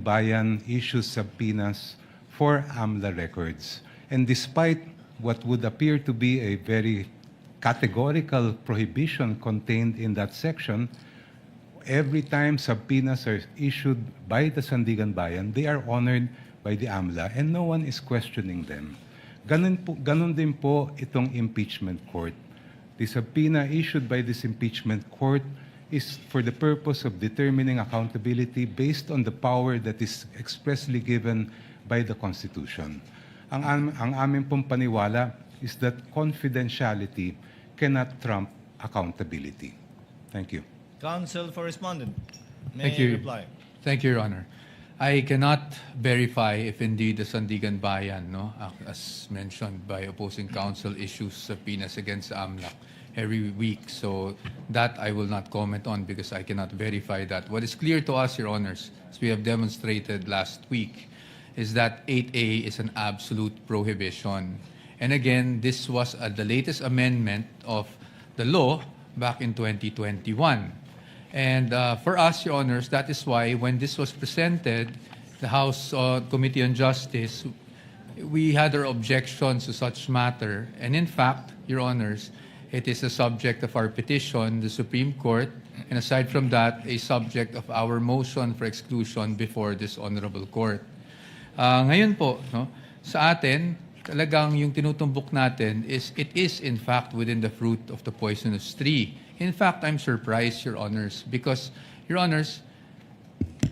Bayan issues subpoenas for AMLA records. And despite what would appear to be a very categorical prohibition contained in that section, every time subpoenas are issued by the Sandigan Bayan, they are honored by the AMLA and no one is questioning them. Ganun din po itong impeachment court. The subpoena issued by this impeachment court is for the purpose of determining accountability based on the power that is expressly given by the Constitution. Ang aming pong paniwala is that confidentiality cannot trump accountability. Thank you. Counsel for respondent. Thank you. Reply. Thank you, Your Honor. I cannot verify if indeed the Sandigan Bayan, as mentioned by opposing counsel, issues subpoenas against AMLAC every week. So that I will not comment on because I cannot verify that. What is clear to us, Your Honors, as we have demonstrated last week, is that 8A is an absolute prohibition. And again, this was the latest amendment of the law back in 2021. And for us, Your Honors, that is why when this was presented, the House Committee on Justice, we had our objections to such matter. And in fact, Your Honors, it is a subject of our petition, the Supreme Court, and aside from that, a subject of our motion for exclusion before this Honorable Court. Ngayon po, sa atin, talagang yung tinutumbok natin is it is in fact within the fruit of the poisonous tree. In fact, I'm surprised, Your Honors, because, Your Honors,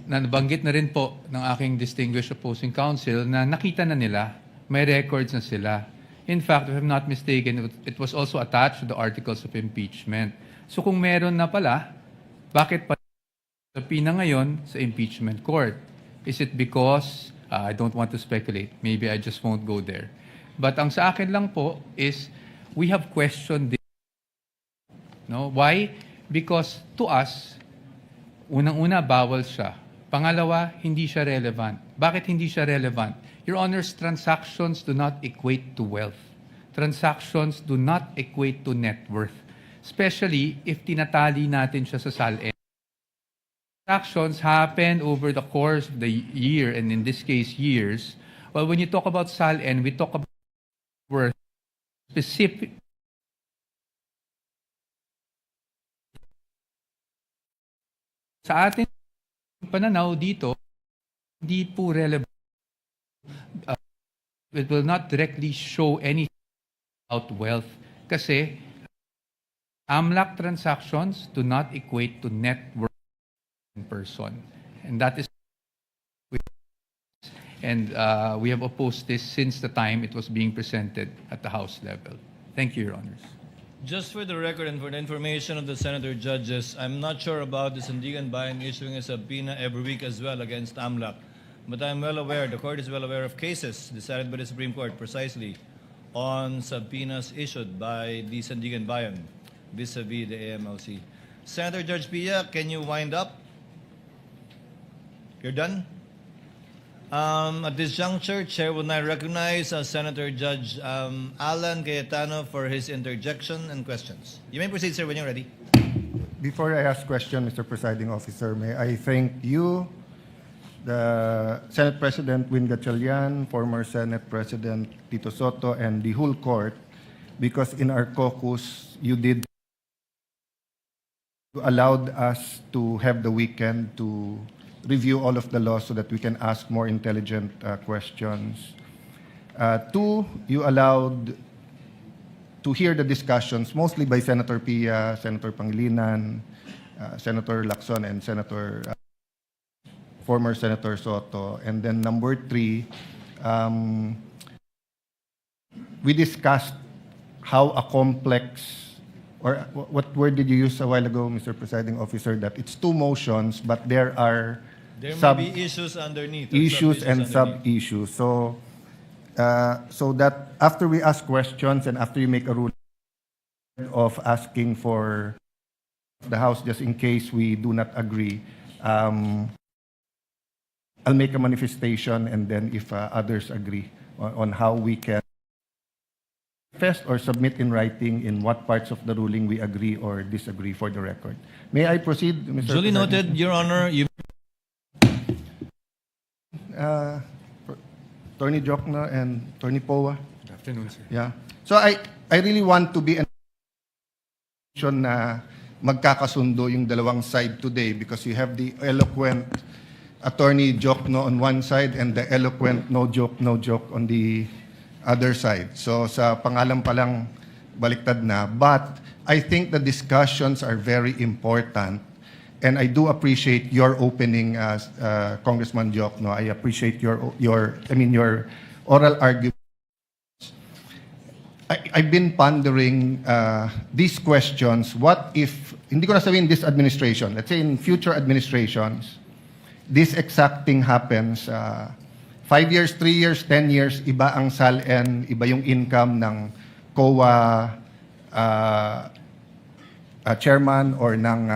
nabanggit na rin po ng aking distinguished opposing counsel na nakita na nila, may records na sila. In fact, if I'm not mistaken, it was also attached to the articles of impeachment. So kung meron na pala, bakit pa subpoena ngayon sa impeachment court? Is it because, I don't want to speculate, maybe I just won't go there. But ang sa akin lang po is, we have questioned this. No? Why? Because to us, unang-una, bawal siya. Pangalawa, hindi siya relevant. Bakit hindi siya relevant? Your Honors, transactions do not equate to wealth. Transactions do not equate to net worth. Especially if tinatali natin siya sa SALN. Transactions happen over the course of the year, and in this case, years. Well, when you talk about SALN, we talk about worth specific. Sa ating pananaw dito, hindi po relevant. It will not directly show anything about wealth kasi AMLAC transactions do not equate to net worth in person. And that is we have opposed this since the time it was being presented at the House level. Thank you, Your Honors. Just for the record and for the information of the Senator Judges, I'm not sure about the Sandigan Bayan issuing a subpoena every week as well against AMLAC. But I'm well aware, the Court is well aware of cases decided by the Supreme Court precisely on subpoenas issued by the Sandigan Bayan vis-a-vis the AMLC. Senator Judge Pia, can you wind up? You're done? At this juncture, Chair will now recognize Senator Judge Alan Cayetano for his interjection and questions. You may proceed, sir, when you're ready. Before I ask question, Mr. Presiding Officer, may I thank you, the Senate President Win Gatchalian, former Senate President Tito Soto, and the whole court, because in our caucus, you allowed us to have the weekend to review all of the laws so that we can ask more intelligent questions. Two, you allowed to hear the discussions, mostly by Senator Pia, Senator Pangilinan, Senator Lacson, and former Senator Soto. And then number three, we discussed how a complex, or what word did you use a while ago, Mr. Presiding Officer, that it's two motions, but there may be issues underneath. Issues and sub-issues. So that after we ask questions and after you make a ruling of asking for the House, just in case we do not agree, I'll make a manifestation, and then if others agree on how we can manifest or submit in writing in what parts of the ruling we agree or disagree for the record. May I proceed, Mr. Duly President? noted, Your Honor. Attorney Jokno and Attorney Poa. Good afternoon, sir. Yeah. So I really want to be an na magkakasundo yung dalawang side today because you have the eloquent Attorney Jokno on one side and the eloquent no joke on the other side. So sa pangalan pa lang baliktad na. But I think the discussions are very important and I do appreciate your opening, Congressman Jokno. I appreciate your oral argument. I've been pondering these questions. What if, hindi ko na sabihin this administration, let's say in future administrations, this exact thing happens, 5 years, 3 years, 10 years, iba ang SALN, iba yung income ng COA chairman or ng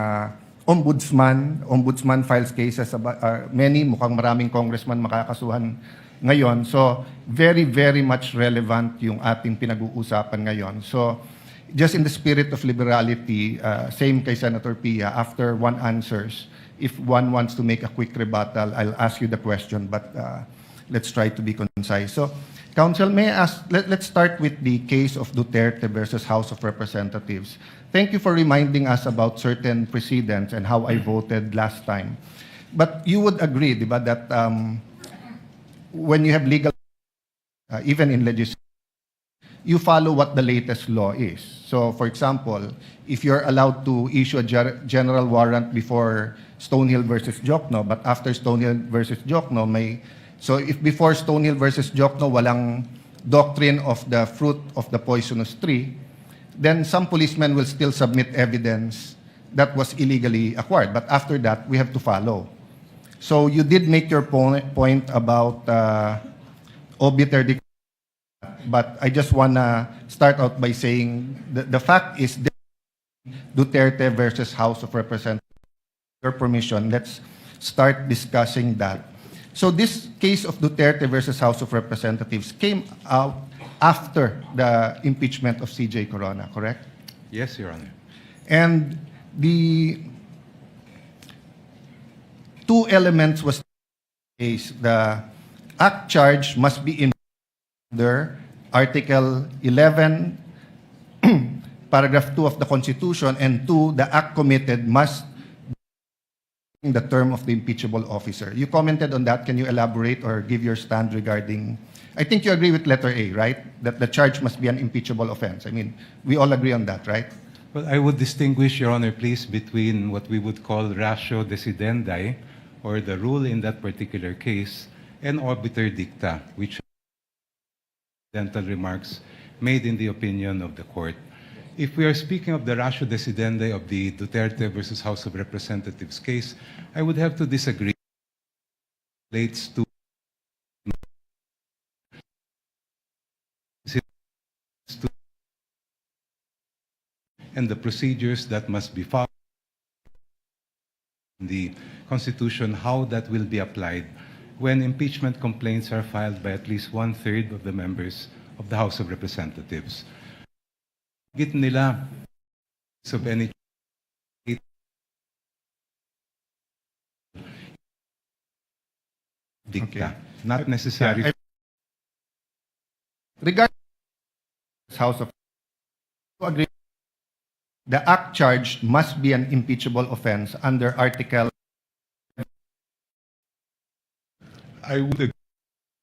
ombudsman. Ombudsman files cases, many, mukhang maraming congressman makakasuhan ngayon. So, very, very much relevant yung ating pinag-uusapan ngayon. So, just in the spirit of liberality, same kay Senator Pia, after one answers, if one wants to make a quick rebuttal, I'll ask you the question, but let's try to be concise. So, Counsel, may I ask, let's start with the case of Duterte versus House of Representatives. Thank you for reminding us about certain precedents and how I voted last time. But you would agree, di ba, that when you have legal, even in legislation, you follow what the latest law is. So, for example, if you're allowed to issue a general warrant before Stonehill versus Jokno, but after Stonehill versus Jokno, so if before Stonehill versus Jokno, walang doctrine of the fruit of the poisonous tree, then some policemen will still submit evidence that was illegally acquired. But after that, we have to follow. So you did make your point about obiter dicta, but I just want to start out by saying the fact is Duterte versus House of Representatives. Your permission, let's start discussing that. So this case of Duterte versus House of Representatives came out after the impeachment of CJ Corona, correct? Yes, Your Honor. And the two elements was the act charge must be in under Article 11, Paragraph 2 of the Constitution, and 2, the act committed must be in the term of the impeachable officer. You commented on that. Can you elaborate or give your stand regarding? I think you agree with letter A, right? That the charge must be an impeachable offense. I mean, we all agree on that, right? Well, I would distinguish, Your Honor, please, between what we would call ratio decidendi, or the rule in that particular case, and obiter dicta, which are incidental remarks made in the opinion of the court. If we are speaking of the ratio decidendi of the Duterte versus House of Representatives case, I would have to disagree. It relates to and the procedures that must be followed in the Constitution, how that will be applied when impeachment complaints are filed by at least 1/3 of the members of the House of Representatives. Git nila of any dicta, not necessary. Regarding House of agree, the act charged must be an impeachable offense under Article. I would agree.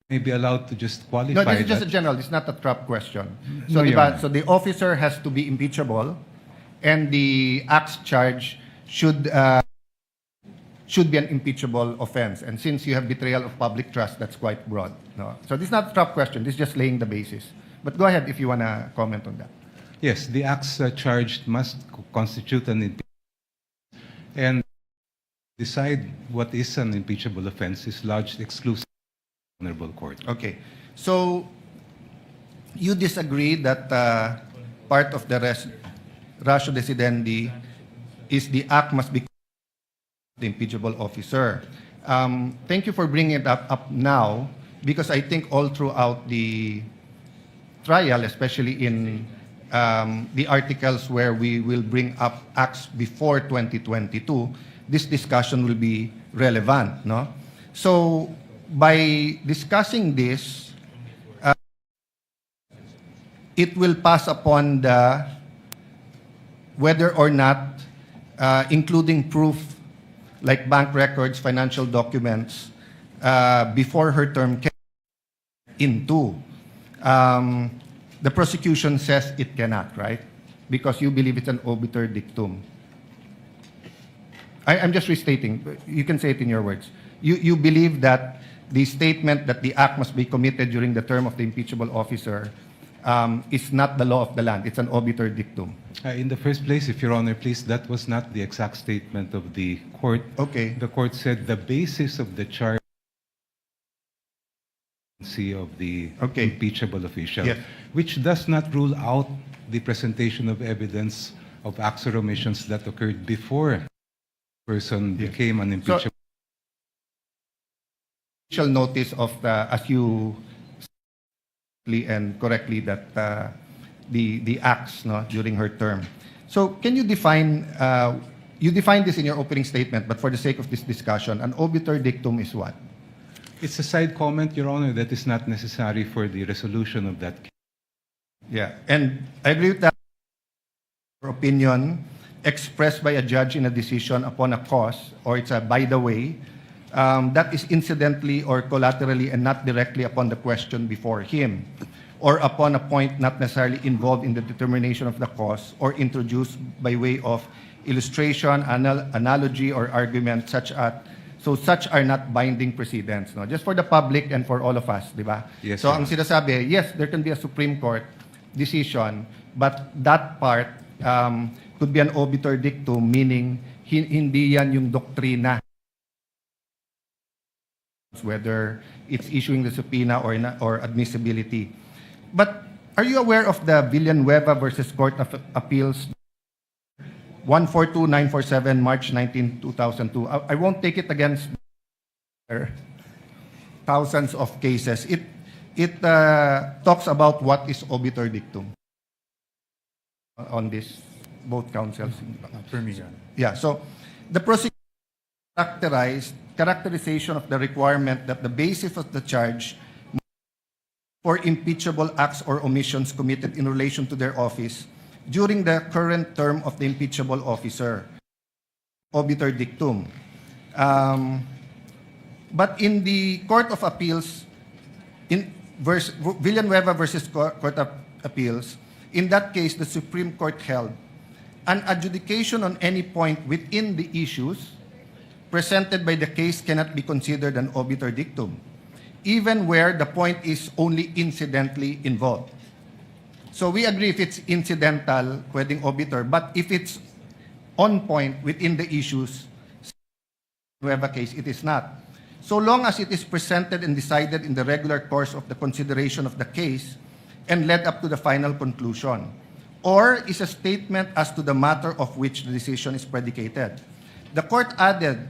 May be allowed to just qualify No, this is just a that. general. It's not a trap question. So, No, Your Honor. so the officer has to be impeachable, and the acts charge should be an impeachable offense. And since you have betrayal of public trust, that's quite broad. No? So this is not a trap question. This is just laying the basis. But go ahead if you want to comment on that. Yes, the acts charged must constitute an impeachment, and decide what is an impeachable offense is lodged exclusively in the Honorable Court. Okay. So you disagree that part of the ratio decidendi is the act must be the impeachable officer. Thank you for bringing it up now, because I think all throughout the trial, especially in the articles where we will bring up acts before 2022, this discussion will be relevant, no? So by discussing this, it will pass upon the whether or not including proof like bank records, financial documents before her term came into. The prosecution says it cannot, right? Because you believe it's an obiter dictum. I'm just restating. You can say it in your words. You believe that the statement that the act must be committed during the term of the impeachable officer is not the law of the land. It's an obiter dictum. In the first place, if Your Honor, please, that was not the exact statement of the court. Okay. The court said the basis of the charge of the Okay. impeachable official, Yes. which does not rule out the presentation of evidence of acts or omissions that occurred before the person Yes. became an impeachable. Initial notice of the, as you and correctly, that the acts during her term. So can you define, you defined this in your opening statement, but for the sake of this discussion, an obiter dictum is what? It's a side comment, Your Honor, that is not necessary for the resolution of that case. Yeah, and I agree with that. Opinion expressed by a judge in a decision upon a cause, or it's a by the way, that is incidentally or collaterally and not directly upon the question before him, or upon a point not necessarily involved in the determination of the cause, or introduced by way of illustration, analogy, or argument, such are not binding precedents. No? Just for the public and for all of us, di ba? Yes, So Your ang Honor. sinasabi, yes, there can be a Supreme Court decision, but that part could be an obiter dictum, meaning hindi yan yung doktrina, whether it's issuing the subpoena or admissibility. But are you aware of the Villanueva versus Court of Appeals 142947, March 19, 2002? I won't take it against thousands of cases. It talks about what is obiter dictum on this, both counsels. Permission. Yeah, so the prosecution characterization of the requirement that the basis of the charge for impeachable acts or omissions committed in relation to their office during the current term of the impeachable officer, obiter dictum. But in the Court of Appeals, in Villanueva versus Court of Appeals, in that case, the Supreme Court held an adjudication on any point within the issues presented by the case cannot be considered an obiter dictum, even where the point is only incidentally involved. So we agree if it's incidental, pwedeng obiter, but if it's on point within the issues, Villanueva case, it is not. So long as it is presented and decided in the regular course of the consideration of the case and led up to the final conclusion, or is a statement as to the matter of which the decision is predicated. The court added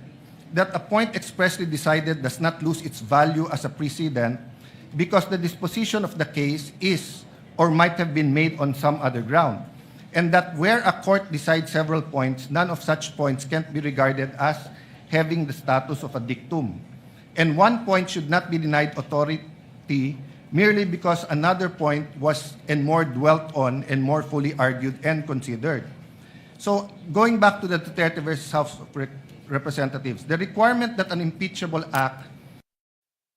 that a point expressly decided does not lose its value as a precedent because the disposition of the case is or might have been made on some other ground, and that where a court decides several points, none of such points can be regarded as having the status of a dictum. And one point should not be denied authority merely because another point was and more dwelt on and more fully argued and considered. So going back to the Duterte versus House of Representatives, the requirement that an impeachable act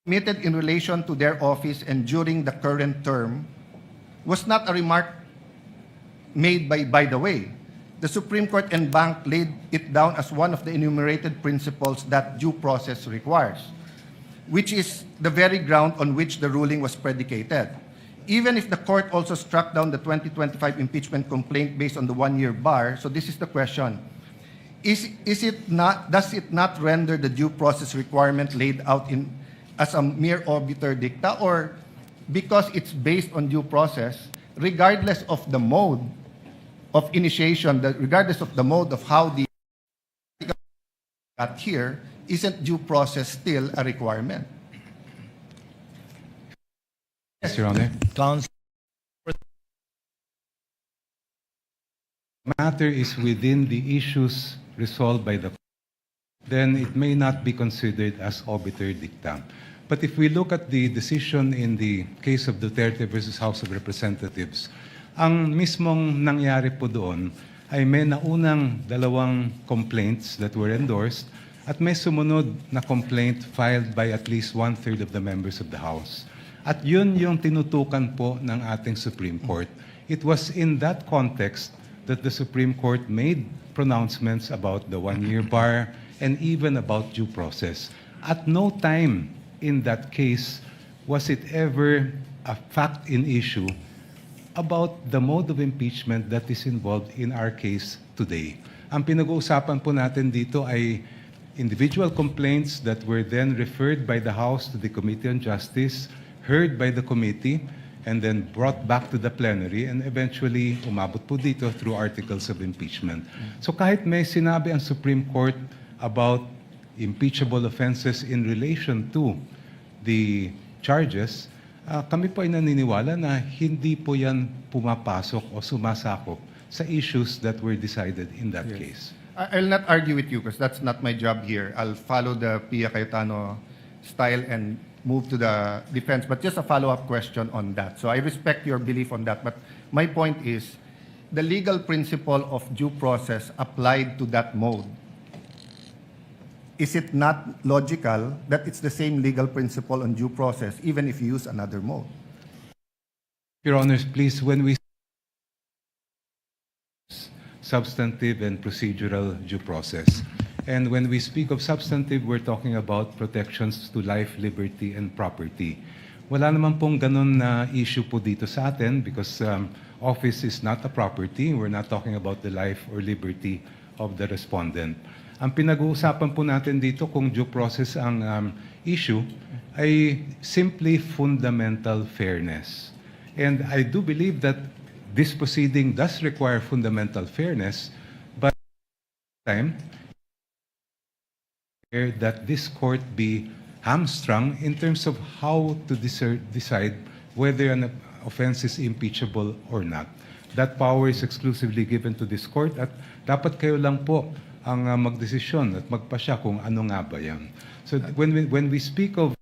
committed in relation to their office and during the current term was not a remark made by the way. The Supreme Court and Bank laid it down as one of the enumerated principles that due process requires, which is the very ground on which the ruling was predicated. Even if the court also struck down the 2025 impeachment complaint based on the one-year bar, so this is the question, does it not render the due process requirement laid out as a mere obiter dicta, or because it's based on due process, regardless of the mode of initiation, regardless of the mode of how the got here, isn't due process still a requirement? Yes, Your Honor. Counsel. Matter is within the issues resolved by the court, then it may not be considered as obiter dictum. But if we look at the decision in the case of Duterte versus House of Representatives, ang mismong nangyari po doon ay may naunang dalawang complaints that were endorsed at may sumunod na complaint filed by at least 1/3 of the members of the House. At yun yung tinutukan po ng ating Supreme Court. It was in that context that the Supreme Court made pronouncements about the one-year bar and even about due process. At no time in that case was it ever a fact in issue about the mode of impeachment that is involved in our case today. Ang pinag-uusapan po natin dito ay individual complaints that were then referred by the House to the Committee on Justice, heard by the committee, and then brought back to the plenary and eventually umabot po dito through articles of impeachment. So kahit may sinabi ang Supreme Court about impeachable offenses in relation to the charges, kami po ay naniniwala na hindi po yan pumapasok o sumasakop sa issues that were decided in that case. I'll not argue with you because that's not my job here. I'll follow the Pia Cayetano style and move to the defense. But just a follow-up question on that. So I respect your belief on that. But my point is, the legal principle of due process applied to that mode, is it not logical that it's the same legal principle on due process even if you use another mode? Your Honors, please, when we substantive and procedural due process, and when we speak of substantive, we're talking about protections to life, liberty, and property. Wala naman pong ganun na issue po dito sa atin because office is not a property. We're not talking about the life or liberty of the respondent. Ang pinag-uusapan po natin dito kung due process ang issue ay simply fundamental fairness. And I do believe that this proceeding does require fundamental fairness, but at the same time, that this court be hamstrung in terms of how to decide whether an offense is impeachable or not. That power is exclusively given to this court at dapat kayo lang po ang magdesisyon at magpasya kung ano nga ba yan. So when we speak of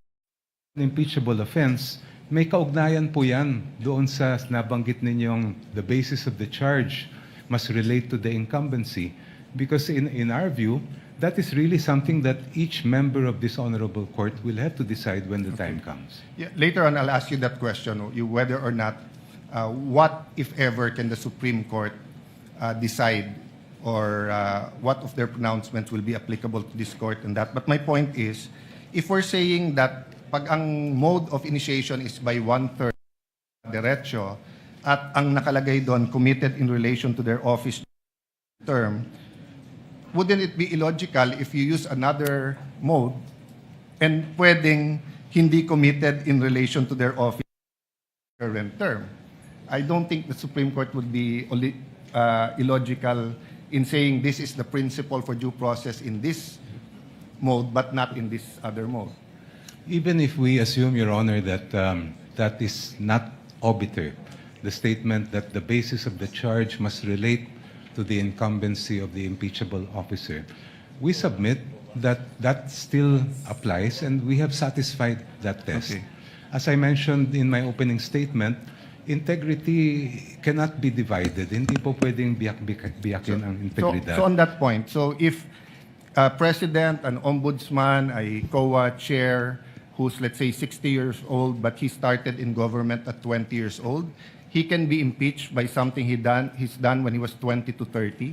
an impeachable offense, may kaugnayan po yan doon sa nabanggit ninyong the basis of the charge must relate to the incumbency because in our view, that is really something that each member of this honorable court will have to decide when the time comes. Yeah, later on, I'll ask you that question, whether or not, what, if ever, can the Supreme Court decide or what of their pronouncements will be applicable to this court and that. But my point is, if we're saying that pag ang mode of initiation is by 1/3 derecho at ang nakalagay doon committed in relation to their office term, wouldn't it be illogical if you use another mode and pwedeng hindi committed in relation to their office current term? I don't think the Supreme Court would be illogical in saying this is the principle for due process in this mode but not in this other mode. Even if we assume, Your Honor, that that is not obiter, the statement that the basis of the charge must relate to the incumbency of the impeachable officer, we submit that that still applies and we have satisfied that test. Okay. As I mentioned in my opening statement, integrity cannot be divided. Hindi po pwedeng biyakin ang integridad. So on that point, so if a president, an ombudsman, a COA chair who's, let's say, 60 years old, but he started in government at 20 years old, he can be impeached by something he's done when he was 20 to 30,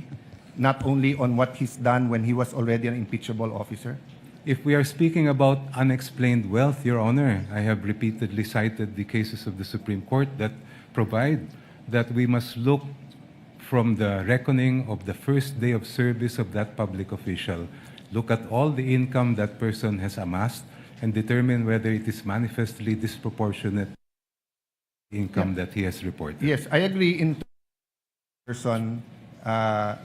not only on what he's done when he was already an impeachable officer? If we are speaking about unexplained wealth, Your Honor, I have repeatedly cited the cases of the Supreme Court that provide that we must look from the reckoning of the first day of service of that public official, look at all the income that person has amassed, and determine whether it is manifestly disproportionate income that he has reported. Yes, I agree in person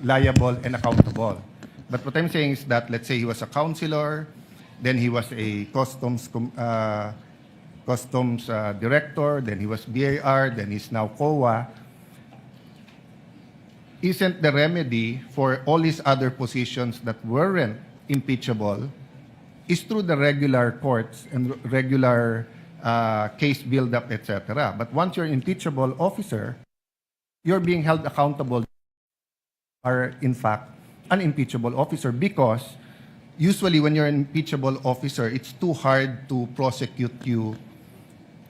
liable and accountable. But what I'm saying is that, let's say he was a counselor, then he was a customs director, then he was BAR, then he's now COA. Isn't the remedy for all his other positions that weren't impeachable is through the regular courts and regular case build-up, etc. But once you're an impeachable officer, you're being held accountable are in fact an impeachable officer, because usually when you're an impeachable officer, it's too hard to prosecute you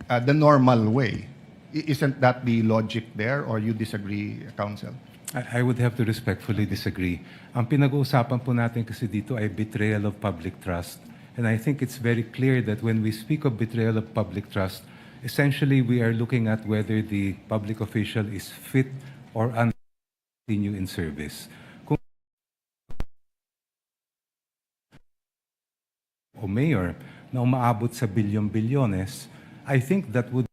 the normal way. Isn't that the logic there, or you disagree, counsel? I would have to respectfully disagree. Ang pinag-uusapan po natin kasi dito ay betrayal of public trust. And I think it's very clear that when we speak of betrayal of public trust, essentially we are looking at whether the public official is fit or unfit to continue in service. Kung o mayor na umaabot sa bilyon-bilyones, I think that would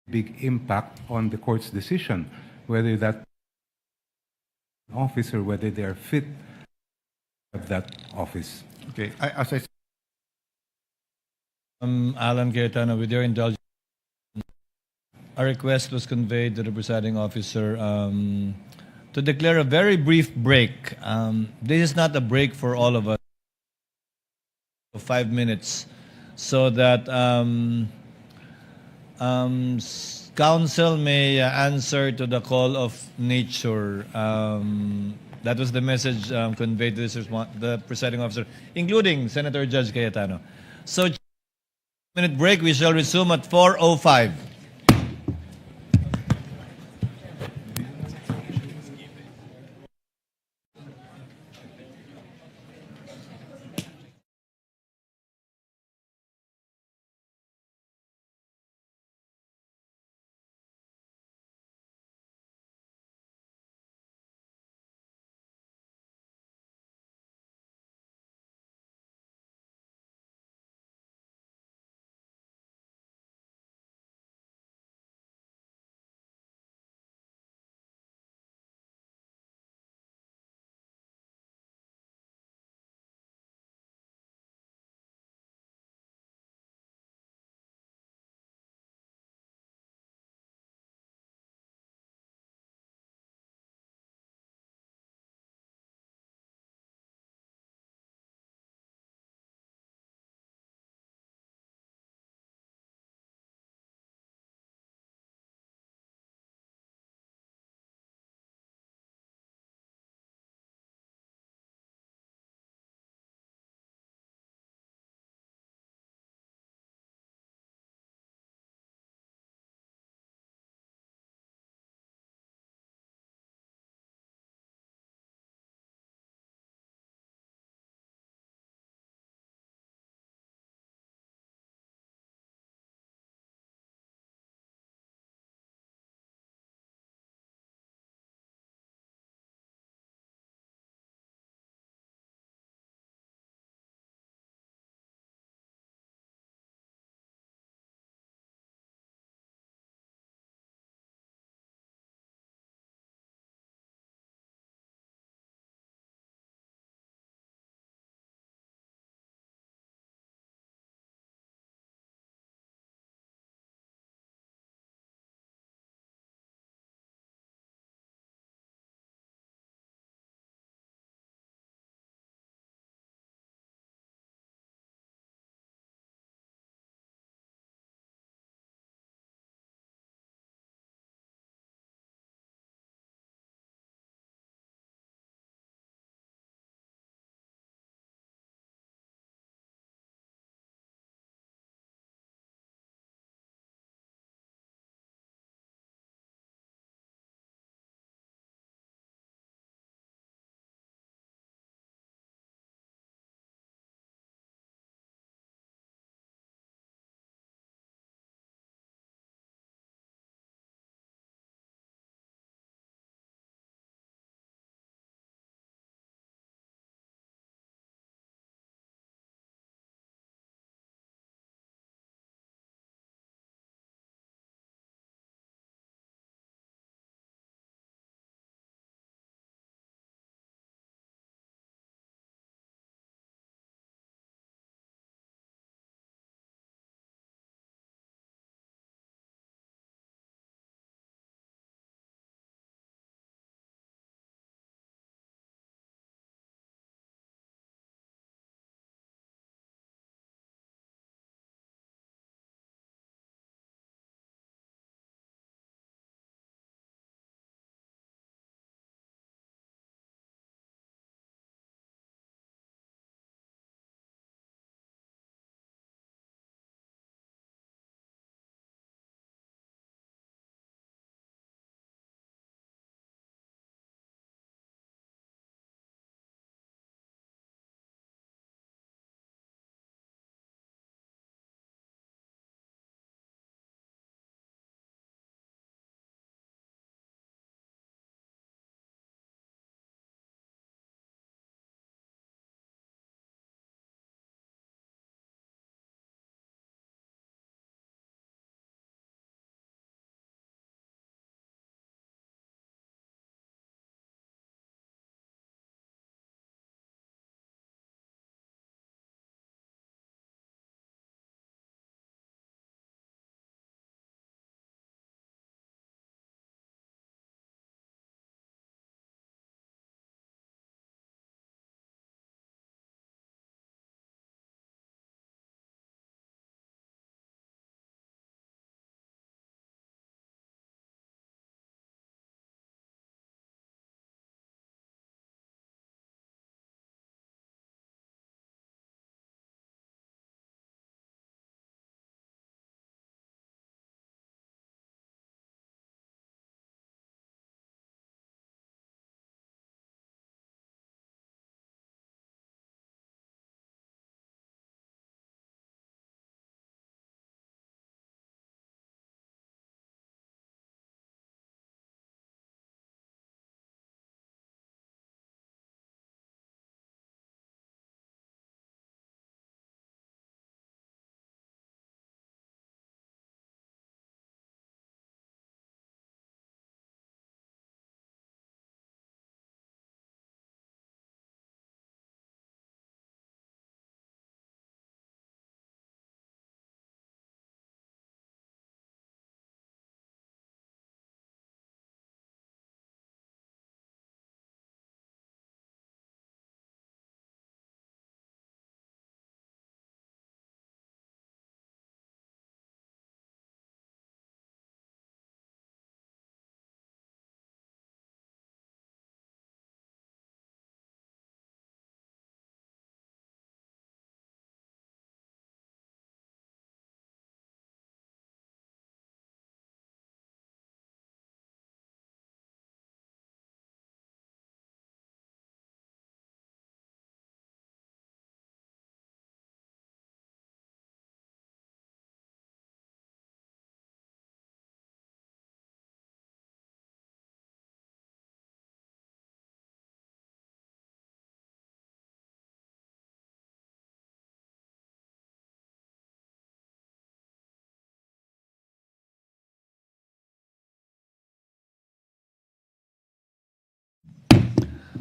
big impact on the court's decision, whether that office or whether they are fit of that office. Okay, as I Alan Cayetano, with your indulgence, a request was conveyed to the presiding officer to declare a very brief break. This is not a break for all of us. 5 minutes, so that counsel may answer to the call of nature. That was the message conveyed to the presiding officer, including Senator Judge Cayetano. So, minute break. We shall resume at 4:05.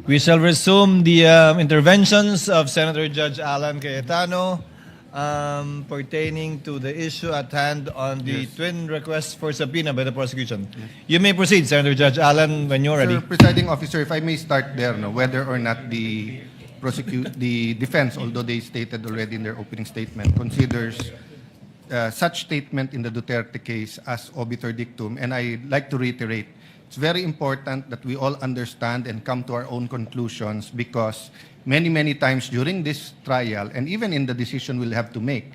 We shall resume the interventions of Senator Judge Alan Cayetano pertaining to the issue at hand on the twin requests for subpoena by the prosecution. You may proceed, Senator Judge Alan, when you're ready. Sir, presiding officer, if I may start there, no, whether or not the defense, although they stated already in their opening statement, considers such statement in the Duterte case as obiter dictum, and I'd like to reiterate, it's very important that we all understand and come to our own conclusions, because many, many times during this trial, and even in the decision we'll have to make,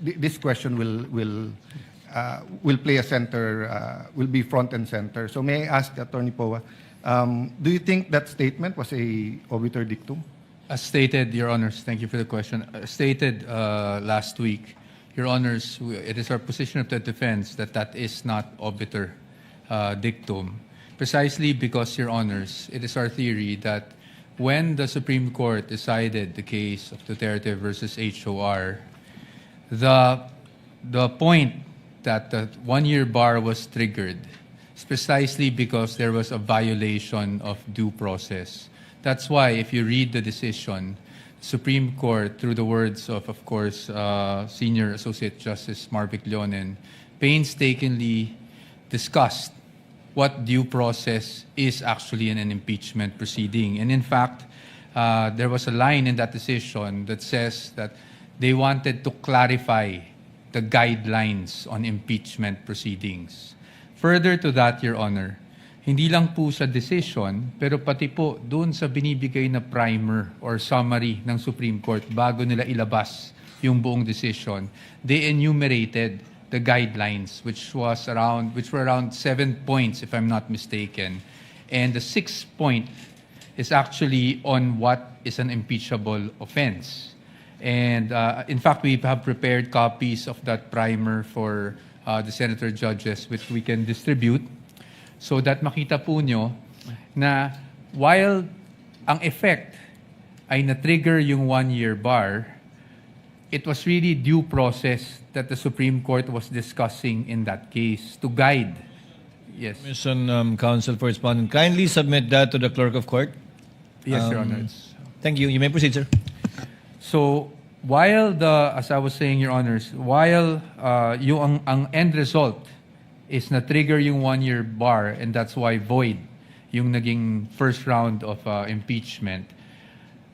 this question will play a center, will be front and center. So may I ask Attorney Poa, do you think that statement was a obiter dictum? As stated, Your Honors, thank you for the question. Stated last week, Your Honors, it is our position of the defense that that is not obiter dictum, precisely because, Your Honors, it is our theory that when the Supreme Court decided the case of Duterte versus HOR, the point that the one-year bar was triggered is precisely because there was a violation of due process. That's why, if you read the decision, Supreme Court, through the words of course, Senior Associate Justice Marvic Leonen, painstakingly discussed what due process is actually in an impeachment proceeding. And in fact, there was a line in that decision that says that they wanted to clarify the guidelines on impeachment proceedings. Further to that, Your Honor, hindi lang po sa decision, pero pati po doon sa binibigay na primer or summary ng Supreme Court bago nila ilabas yung buong decision, they enumerated the guidelines, which were around 7 points, if I'm not mistaken. And the 6th point is actually on what is an impeachable offense. And in fact, we have prepared copies of that primer for the senator judges, which we can distribute, so that makita po nyo na while ang effect ay na-trigger yung one-year bar, it was really due process that the Supreme Court was discussing in that case to guide. Yes. Commission Counsel for Respondent, kindly submit that to the Clerk of Court. Yes, Your Honor. Thank you. You may proceed, sir. So, while as I was saying, Your Honors, while yung ang end result is na-trigger yung one-year bar, and that's why void yung naging first round of impeachment,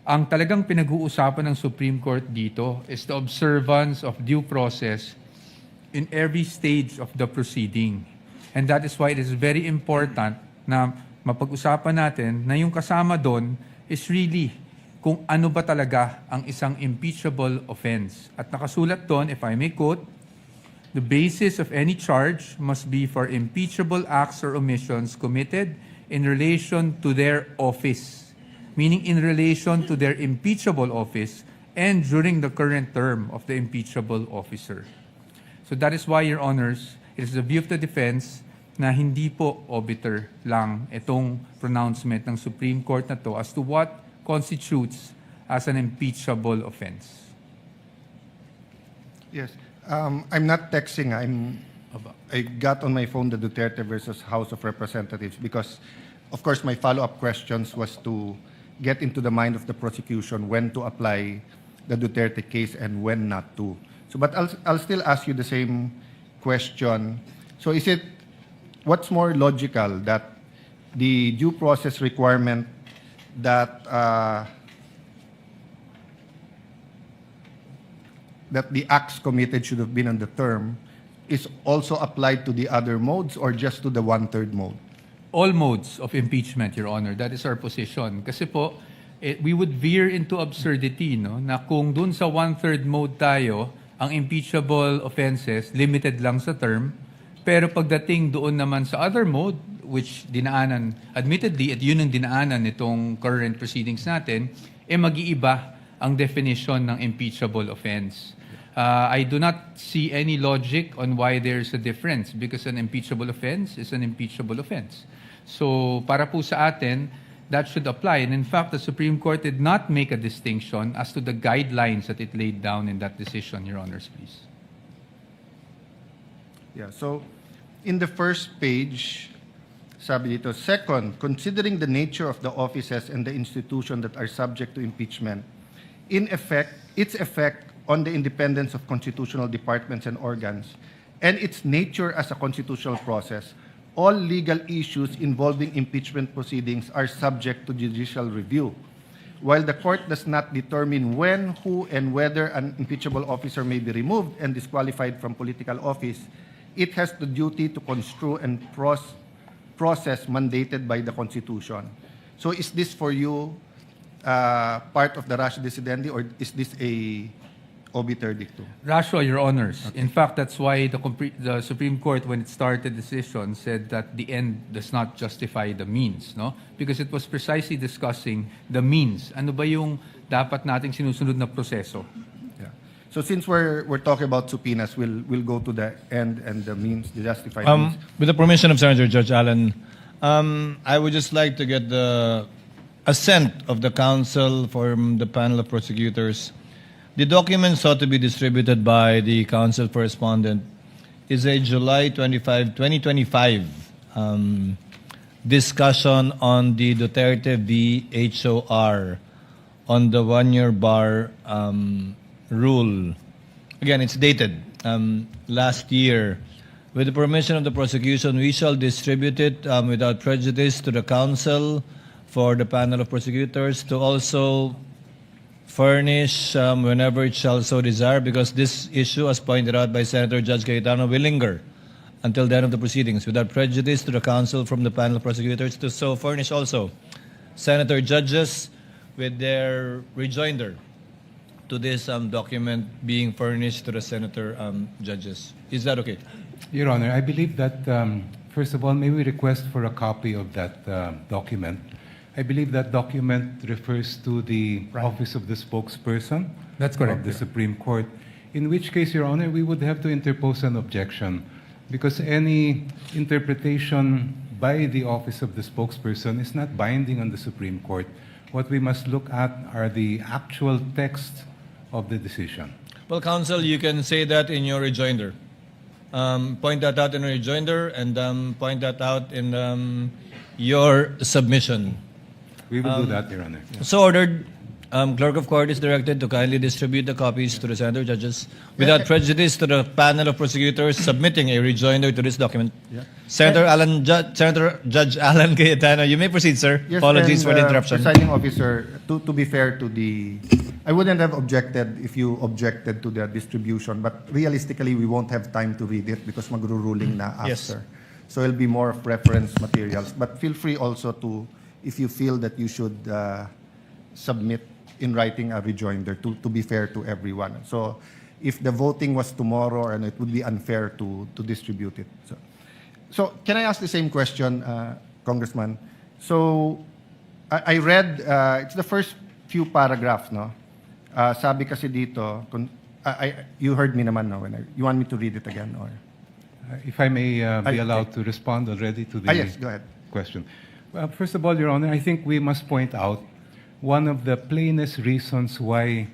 ang talagang pinag-uusapan ng Supreme Court dito is the observance of due process in every stage of the proceeding. And that is why it is very important na mapag-usapan natin na yung kasama doon is really kung ano ba talaga ang isang impeachable offense. At nakasulat doon, if I may quote, the basis of any charge must be for impeachable acts or omissions committed in relation to their office, meaning in relation to their impeachable office and during the current term of the impeachable officer. So that is why, Your Honors, it is the view of the defense na hindi po obiter lang itong pronouncement ng Supreme Court na to as to what constitutes as an impeachable offense. Yes. I'm not texting. I got on my phone the Duterte versus House of Representatives because, of course, my follow-up questions was to get into the mind of the prosecution when to apply the Duterte case and when not to. So, but I'll still ask you the same question. So, what's more logical, that the due process requirement that the acts committed should have been on the term is also applied to the other modes or just to the one-third mode? All modes of impeachment, Your Honor. That is our position. Kasi po, we would veer into absurdity, no? Na kung dun sa one-third mode tayo, ang impeachable offenses limited lang sa term, pero pagdating doon naman sa other mode, which dinaanan, admittedly, at yun ang dinaanan nitong current proceedings natin, mag-iiba ang definition ng impeachable offense. I do not see any logic on why there's a difference because an impeachable offense is an impeachable offense. So para po sa atin, that should apply. And in fact, the Supreme Court did not make a distinction as to the guidelines that it laid down in that decision, Your Honors, please. Yeah, so in the first page, Sabi dito, second, considering the nature of the offices and the institution that are subject to impeachment, its effect on the independence of constitutional departments and organs, and its nature as a constitutional process, all legal issues involving impeachment proceedings are subject to judicial review. While the court does not determine when, who, and whether an impeachable officer may be removed and disqualified from political office, it has the duty to construe and process mandated by the Constitution. So is this for you part of the ratio decidendi, or is this a obiter dictum? Ratio, Your Honors. In fact, that's why the Supreme Court, when it started the decision, said that the end does not justify the means, no? Because it was precisely discussing the means. Ano ba yung dapat nating sinusunod na proseso? Yeah. So since we're talking about subpoenas, we'll go to the end and the means, the justified means. With the permission of Senator Judge Allen, I would just like to get the assent of the counsel from the panel of prosecutors. The document sought to be distributed by the counsel for respondent is a July 25, 2025 discussion on the Duterte v. HOR on the one-year bar rule. Again, it's dated last year. With the permission of the prosecution, we shall distribute it without prejudice to the counsel for the panel of prosecutors to also furnish whenever it shall so desire, because this issue, as pointed out by Senator Judge Cayetano, will linger until the end of the proceedings, without prejudice to the counsel from the panel of prosecutors to so furnish also senator judges with their rejoinder to this document being furnished to the senator judges. Is that okay? Your Honor, I believe that, first of all, may we request for a copy of that document. I believe that document refers to the office of the spokesperson. That's correct, Of the yeah. Supreme Court, in which case, Your Honor, we would have to interpose an objection because any interpretation by the office of the spokesperson is not binding on the Supreme Court. What we must look at are the actual text of the decision. Well, counsel, you can say that in your rejoinder. Point that out in your rejoinder and point that out in your submission. We will do that, Your Honor. So ordered. Clerk of Court is directed to kindly distribute the copies to the senator judges without prejudice to the panel of prosecutors submitting a rejoinder to this document. Yeah. Senator Judge Alan Cayetano, you may proceed, sir. Yes, Apologies and, for the interruption. Presiding officer, to be fair to the, I wouldn't have objected if you objected to the distribution, but realistically, we won't have time to read it because magruruling na after. Yes. So it'll be more of reference materials. But feel free also to, if you feel that you should submit in writing a rejoinder to be fair to everyone. So if the voting was tomorrow, and it would be unfair to distribute it. So can I ask the same question, Congressman? So I read, it's the first few paragraphs, no? Sabi kasi dito, you heard me naman, no? You want me to read it again, or? If I may be allowed to respond already to the Yes, go ahead. question. Well, first of all, Your Honor, I think we must point out one of the plainest reasons why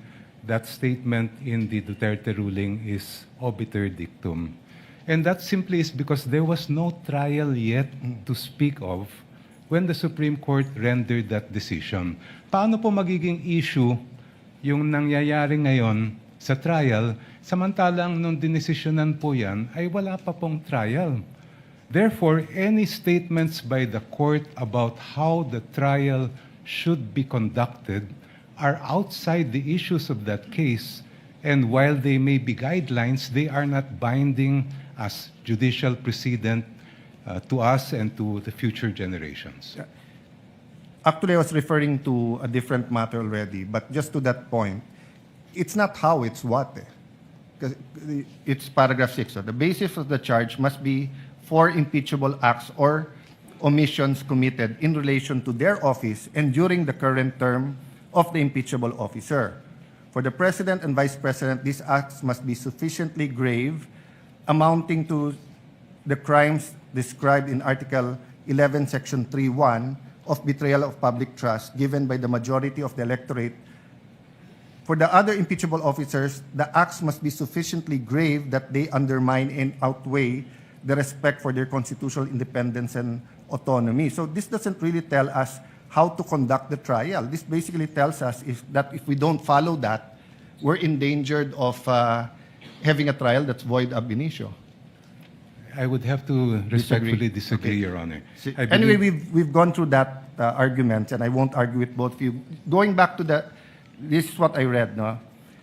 that statement in the Duterte ruling is obiter dictum. And that simply is because there was no trial yet to speak of when the Supreme Court rendered that decision. Paano po magiging issue yung nangyayari ngayon sa trial, samantalang nung dinesisyonan po yan ay wala pa pong trial. Therefore, any statements by the court about how the trial should be conducted are outside the issues of that case, and while they may be guidelines, they are not binding as judicial precedent to us and to the future generations. Actually, I was referring to a different matter already, but just to that point, it's not how, it's what. Because it's paragraph 6. So the basis of the charge must be for impeachable acts or omissions committed in relation to their office and during the current term of the impeachable officer. For the President and Vice President, these acts must be sufficiently grave, amounting to the crimes described in Article 11, Section 3.1 of betrayal of public trust given by the majority of the electorate. For the other impeachable officers, the acts must be sufficiently grave that they undermine and outweigh the respect for their constitutional independence and autonomy. So this doesn't really tell us how to conduct the trial. This basically tells us that if we don't follow that, we're endangered of having a trial that's void ab initio. I would have to respectfully disagree, Okay. Your Honor. I Anyway, believe- we've gone through that argument, and I won't argue with both of you. Going back to this is what I read, no?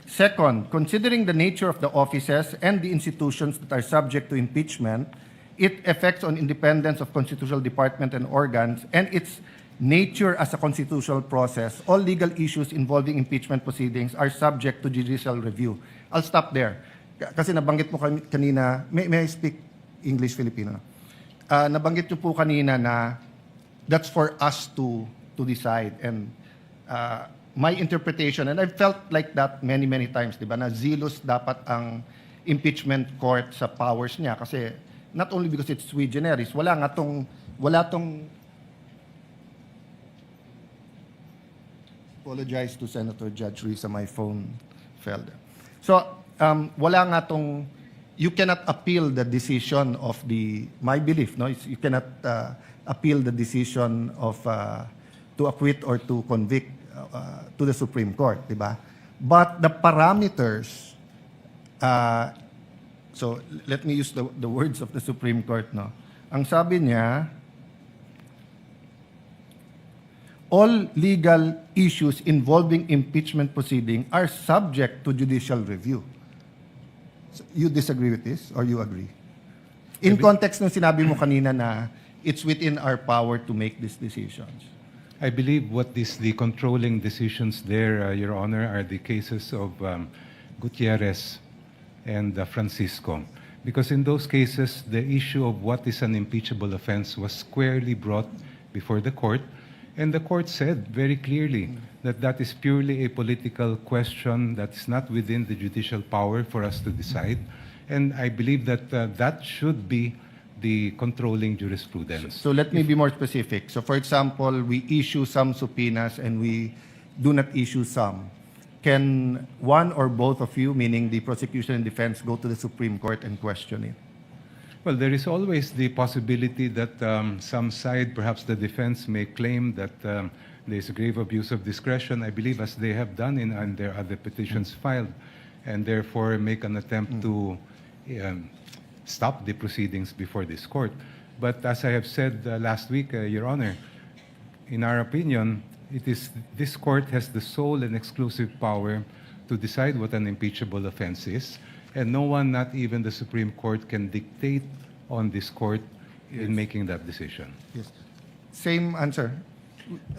Second, considering the nature of the offices and the institutions that are subject to impeachment, its effects on independence of constitutional department and organs, and its nature as a constitutional process, all legal issues involving impeachment proceedings are subject to judicial review. I'll stop there. Kasi nabanggit mo kanina, may I speak English Filipino? Nabanggit niyo po kanina na that's for us to decide. And my interpretation, and I've felt like that many, many times, di ba, na zealous dapat ang impeachment court sa powers niya. Kasi not only because it's sui generis, wala tong apologize to Senator Judge Risa, my phone fell there. So, wala nga tong, you cannot appeal the decision of my belief, no? You cannot appeal the decision of to acquit or to convict to the Supreme Court, di ba? But the parameters, so let me use the words of the Supreme Court, no? Ang sabi niya, all legal issues involving impeachment proceeding are subject to judicial review. So, you disagree with this or you agree? In context ng sinabi mo kanina na it's within our power to make these decisions. I believe the controlling decisions there, Your Honor, are the cases of Gutierrez and Francisco. Because in those cases, the issue of what is an impeachable offense was squarely brought before the court. And the court said very clearly that that is purely a political question that's not within the judicial power for us to decide. And I believe that that should be the controlling jurisprudence. So let me be more specific. So for example, we issue some subpoenas and we do not issue some. Can one or both of you, meaning the prosecution and defense, go to the Supreme Court and question it? Well, there is always the possibility that some side, perhaps the defense, may claim that there is a grave abuse of discretion, I believe, as they have done in their other petitions filed, and therefore make an attempt to stop the proceedings before this court. But as I have said last week, Your Honor, in our opinion, this court has the sole and exclusive power to decide what an impeachable offense is. And no one, not even the Supreme Court, can dictate on this court in making that decision. Yes. Same answer.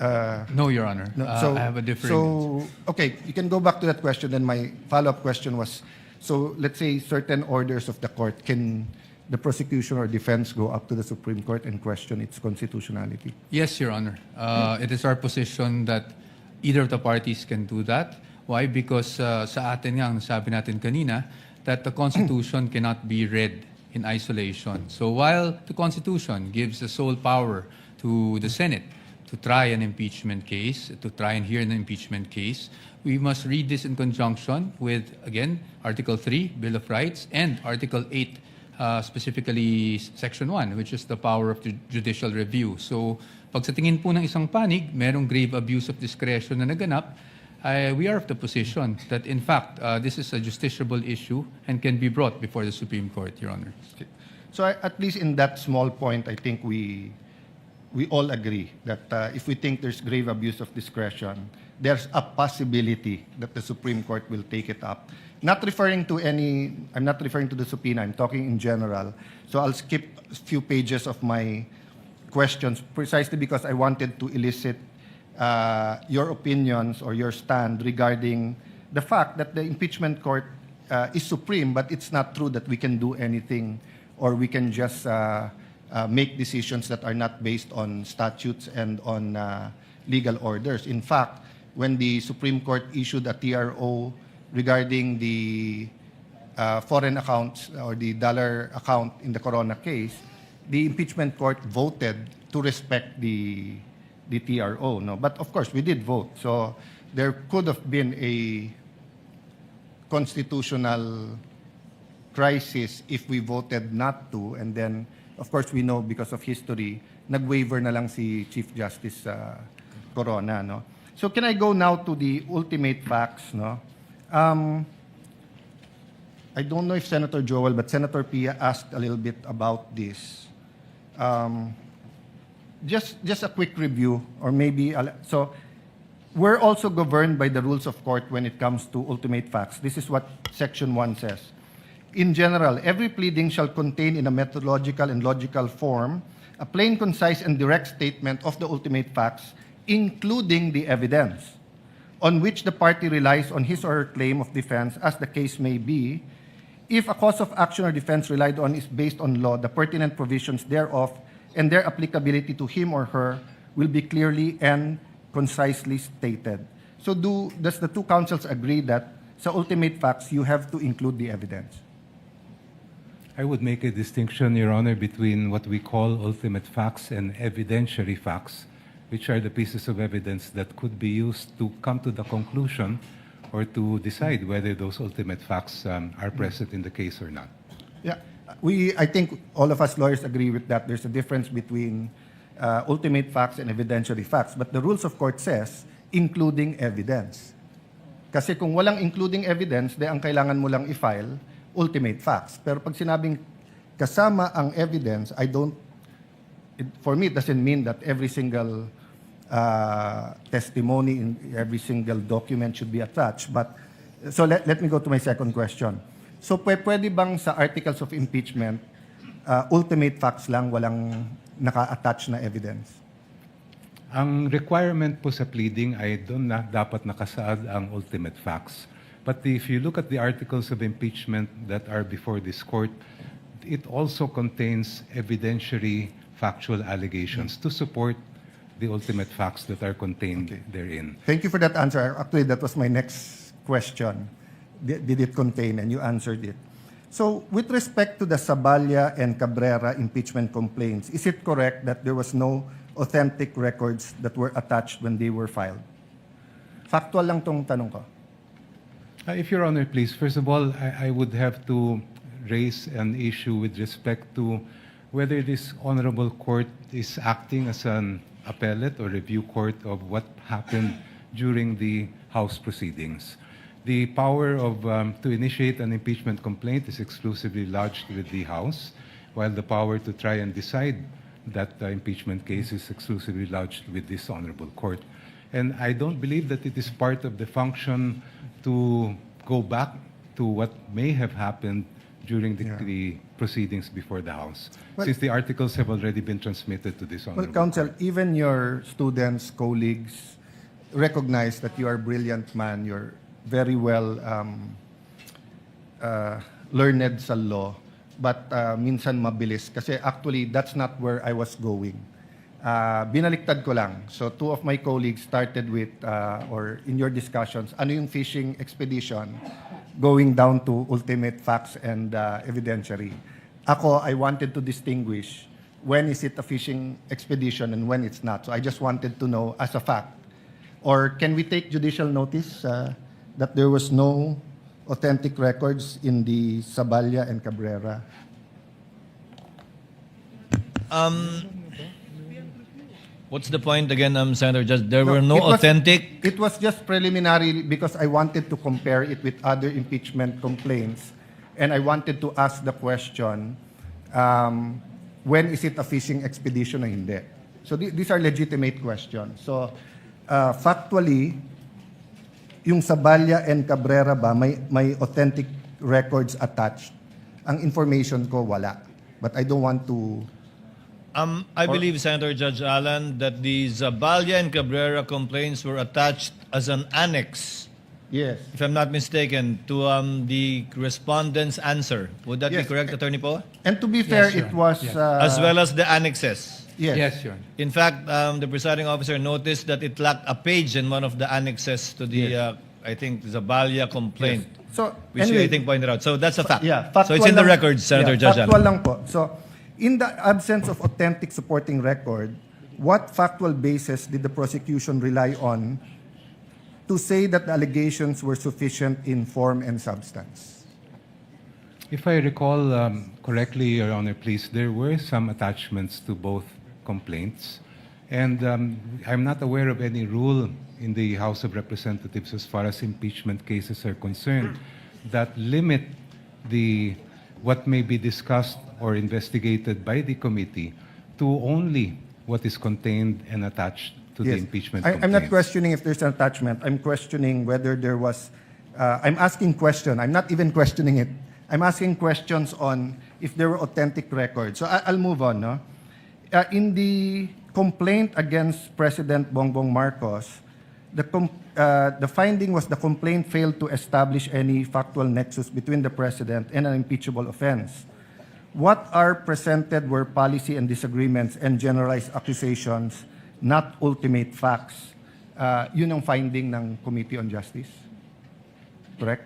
No, Your Honor. No, I have a different. So, okay, you can go back to that question. Then my follow-up question was, so let's say certain orders of the court, can the prosecution or defense go up to the Supreme Court and question its constitutionality? Yes, Your Honor. It is our position that either of the parties can do that. Why? Because sa atin nga, ang sabi natin kanina, that the Constitution cannot be read in isolation. So while the Constitution gives the sole power to the Senate to try an impeachment case, to try and hear an impeachment case, we must read this in conjunction with, again, Article 3, Bill of Rights, and Article 8, specifically Section 1, which is the power of the judicial review. So pag sa tingin po ng isang panig, merong grave abuse of discretion na naganap, we are of the position that, in fact, this is a justiciable issue and can be brought before the Supreme Court, Your Honor. Okay. So at least in that small point, I think we all agree that if we think there's grave abuse of discretion, there's a possibility that the Supreme Court will take it up. I'm not referring to the subpoena, I'm talking in general. So I'll skip a few pages of my questions precisely because I wanted to elicit your opinions or your stand regarding the fact that the impeachment court is supreme, but it's not true that we can do anything or we can just make decisions that are not based on statutes and on legal orders. In fact, when the Supreme Court issued a TRO regarding the foreign accounts or the dollar account in the Corona case, the impeachment court voted to respect the TRO, no? But of course, we did vote. So there could have been a constitutional crisis if we voted not to, and then, of course, we know because of history, nag-waiver na lang si Chief Justice Corona, no? So can I go now to the ultimate facts, no? I don't know if Senator Joel, but Senator Pia asked a little bit about this. Just a quick review, or maybe, so we're also governed by the rules of court when it comes to ultimate facts. This is what Section 1 says. In general, every pleading shall contain in a methodological and logical form a plain, concise, and direct statement of the ultimate facts, including the evidence, on which the party relies on his or her claim of defense, as the case may be. If a cause of action or defense relied on is based on law, the pertinent provisions thereof and their applicability to him or her will be clearly and concisely stated. So does the two councils agree that sa ultimate facts, you have to include the evidence? I would make a distinction, Your Honor, between what we call ultimate facts and evidentiary facts, which are the pieces of evidence that could be used to come to the conclusion or to decide whether those ultimate facts are present in the case or not. Yeah, I think all of us lawyers agree with that. There's a difference between ultimate facts and evidentiary facts. But the rules of court says, including evidence. Kasi kung walang including evidence, de ang kailangan mo lang i-file, ultimate facts. Pero pag sinabing kasama ang evidence, for me, it doesn't mean that every single testimony in every single document should be attached. But so let me go to my second question. So pwede bang sa articles of impeachment, ultimate facts lang, walang naka-attach na evidence? Ang requirement po sa pleading ay doon na dapat nakasaad ang ultimate facts. But if you look at the articles of impeachment that are before this court, it also contains evidentiary factual allegations to support the ultimate facts that are contained therein. Thank you for that answer. Actually, that was my next question. Did it contain? And you answered it. So, with respect to the Saballa and Cabrera impeachment complaints, is it correct that there was no authentic records that were attached when they were filed? Factual lang tong tanong ko. If Your Honor, please, first of all, I would have to raise an issue with respect to whether this honorable court is acting as an appellate or review court of what happened during the House proceedings. The power to initiate an impeachment complaint is exclusively lodged with the House, while the power to try and decide that impeachment case is exclusively lodged with this honorable court. And I don't believe that it is part of the function to go back to what may have happened during the proceedings before the House, since the articles have already been transmitted to this honorable Counsel, court. even your students, colleagues, recognize that you are a brilliant man. You're very well learned sa law, but minsan mabilis. Kasi actually, that's not where I was going. Binaliktad ko lang. So two of my colleagues started with, or in your discussions, ano yung fishing expedition, going down to ultimate facts and evidentiary. Ako, I wanted to distinguish when is it a fishing expedition and when it's not. So I just wanted to know as a fact. Or can we take judicial notice that there was no authentic records in the Saballa and Cabrera? What's the point again, Senator Judge? There were It no was- authentic. It was just preliminary because I wanted to compare it with other impeachment complaints. And I wanted to ask the question, when is it a fishing expedition or hindi? So these are legitimate questions. So factually, yung Saballa and Cabrera ba, may authentic records attached? Ang information ko, wala. But I don't want to... I believe, Senator Judge Allen, that the Zaballa and Cabrera complaints were attached as an annex, Yes. if I'm not mistaken, to the respondent's answer. Would that be Yes. correct, Attorney Poe? And to be fair, Your it Honor. was... Yes. As well as the annexes. Yes. Yes, Your Honor. In fact, the presiding officer noticed that it lacked a page in one of the annexes to the, I think, Zaballa complaint, So, which anyway, I think pointed out. So that's a fact. Yeah, So it's in the lang- records, Senator yeah, Judge factual Allen. lang po. So, in the absence of authentic supporting record, what factual basis did the prosecution rely on to say that the allegations were sufficient in form and substance? If I recall correctly, Your Honor, please, there were some attachments to both complaints. And I'm not aware of any rule in the House of Representatives as far as impeachment cases are concerned that limit what may be discussed or investigated by the committee to only what is contained and attached to the impeachment complaints. I'm not questioning if there's an attachment. I'm questioning whether there was. I'm asking question. I'm not even questioning it. I'm asking questions on if there were authentic records. So I'll move on. No? In the complaint against President Bongbong Marcos, the finding was the complaint failed to establish any factual nexus between the president and an impeachable offense. What are presented were policy and disagreements and generalized accusations, not ultimate facts. Yun ang finding ng Committee on Justice. Correct?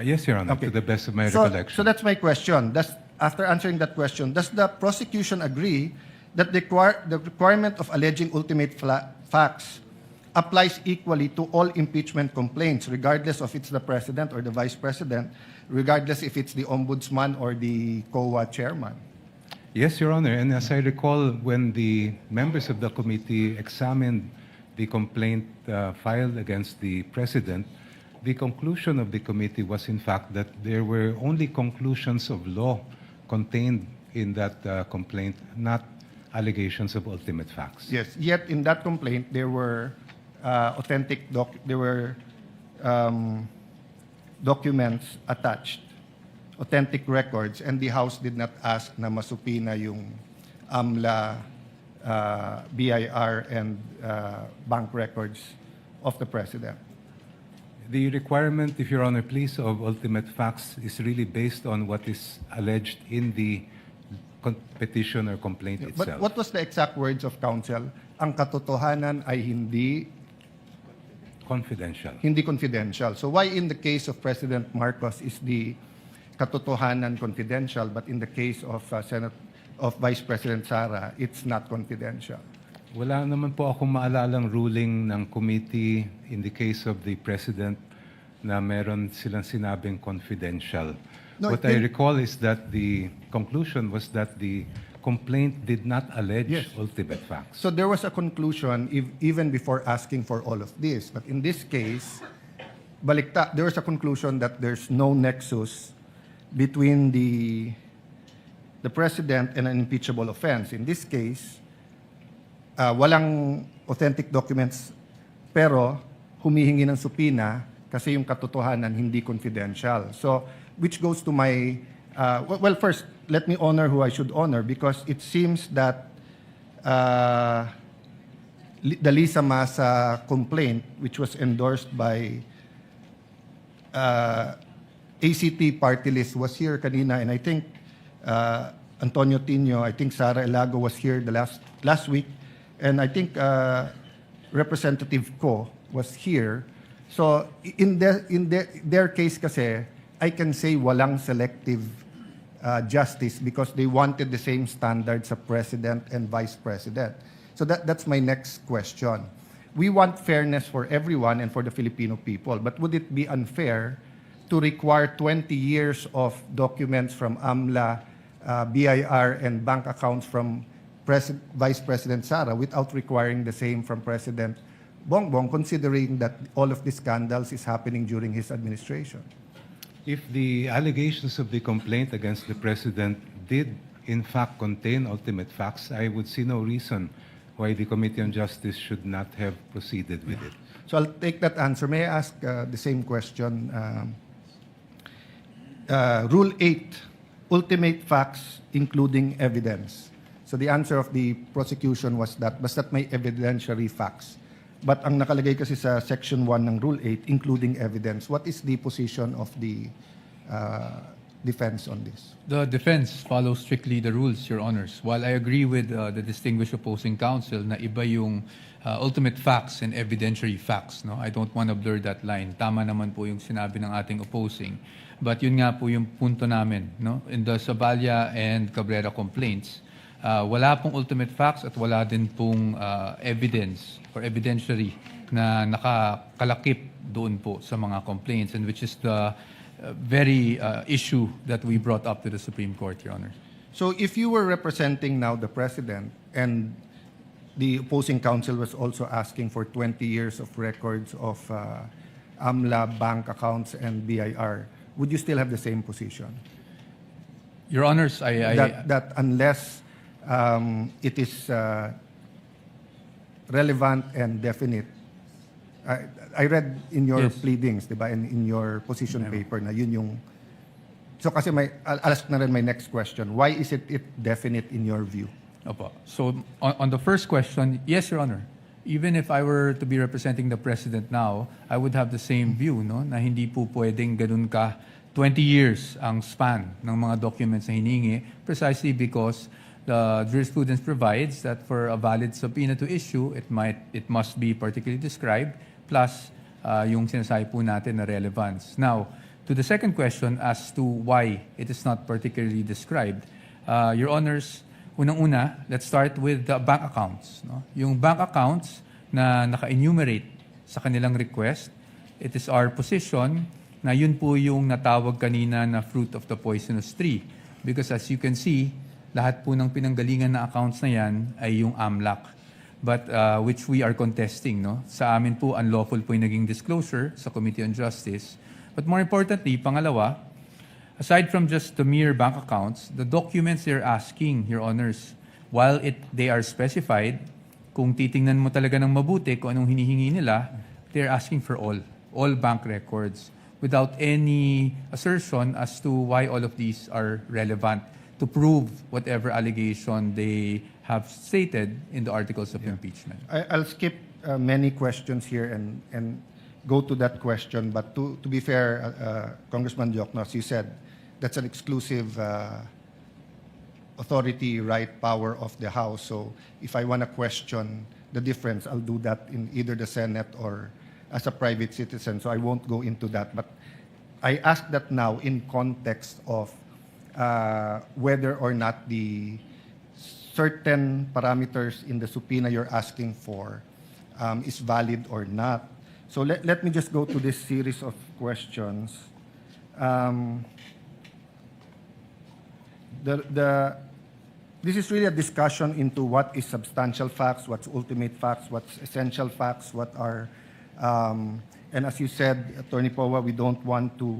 Yes, Your Honor, Okay. to the best of my recollection. So that's my question. After answering that question, does the prosecution agree that the requirement of alleging ultimate facts applies equally to all impeachment complaints, regardless of it's the president or the vice president, regardless if it's the ombudsman or the COA chairman? Yes, Your Honor, and as I recall, when the members of the committee examined the complaint filed against the president, the conclusion of the committee was in fact that there were only conclusions of law contained in that complaint, not allegations of ultimate facts. Yes, yet in that complaint, there were documents attached, authentic records, and the House did not ask na masupina yung AMLA, BIR, and bank records of the president. The requirement, if Your Honor, please, of ultimate facts is really based on what is alleged in the petition or complaint itself. But what was the exact words of counsel? Ang katotohanan ay hindi confidential. So why in the case of President Marcos is the katotohanan confidential, but in the case of Vice President Sara, it's not confidential? Wala naman po akong maalalang ruling ng committee in the case of the president na meron silang sinabing confidential. No, What I recall is that the conclusion was that the complaint did not allege ultimate facts. So there was a conclusion even before asking for all of this. But in this case, balikta, there was a conclusion that there's no nexus between the president and an impeachable offense. In this case, walang authentic documents, pero humihingi ng supina kasi yung katotohanan hindi confidential. So, which goes to my, well, first, let me honor who I should honor because it seems that the Lisa Masa complaint, which was endorsed by ACT party list, was here kanina, and I think Antonio Tino, I think Sara Elago was here the last week, and I think Representative Ko was here. So in their case kasi, I can say walang selective justice because they wanted the same standards of president and vice president. So that's my next question. We want fairness for everyone and for the Filipino people, but would it be unfair to require 20 years of documents from AMLA, BIR, and bank accounts from Vice President Sara without requiring the same from President Bongbong, considering that all of these scandals is happening during his administration? If the allegations of the complaint against the president did in fact contain ultimate facts, I would see no reason why the Committee on Justice should not have proceeded with it. So I'll take that answer. May I ask the same question? Rule 8, ultimate facts including evidence. So the answer of the prosecution was that basta't may evidentiary facts. But ang nakalagay kasi sa Section 1 ng Rule 8, including evidence. What is the position of the defense on this? The defense follows strictly the rules, Your Honors. While I agree with the distinguished opposing counsel na iba yung ultimate facts and evidentiary facts, no? I don't want to blur that line. Tama naman po yung sinabi ng ating opposing. But yun nga po yung punto namin, no? In the Saballa and Cabrera complaints, wala pong ultimate facts at wala din pong evidence or evidentiary na nakakalakip doon po sa mga complaints, and which is the very issue that we brought up to the Supreme Court, Your Honor. So if you were representing now the president and the opposing counsel was also asking for 20 years of records of AMLA bank accounts and BIR, would you still have the same position? Your Honors, That unless it is relevant and definite, I read in your Yes. pleadings, di ba, and in your position paper na yun yung... So kasi I'll ask na rin my next question. Why is it definite in your view? Opo. So on the first question, yes, Your Honor. Even if I were to be representing the President now, I would have the same view, no? Na hindi po pwedeng ganun ka 20 years ang span ng mga documents na hiningi, precisely because the jurisprudence provides that for a valid subpoena to issue, it must be particularly described, plus yung sinasabi po natin na relevance. Now, to the second question as to why it is not particularly described, Your Honors, unang-una, let's start with the bank accounts. No? Yung bank accounts na naka-enumerate sa kanilang request, it is our position na yun po yung natawag kanina na fruit of the poisonous tree. Because as you can see, lahat po ng pinanggalingan na accounts na yan ay yung AMLAC. But which we are contesting. No? Sa amin po, unlawful po yung naging disclosure sa Committee on Justice. But more importantly, pangalawa, aside from just the mere bank accounts, the documents they're asking, Your Honors, while they are specified, kung titingnan mo talaga ng mabuti kung anong hinihingi nila, they're asking for all bank records, without any assertion as to why all of these are relevant to prove whatever allegation they have stated in the articles of impeachment. I'll skip many questions here and go to that question. But to be fair, Congressman Dioknos, you said that's an exclusive authority, right, power of the House. So if I want to question the difference, I'll do that in either the Senate or as a private citizen. So I won't go into that. But I ask that now in context of whether or not the certain parameters in the subpoena you're asking for is valid or not. So let me just go to this series of questions. This is really a discussion into what is substantial facts, what's ultimate facts, what's essential facts, what are, and as you said, Attorney Powa, we don't want to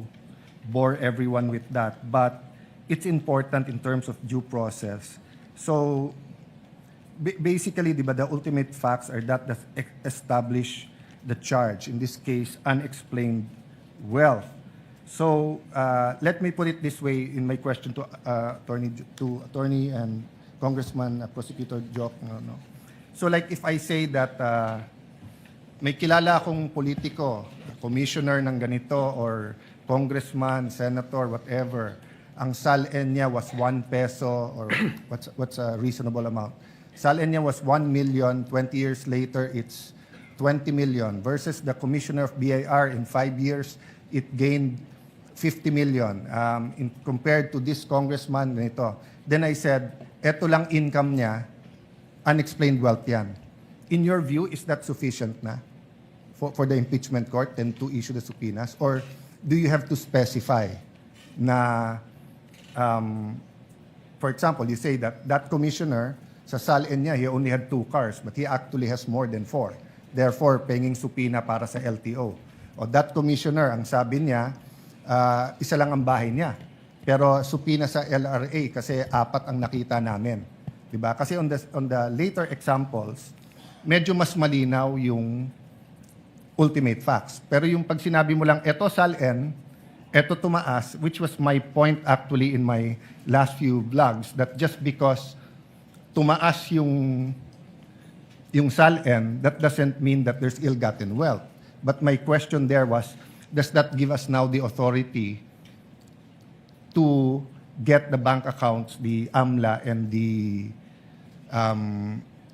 bore everyone with that, but it's important in terms of due process. So basically, diba, the ultimate facts are that establish the charge, in this case, unexplained wealth. So let me put it this way in my question to Attorney and Congressman Prosecutor Jock. No. So like if I say that may kilala akong politiko, commissioner ng ganito, or congressman, senator, whatever, ang SALN niya was 1 peso, or what's a reasonable amount? SALN niya was 1 million, 20 years later, it's 20 million, versus the commissioner of BIR in 5 years, it gained 50 million compared to this congressman nito. Then I said, eto lang income niya, unexplained wealth yan. In your view, is that sufficient na for the impeachment court and to issue the subpoenas? Or do you have to specify na, for example, you say that that commissioner, sa SALN niya, he only had 2 cars, but he actually has more than 4. Therefore, penging subpoena para sa LTO. O that commissioner, ang sabi niya, isa lang ang bahay niya. Pero subpoena sa LRA kasi 4 ang nakita namin. Diba? Kasi on the later examples, medyo mas malinaw yung ultimate facts. Pero yung pag sinabi mo lang, eto SALN, eto tumaas, which was my point actually in my last few vlogs, that just because tumaas yung SALN, that doesn't mean that there's ill-gotten wealth. But my question there was, does that give us now the authority to get the bank accounts, the AMLA and the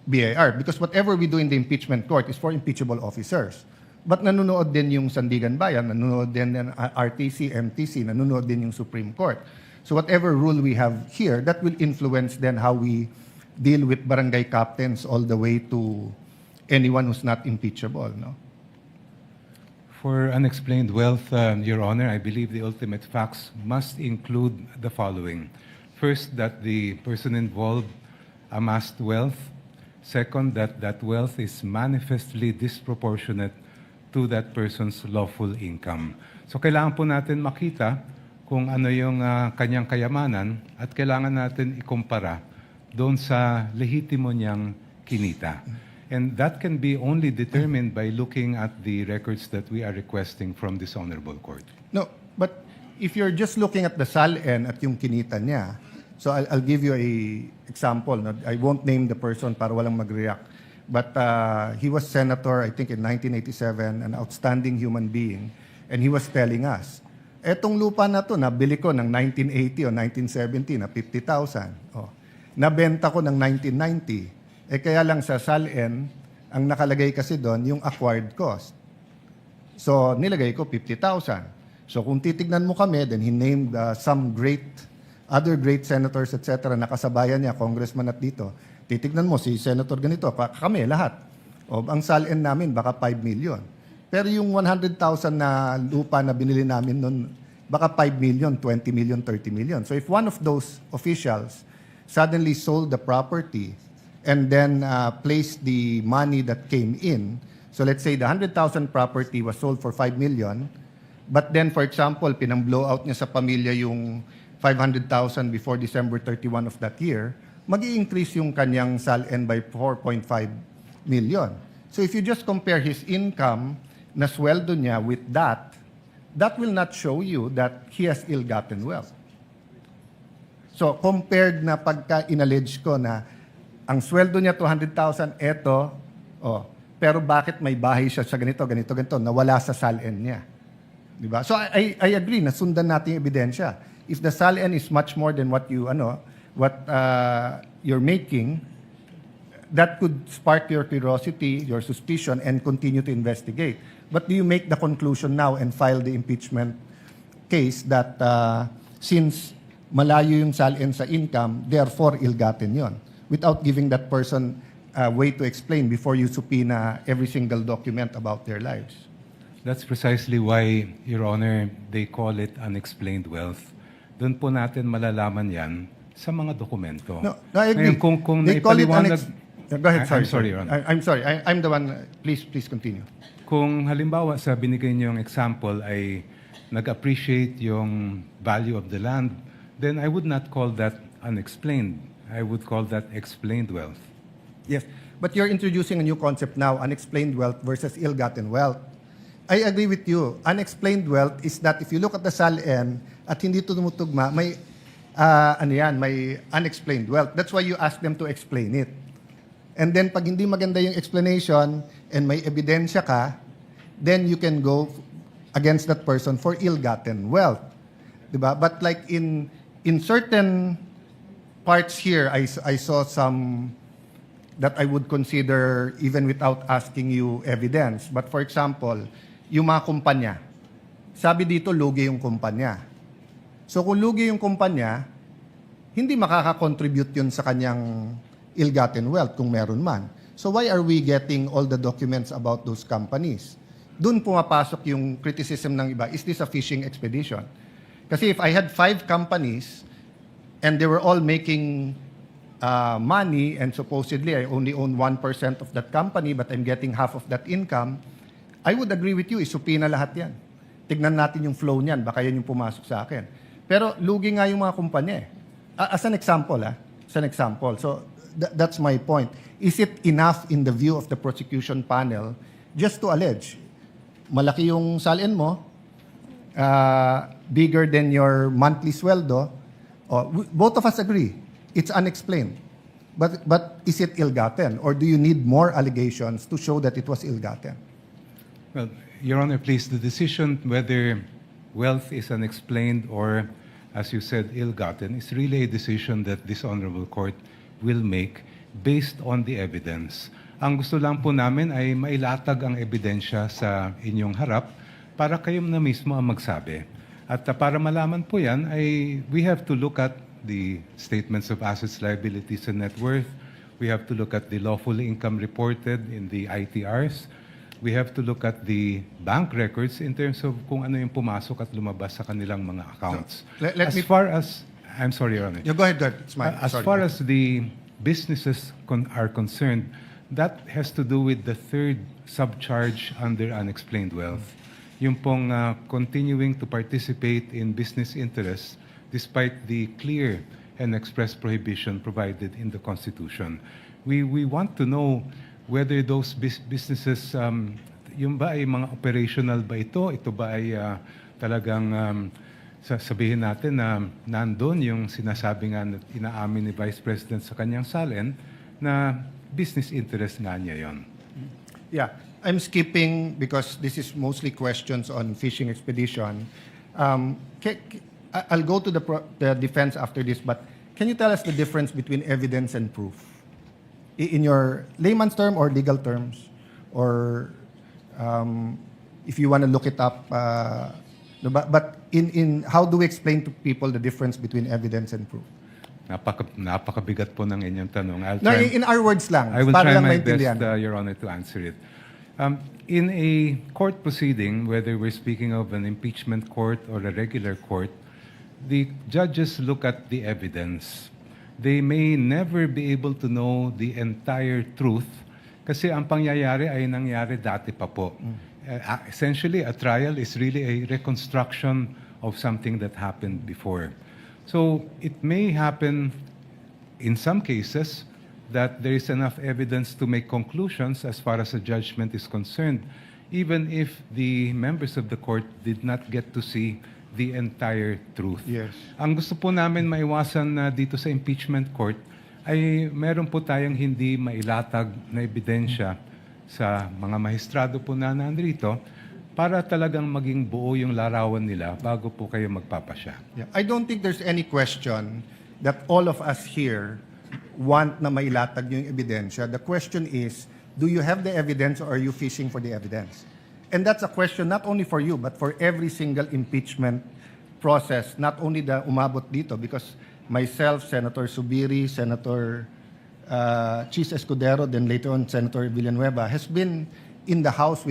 BIR? Because whatever we do in the impeachment court is for impeachable officers. But nanonood din yung Sandigan Bayan, nanonood din yung RTC, MTC, nanonood din yung Supreme Court. So whatever rule we have here, that will influence then how we deal with barangay captains all the way to anyone who's not impeachable, no? For unexplained wealth, Your Honor, I believe the ultimate facts must include the following. First, that the person involved amassed wealth. Second, that that wealth is manifestly disproportionate to that person's lawful income. So kailangan po natin makita kung ano yung kanyang kayamanan at kailangan natin ikumpara doon sa lehitimo niyang kinita. And that can be only determined by looking at the records that we are requesting from this honorable court. No, but if you're just looking at the SALN at yung kinita niya, so I'll give you a example. No? I won't name the person para walang mag-react. But he was senator, I think in 1987, an outstanding human being. And he was telling us, etong lupa na to, nabili ko ng 1980 o 1970 na 50,000. Oh. Nabenta ko ng 1990. Kaya lang sa SALN, ang nakalagay kasi doon, yung acquired cost. So, nilagay ko 50,000. So, kung titignan mo kami, then he named some other great senators, etc., nakasabayan niya, congressman at dito. Titignan mo, si senator ganito, kami, lahat. O, ang SALN namin, baka 5 million. Pero yung 100,000 na lupa na binili namin noon, baka 5 million, 20 million, 30 million. So, if one of those officials suddenly sold the property and then placed the money that came in. So let's say the 100,000 property was sold for 5 million, but then, for example, pinang-blow out niya sa pamilya yung 500,000 before December 31 of that year, mag-i-increase yung kanyang SALN by 4.5 million. So if you just compare his income na sweldo niya with that, that will not show you that he has ill-gotten wealth. So compared na pagka inallege ko na ang sweldo niya 200,000, eto, pero bakit may bahay siya sa ganito, nawala sa SALN niya. Di ba? So I agree na sundan natin yung ebidensya. If the SALN is much more than what you're making, that could spark your curiosity, your suspicion, and continue to investigate. But do you make the conclusion now and file the impeachment case that since malayo yung SALN sa income, therefore ill-gotten yon, without giving that person a way to explain before you subpoena every single document about their lives? That's precisely why, Your Honor, they call it unexplained wealth. Doon po natin malalaman yan sa mga dokumento. No, I agree. Ngayon, kung they call it naipaliwanag... Go ahead, sorry. I'm sorry, Your Honor. I'm sorry. I'm the one. Please continue. Kung halimbawa sa binigay niyong example ay nag-appreciate yung value of the land, then I would not call that unexplained. I would call that explained wealth. Yes, but you're introducing a new concept now, unexplained wealth versus ill-gotten wealth. I agree with you. Unexplained wealth is that if you look at the SALN at hindi tumutugma, may may unexplained wealth. That's why you ask them to explain it. And then pag hindi maganda yung explanation and may ebidensya ka, then you can go against that person for ill-gotten wealth. Diba? But like in certain parts here, I saw some that I would consider even without asking you evidence. But for example, yung mga kumpanya. Sabi dito, lugi yung kumpanya. So kung lugi yung kumpanya, hindi makaka-contribute yun sa kanyang ill-gotten wealth kung meron man. So why are we getting all the documents about those companies? Doon pumapasok yung criticism ng iba. Is this a fishing expedition? Kasi if I had 5 companies and they were all making money, and supposedly I only own 1% of that company, but I'm getting half of that income, I would agree with you, isupina lahat yan. Tignan natin yung flow niyan, baka yan yung pumasok sa akin. Pero lugi nga yung mga kumpanya. As an example, So that's my point. Is it enough in the view of the prosecution panel just to allege, malaki yung SALN mo, bigger than your monthly sweldo? Both of us agree, it's unexplained. But is it ill-gotten? Or do you need more allegations to show that it was ill-gotten? Well, Your Honor, please, the decision whether wealth is unexplained or, as you said, ill-gotten is really a decision that this honorable court will make based on the evidence. Ang gusto lang po namin ay mailatag ang ebidensya sa inyong harap para kayo na mismo ang magsabi. At para malaman po yan, we have to look at the statements of assets, liabilities, and net worth. We have to look at the lawful income reported in the ITRs. we have to look at the bank records in terms of kung ano yung pumasok at lumabas sa kanilang mga accounts. Let As me- far as, I'm sorry, Your Honor. Yeah, go ahead. It's mine. As Sorry. far as the businesses are concerned, that has to do with the third subcharge under unexplained wealth. Yung pong continuing to participate in business interests despite the clear and express prohibition provided in the Constitution. We want to know whether those businesses, yung ba ay mga operational ba ito? Ito ba ay talagang sabihin natin na nandun yung sinasabi nga na inaamin ni Vice President sa kanyang salin na business interest nga niya yon. Yeah, I'm skipping because this is mostly questions on fishing expedition. I'll go to the defense after this, but can you tell us the difference between evidence and proof? In your layman's term or legal terms? Or if you want to look it up, but in how do we explain to people the difference between evidence and proof? Napakabigat po ng inyong tanong. No, in our words lang. I will para try lang my best, maintindihan. Your Honor, to answer it. In a court proceeding, whether we're speaking of an impeachment court or a regular court, the judges look at the evidence. They may never be able to know the entire truth kasi ang pangyayari ay nangyari dati pa po. Essentially, a trial is really a reconstruction of something that happened before. So it may happen in some cases that there is enough evidence to make conclusions as far as a judgment is concerned, even if the members of the court did not get to see the entire truth. Yes. Ang gusto po namin maiwasan na dito sa impeachment court ay meron po tayong hindi mailatag na ebidensya sa mga mahistrado po na nandito para talagang maging buo yung larawan nila bago po kayo magpapasya. Yeah. I don't think there's any question that all of us here want na mailatag yung ebidensya. The question is, do you have the evidence or are you fishing for the evidence? And that's a question not only for you, but for every single impeachment process, not only the umabot dito, because myself, Senator Subiri, Senator Chis Escudero, then later on Senator Villanueva, has been in the House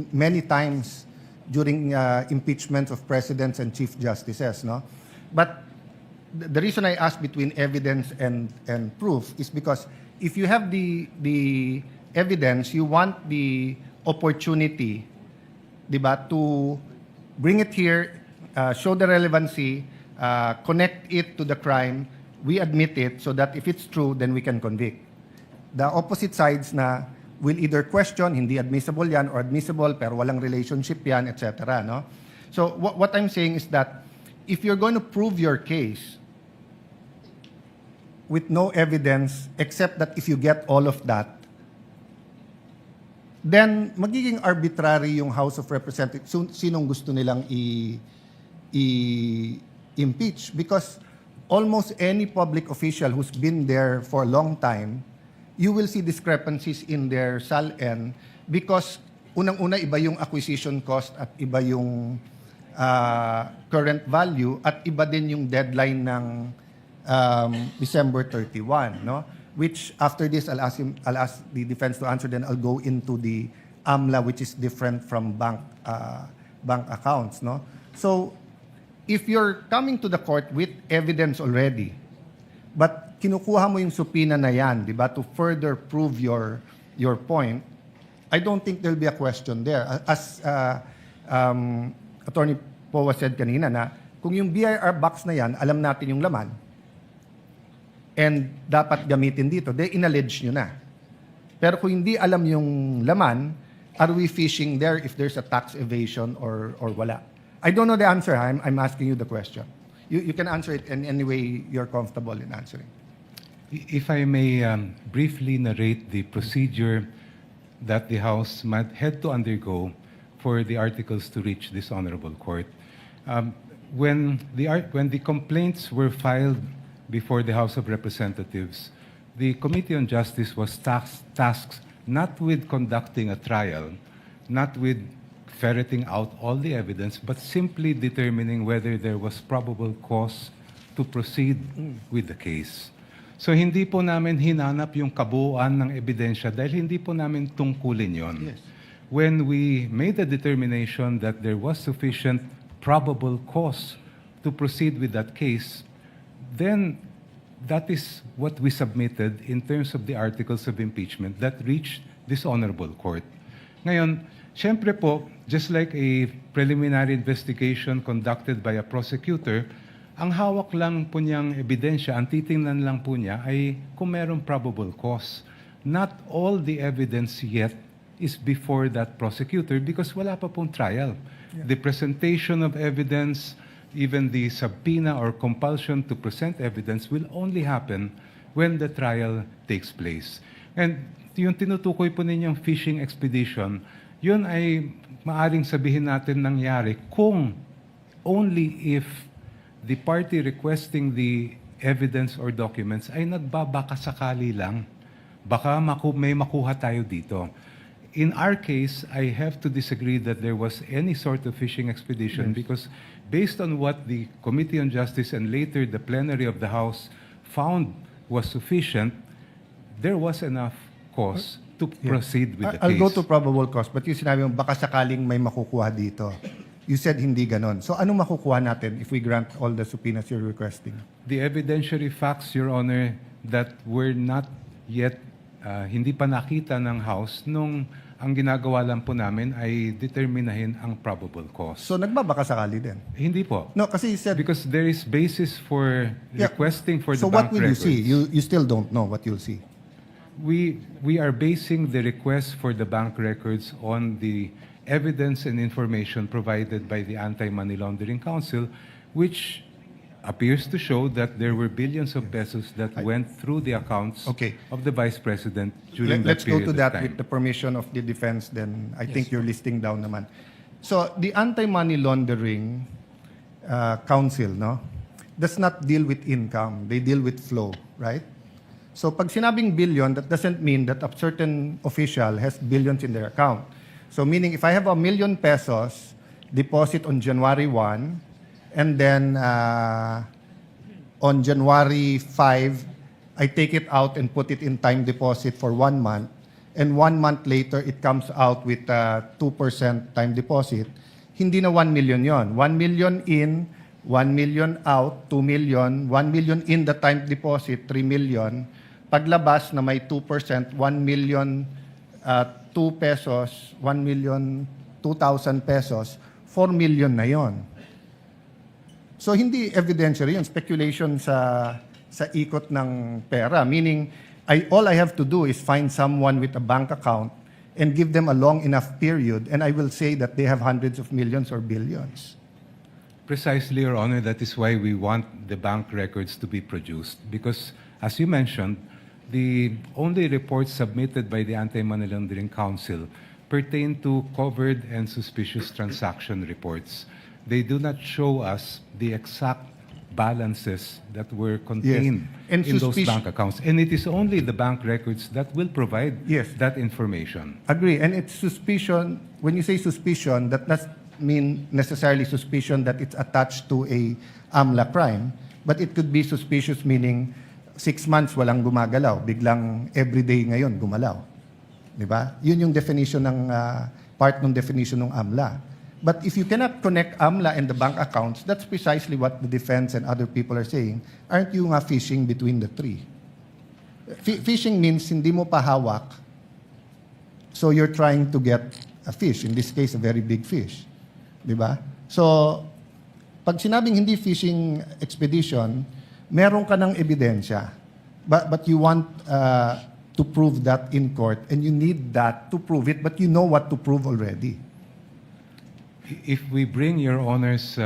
many times during impeachments of presidents and chief justices. No? But the reason I ask between evidence and proof is because if you have the evidence, you want the opportunity, diba, to bring it here, show the relevancy, connect it to the crime, we admit it so that if it's true, then we can convict. The opposite sides na will either question, hindi admissible yan, or admissible pero walang relationship yan, etc. No? So what I'm saying is that if you're going to prove your case with no evidence except that if you get all of that, then magiging arbitrary yung House of Representatives sinong gusto nilang i-impeach because almost any public official who's been there for a long time, you will see discrepancies in their SALN because unang-una iba yung acquisition cost at iba yung current value at iba din yung deadline ng December 31, no? Which after this I'll ask the defense to answer, then I'll go into the AMLA, which is different from bank accounts, no? So if you're coming to the court with evidence already, but kinukuha mo yung subpoena na yan, di ba, to further prove your point, I don't think there'll be a question there. As Attorney Powa said kanina na kung yung BIR box na yan, alam natin yung laman, and dapat gamitin dito, they inallege nyo na. Pero kung hindi alam yung laman, are we fishing there if there's a tax evasion or wala? I don't know the answer. I'm asking you the question. You can answer it in any way you're comfortable in answering. If I may briefly narrate the procedure that the House might had to undergo for the articles to reach this honorable court. When the complaints were filed before the House of Representatives, the Committee on Justice was tasked not with conducting a trial, not with ferreting out all the evidence, but simply determining whether there was probable cause to proceed with the case. So hindi po namin hinanap yung kabuuan ng ebidensya dahil hindi po namin tungkulin yon. Yes. when we made the determination that there was sufficient probable cause to proceed with that case, then that is what we submitted in terms of the articles of impeachment that reached this honorable court. Ngayon, syempre po, just like a preliminary investigation conducted by a prosecutor, ang hawak lang po niyang ebidensya, ang titingnan lang po niya ay kung merong probable cause. Not all the evidence yet is before that prosecutor because wala pa pong trial. The presentation of evidence, even the subpoena or compulsion to present evidence will only happen when the trial takes place. And yung tinutukoy po ninyong fishing expedition, yun ay maaring sabihin natin nangyari kung only if the party requesting the evidence or documents ay nagbabaka sakali lang. Baka may makuha tayo dito. In our case, I have to disagree that there was any sort of fishing expedition because based on what the Committee on Justice and later the plenary of the House found was sufficient, there was enough cause to proceed with the case. I'll go to probable cause, but yung sinabi mo, baka sakaling may makukuha dito. You said hindi ganon. So anong makukuha natin if we grant all the subpoenas you're requesting? The evidentiary facts, Your Honor, that were not yet, hindi pa nakita ng House nung ang ginagawa lang po namin ay determinahin ang probable cause. So nagbabaka sakali din? Hindi po. No, kasi you said... Because there is basis for requesting for the so bank what will records. you see? You still don't know what you'll see. We are basing the request for the bank records on the evidence and information provided by the Anti-Money Laundering Council, which appears to show that there were billions of pesos that went through the accounts of the Vice President during that Let's go period to of that time. with the permission of the defense, then I think you're listing down naman. So the Anti-Money Laundering Council, no, does not deal with income. They deal with flow, right? So pag sinabing billion, that doesn't mean that a certain official has billions in their account. So meaning if I have 1 million pesos deposit on January 1, and then on January 5, I take it out and put it in time deposit for 1 month, and 1 month later it comes out with 2% time deposit, hindi na 1 million yon. 1 million in, 1 million out, 2 million, 1 million in the time deposit, 3 million. Paglabas na may 2%, 1 million 2 pesos, 1 million 2,000 pesos, 4 million na yon. So hindi evidentiary yun, speculation sa ikot ng pera. Meaning, all I have to do is find someone with a bank account and give them a long enough period, and I will say that they have hundreds of millions or billions. Precisely, Your Honor, that is why we want the bank records to be produced. Because, as you mentioned, the only reports submitted by the Anti-Money Laundering Council pertain to covered and suspicious transaction reports. They do not show us the exact balances that were contained And in those bank accounts. And it is only the bank records that will provide Yes. that information. Agree. And it's suspicion. When you say suspicion, that doesn't mean necessarily suspicion that it's attached to a AMLA crime, but it could be suspicious meaning 6 months walang gumagalaw, biglang everyday ngayon gumalaw. Di ba? Yun yung definition ng part ng definition ng AMLA. But if you cannot connect AMLA and the bank accounts, that's precisely what the defense and other people are saying. Aren't you nga fishing between the three? Fishing means hindi mo pa hawak, so you're trying to get a fish, in this case, a very big fish. Di ba? So, pag sinabing hindi fishing expedition, meron ka ng ebidensya, but you want to prove that in court, and you need that to prove it, but you know what to prove already. If we bring Your Honor's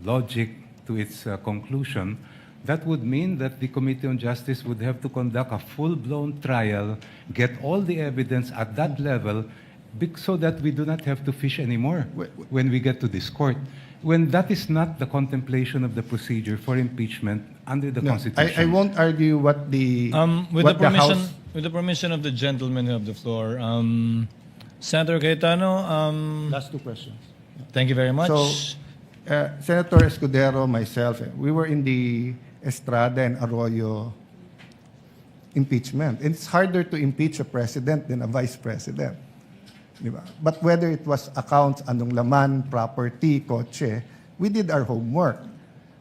logic to its conclusion, that would mean that the Committee on Justice would have to conduct a full-blown trial, get all the evidence at that level, so that we do not have to fish anymore when we get to this court. When that is not the contemplation of the procedure for impeachment under the Constitution. I won't argue what the With the House... with the permission of the gentleman of the floor, Senator Cayetano, Last 2 questions. thank you very much. So, Senator Escudero, myself, we were in the Estrada and Arroyo impeachment. And it's harder to impeach a president than a vice president. Di ba? But whether it was accounts, anong laman, property, kotse, we did our homework.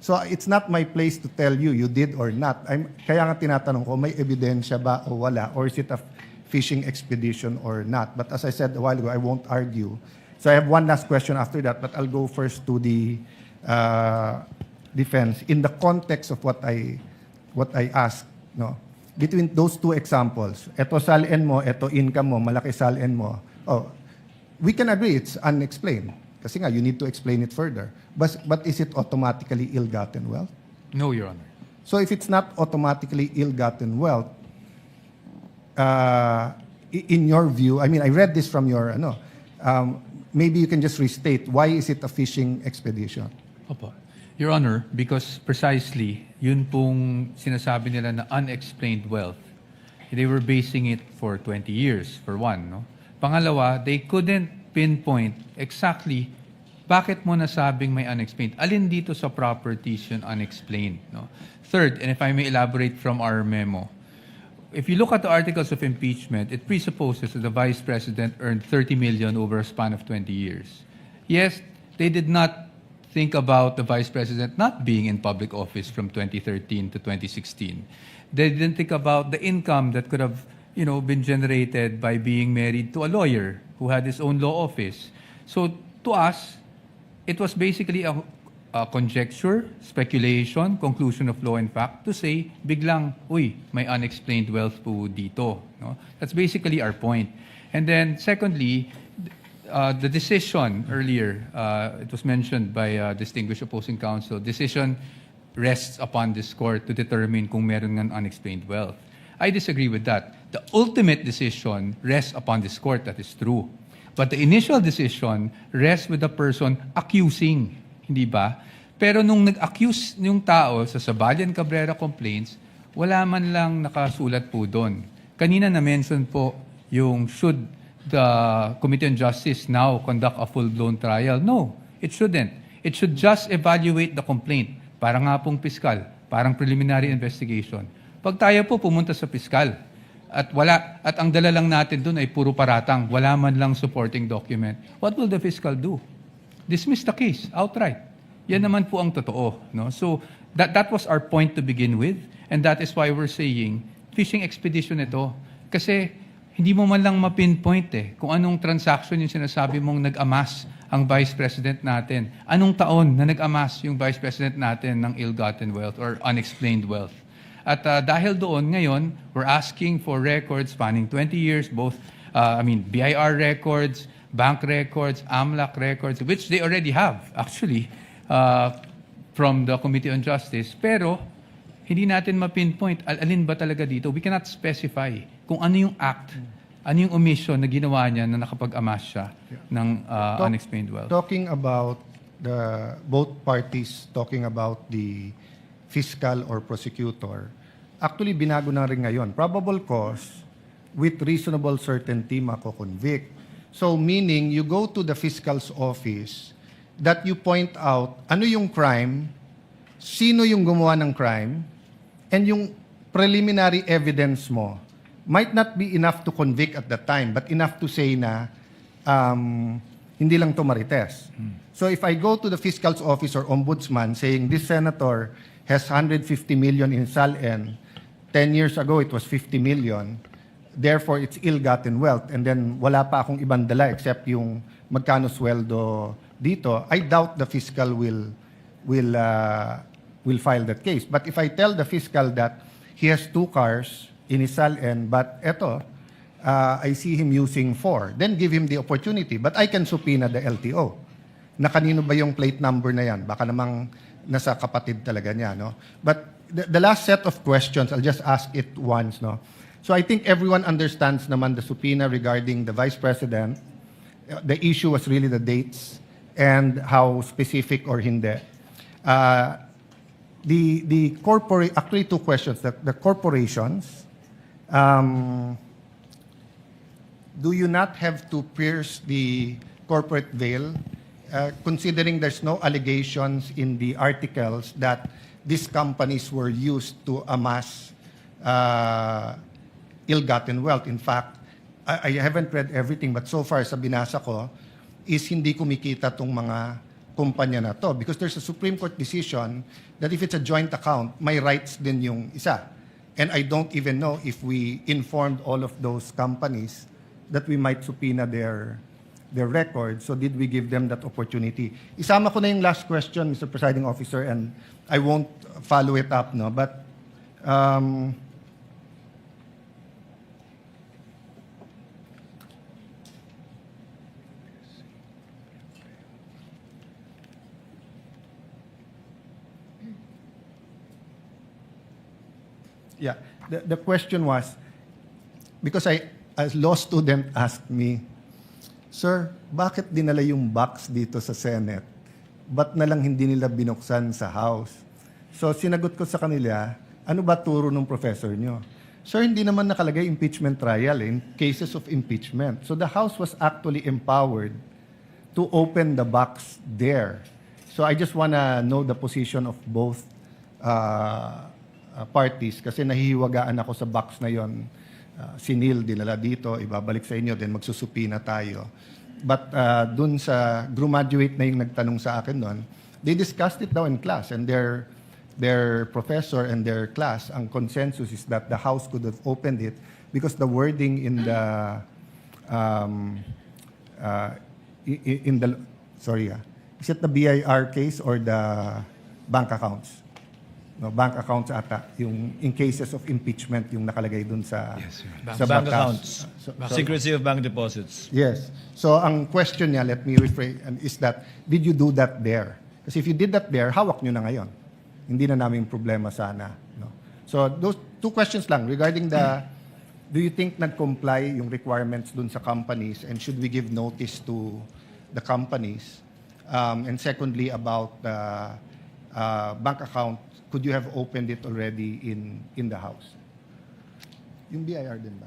So it's not my place to tell you did or not. Kaya nga tinatanong ko, may ebidensya ba o wala? Or is it a fishing expedition or not? But as I said a while ago, I won't argue. So I have one last question after that, but I'll go first to the defense. In the context of what I asked, no? Between those two examples, eto salin mo, eto income mo, malaki salin mo, we can agree it's unexplained. Kasi nga, you need to explain it further. But is it automatically ill-gotten wealth? No, Your Honor. So if it's not automatically ill-gotten wealth, in your view, I mean, I read this from your, maybe you can just restate, why is it a fishing expedition? Opo. Your Honor, because precisely, yun pong sinasabi nila na unexplained wealth, they were basing it for 20 years, for one. No? Pangalawa, they couldn't pinpoint exactly bakit mo nasabing may unexplained. Alin dito sa properties yun unexplained. No? Third, and if I may elaborate from our memo, if you look at the articles of impeachment, it presupposes that the Vice President earned 30 million over a span of 20 years. Yes, they did not think about the Vice President not being in public office from 2013 to 2016. They didn't think about the income that could have, been generated by being married to a lawyer who had his own law office. So to us, it was basically a conjecture, speculation, conclusion of law and fact to say, biglang, may unexplained wealth po dito. No? That's basically our point. And then secondly, the decision earlier, it was mentioned by distinguished opposing counsel, decision rests upon this court to determine kung meron ng unexplained wealth. I disagree with that. The ultimate decision rests upon this court, that is true. But the initial decision rests with the person accusing, hindi ba? Pero nung nag-accuse yung tao sa Sabalian Cabrera complaints, wala man lang nakasulat po doon. Kanina na-mention po yung should the Committee on Justice now conduct a full-blown trial? No, it shouldn't. It should just evaluate the complaint. Parang nga pong piskal, parang preliminary investigation. Pag tayo po pumunta sa piskal, at ang dala lang natin doon ay puro paratang, wala man lang supporting document, what will the fiscal do? Dismiss the case outright. Yan naman po ang totoo. No? So that was our point to begin with, and that is why we're saying fishing expedition ito. Kasi hindi mo man lang ma-pinpoint kung anong transaction yung sinasabi mong nag-amass ang Vice President natin. Anong taon na nag-amass yung Vice President natin ng ill-gotten wealth or unexplained wealth. At dahil doon, ngayon, we're asking for records spanning 20 years, both, BIR records, bank records, AMLAC records, which they already have, actually, from the Committee on Justice. Pero, hindi natin ma-pinpoint, alin ba talaga dito? We cannot specify kung ano yung act, ano yung omission na ginawa niya na nakapag-amass siya ng unexplained wealth. Talking about both parties talking about the fiscal or prosecutor, actually binago na rin ngayon. Probable cause with reasonable certainty mako-convict. So meaning you go to the fiscal's office that you point out ano yung crime, sino yung gumawa ng crime, and yung preliminary evidence mo might not be enough to convict at that time, but enough to say na hindi lang to marites. So if I go to the fiscal's office or ombudsman saying this senator has 150 million in SALN, 10 years ago it was 50 million, therefore it's ill-gotten wealth, and then wala pa akong ibang dala except yung magkano sweldo dito, I doubt the fiscal will file that case. But if I tell the fiscal that he has 2 cars in his SALN, but I see him using 4, then give him the opportunity. But I can subpoena the LTO. Na kanino ba yung plate number na yan? Baka namang nasa kapatid talaga niya, no? But the last set of questions, I'll just ask it once, no? So I think everyone understands naman the subpoena regarding the Vice President. The issue was really the dates and how specific or hindi. Actually 2 questions. The corporations, do you not have to pierce the corporate veil, considering there's no allegations in the articles that these companies were used to amass ill-gotten wealth? In fact, I haven't read everything, but so far sa binasa ko, is hindi kumikita tong mga kumpanya na to. Because there's a Supreme Court decision that if it's a joint account, may rights din yung isa. And I don't even know if we informed all of those companies that we might subpoena their records. So did we give them that opportunity? Isama ko na yung last question, Mr. Presiding Officer, and I won't follow it up, no? But yeah, the question was, because a law student asked me, Sir, bakit dinala yung box dito sa Senate? Ba't na lang hindi nila binuksan sa House? So sinagot ko sa kanila, ano ba turo ng professor nyo? Sir, hindi naman nakalagay impeachment trial in cases of impeachment. So the House was actually empowered to open the box there. So I just wanna know the position of both parties kasi nahihiwagaan ako sa box na yon. Sinil, dinala dito, ibabalik sa inyo, then magsusupina tayo. But dun sa graduate na yung nagtanong sa akin doon, they discussed it daw in class and their professor and their class, ang consensus is that the House could have opened it because the wording in the is it the BIR case or the bank accounts? No, bank accounts ata, yung in cases of impeachment, yung nakalagay dun sa, sa Bank batas. accounts. So- Secrecy of bank deposits. Yes. So ang question niya, let me rephrase, is that, did you do that there? Kasi if you did that there, hawak nyo na ngayon. Hindi na namin problema sana. No? So those two questions lang regarding the, do you think nag-comply yung requirements dun sa companies and should we give notice to the companies? And secondly, about the bank account, could you have opened it already in the House? Yung BIR din ba?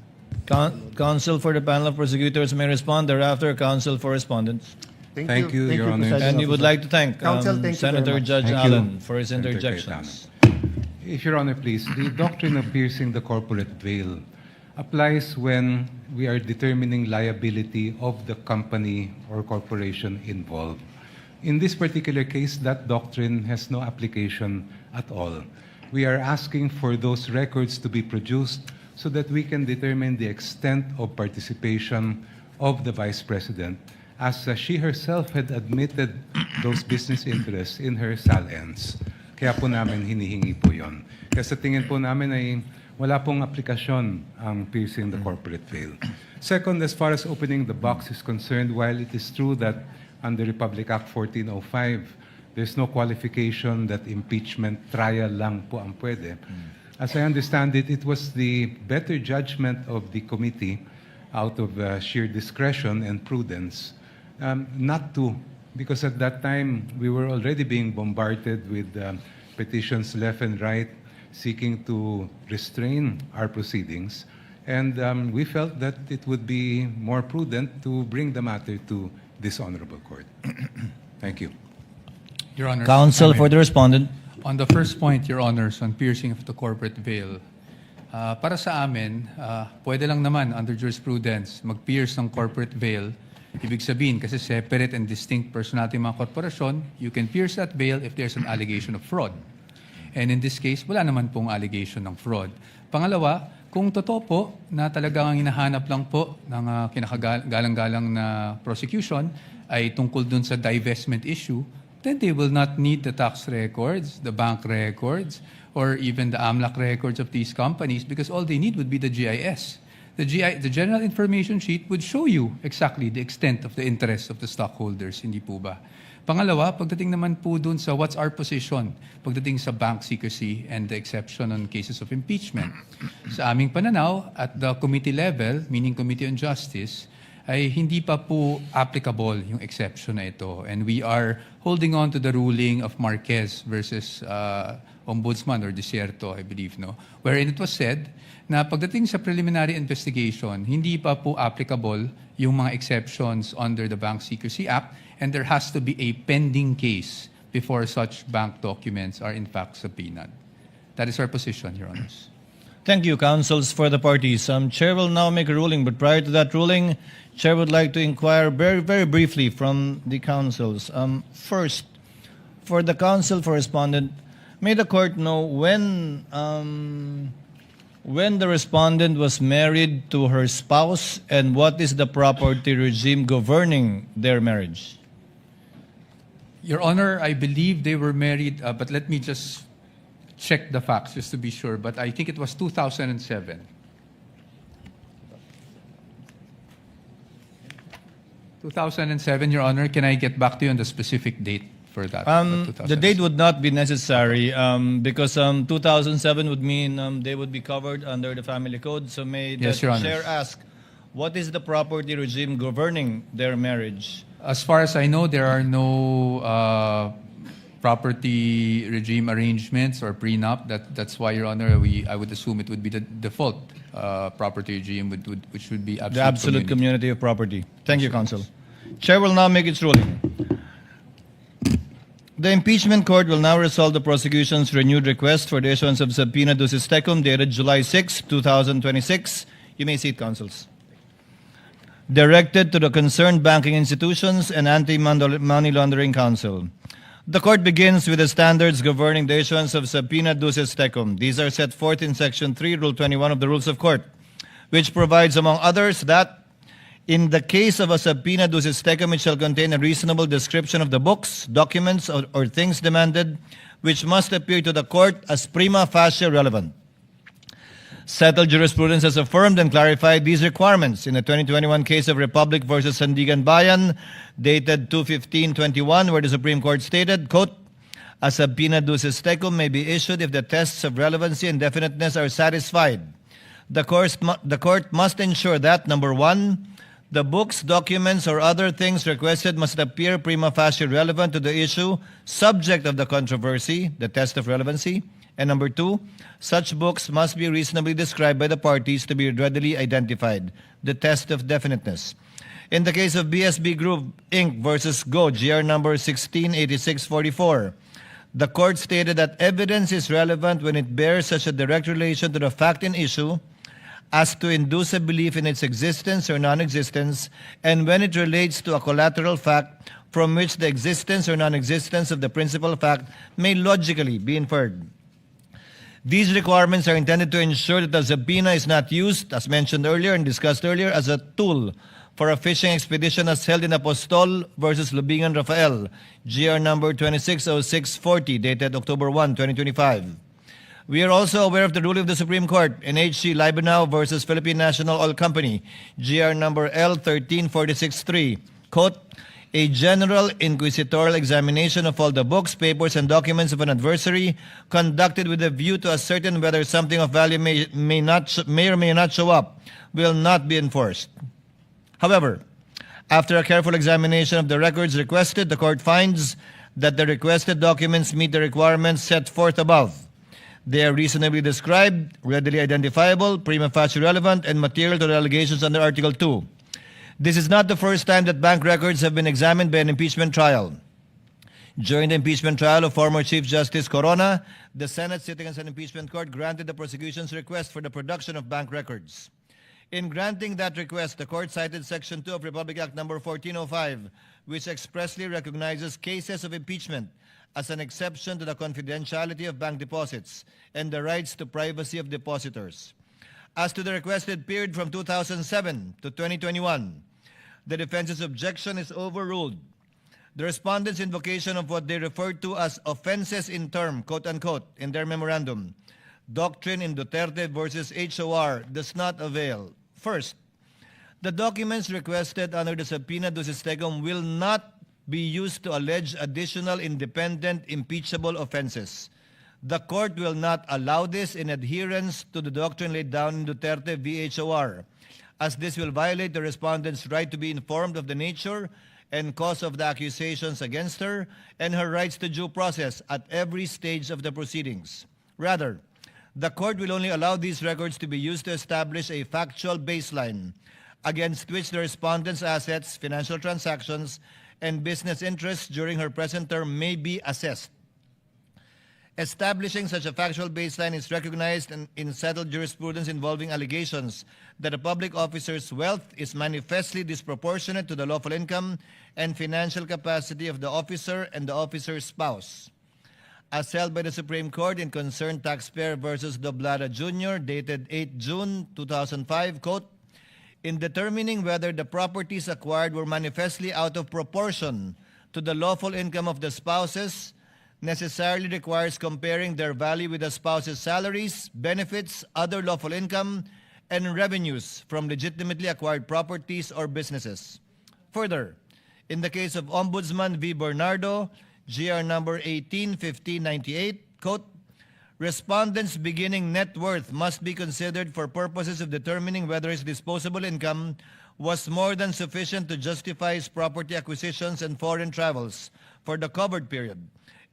Counsel for the panel of prosecutors may respond. Thereafter, counsel for respondents. Thank you, Your Honor. Presiding And we would Officer. like to thank Counsel, thank you very Senator much. Judge Thank you, Allen for his Senator interjections. If Your Honor, please, the doctrine of piercing the corporate veil applies when we are determining liability of the company or corporation involved. In this particular case, that doctrine has no application at all. We are asking for those records to be produced so that we can determine the extent of participation of the Vice President, as she herself had admitted those business interests in her SALENS. Kaya po namin hinihingi po yon. Kaya sa tingin po namin ay wala pong aplikasyon ang piercing the corporate veil. Second, as far as opening the box is concerned, while it is true that under Republic Act 1405, there's no qualification that impeachment trial lang po ang pwede. As I understand it, it was the better judgment of the committee out of sheer discretion and prudence not to, because at that time we were already being bombarded with petitions left and right seeking to restrain our proceedings. And we felt that it would be more prudent to bring the matter to this honorable court. Thank you. Your Honor. Counsel for the respondent. On the first point, Your Honors, on piercing of the corporate veil, para sa amin, pwede lang naman under jurisprudence mag-pierce ng corporate veil. Ibig sabihin, kasi separate and distinct personality ng mga korporasyon, you can pierce that veil if there's an allegation of fraud. And in this case, wala naman pong allegation ng fraud. Pangalawa, kung totoo po na talagang hinahanap lang po ng kinakagalang-galang na prosecution ay tungkol dun sa divestment issue, then they will not need the tax records, the bank records, or even the AMLAC records of these companies because all they need would be the GIS. The General Information Sheet would show you exactly the extent of the interest of the stockholders, hindi po ba? Pangalawa, pagdating naman po dun sa what's our position, pagdating sa bank secrecy and the exception on cases of impeachment. Sa aming pananaw, at the committee level, meaning Committee on Justice, ay hindi pa po applicable yung exception na ito. And we are holding on to the ruling of Marquez versus Ombudsman or Desierto, I believe, no? Wherein it was said na pagdating sa preliminary investigation, hindi pa po applicable yung mga exceptions under the Bank Secrecy Act, and there has to be a pending case before such bank documents are in fact subpoenaed. That is our position, Your Honors. Thank you, counsels for the parties. Chair will now make a ruling, but prior to that ruling, Chair would like to inquire very, very briefly from the counsels. First, for the counsel for respondent, may the court know when the respondent was married to her spouse and what is the property regime governing their marriage? Your Honor, I believe they were married, but let me just check the facts just to be sure. But I think it was 2007. 2007, Your Honor. Can I get back to you on the specific date for that? The date would not be necessary because 2007 would mean they would be covered under the family code. So may the Yes, Your Honor. chair ask, what is the property regime governing their marriage? As far as I know, there are no property regime arrangements or prenup. That's why, Your Honor, I would assume it would be the default property regime, which would be The absolute community of property. Thank you, counsel. Chair will now make its ruling. The impeachment court will now resolve the prosecution's renewed request for the issuance of subpoena ducis tecum dated July 6, 2026. You may seat, counsels. Directed to the concerned banking institutions and Anti-Money Laundering Council. The court begins with the standards governing the issuance of subpoena ducis tecum. These are set forth in Section 3, Rule 21 of the Rules of Court, which provides, among others, that in the case of a subpoena ducis tecum, it shall contain a reasonable description of the books, documents, or things demanded, which must appear to the court as prima facie relevant. Settled jurisprudence has affirmed and clarified these requirements in the 2021 case of Republic versus Sandigan Bayan, dated 2/15/21, where the Supreme Court stated, quote, "A subpoena ducis tecum may be issued if the tests of relevancy and definiteness are satisfied. The court must ensure that, number one, the books, documents, or other things requested must appear prima facie relevant to the issue, subject of the controversy, the test of relevancy. And number two, such books must be reasonably described by the parties to be readily identified, the test of definiteness." In the case of BSB Group Inc. versus Go, GR number 168644, the court stated that evidence is relevant when it bears such a direct relation to the fact in issue as to induce a belief in its existence or non-existence, and when it relates to a collateral fact from which the existence or non-existence of the principal fact may logically be inferred. These requirements are intended to ensure that the subpoena is not used, as mentioned earlier and discussed earlier, as a tool for a fishing expedition as held in Apostol versus Lubingan Rafael, GR number 260640, dated October 1, 2025. We are also aware of the ruling of the Supreme Court in HC Libenau versus Philippine National Oil Company, GR number L13463, quote, "A general inquisitorial examination of all the books, papers, and documents of an adversary conducted with a view to ascertain whether something of value may or may not show up will not be enforced." However, after a careful examination of the records requested, the court finds that the requested documents meet the requirements set forth above. They are reasonably described, readily identifiable, prima facie relevant, and material to the allegations under Article 2. This is not the first time that bank records have been examined by an impeachment trial. During the impeachment trial of former Chief Justice Corona, the Senate, sitting as an impeachment court, granted the prosecution's request for the production of bank records. In granting that request, the court cited Section 2 of Republic Act No. 1405, which expressly recognizes cases of impeachment as an exception to the confidentiality of bank deposits and the rights to privacy of depositors. As to the requested period from 2007 to 2021, the defense's objection is overruled. The respondents' invocation of what they referred to as offenses in term, quote-unquote, in their memorandum, doctrine in Duterte versus HOR, does not avail. First, the documents requested under the subpoena ducis tecum will not be used to allege additional independent impeachable offenses. The court will not allow this in adherence to the doctrine laid down in Duterte v. HOR, as this will violate the respondent's right to be informed of the nature and cause of the accusations against her and her rights to due process at every stage of the proceedings. Rather, the court will only allow these records to be used to establish a factual baseline against which the respondent's assets, financial transactions, and business interests during her present term may be assessed. Establishing such a factual baseline is recognized in settled jurisprudence involving allegations that a public officer's wealth is manifestly disproportionate to the lawful income and financial capacity of the officer and the officer's spouse. As held by the Supreme Court in Concerned Taxpayer versus Doblada Jr., dated 8 June 2005, quote, in determining whether the properties acquired were manifestly out of proportion to the lawful income of the spouses necessarily requires comparing their value with the spouse's salaries, benefits, other lawful income, and revenues from legitimately acquired properties or businesses. Further, in the case of Ombudsman V. Bernardo, GR number 18-1598, quote, respondents' beginning net worth must be considered for purposes of determining whether his disposable income was more than sufficient to justify his property acquisitions and foreign travels for the covered period,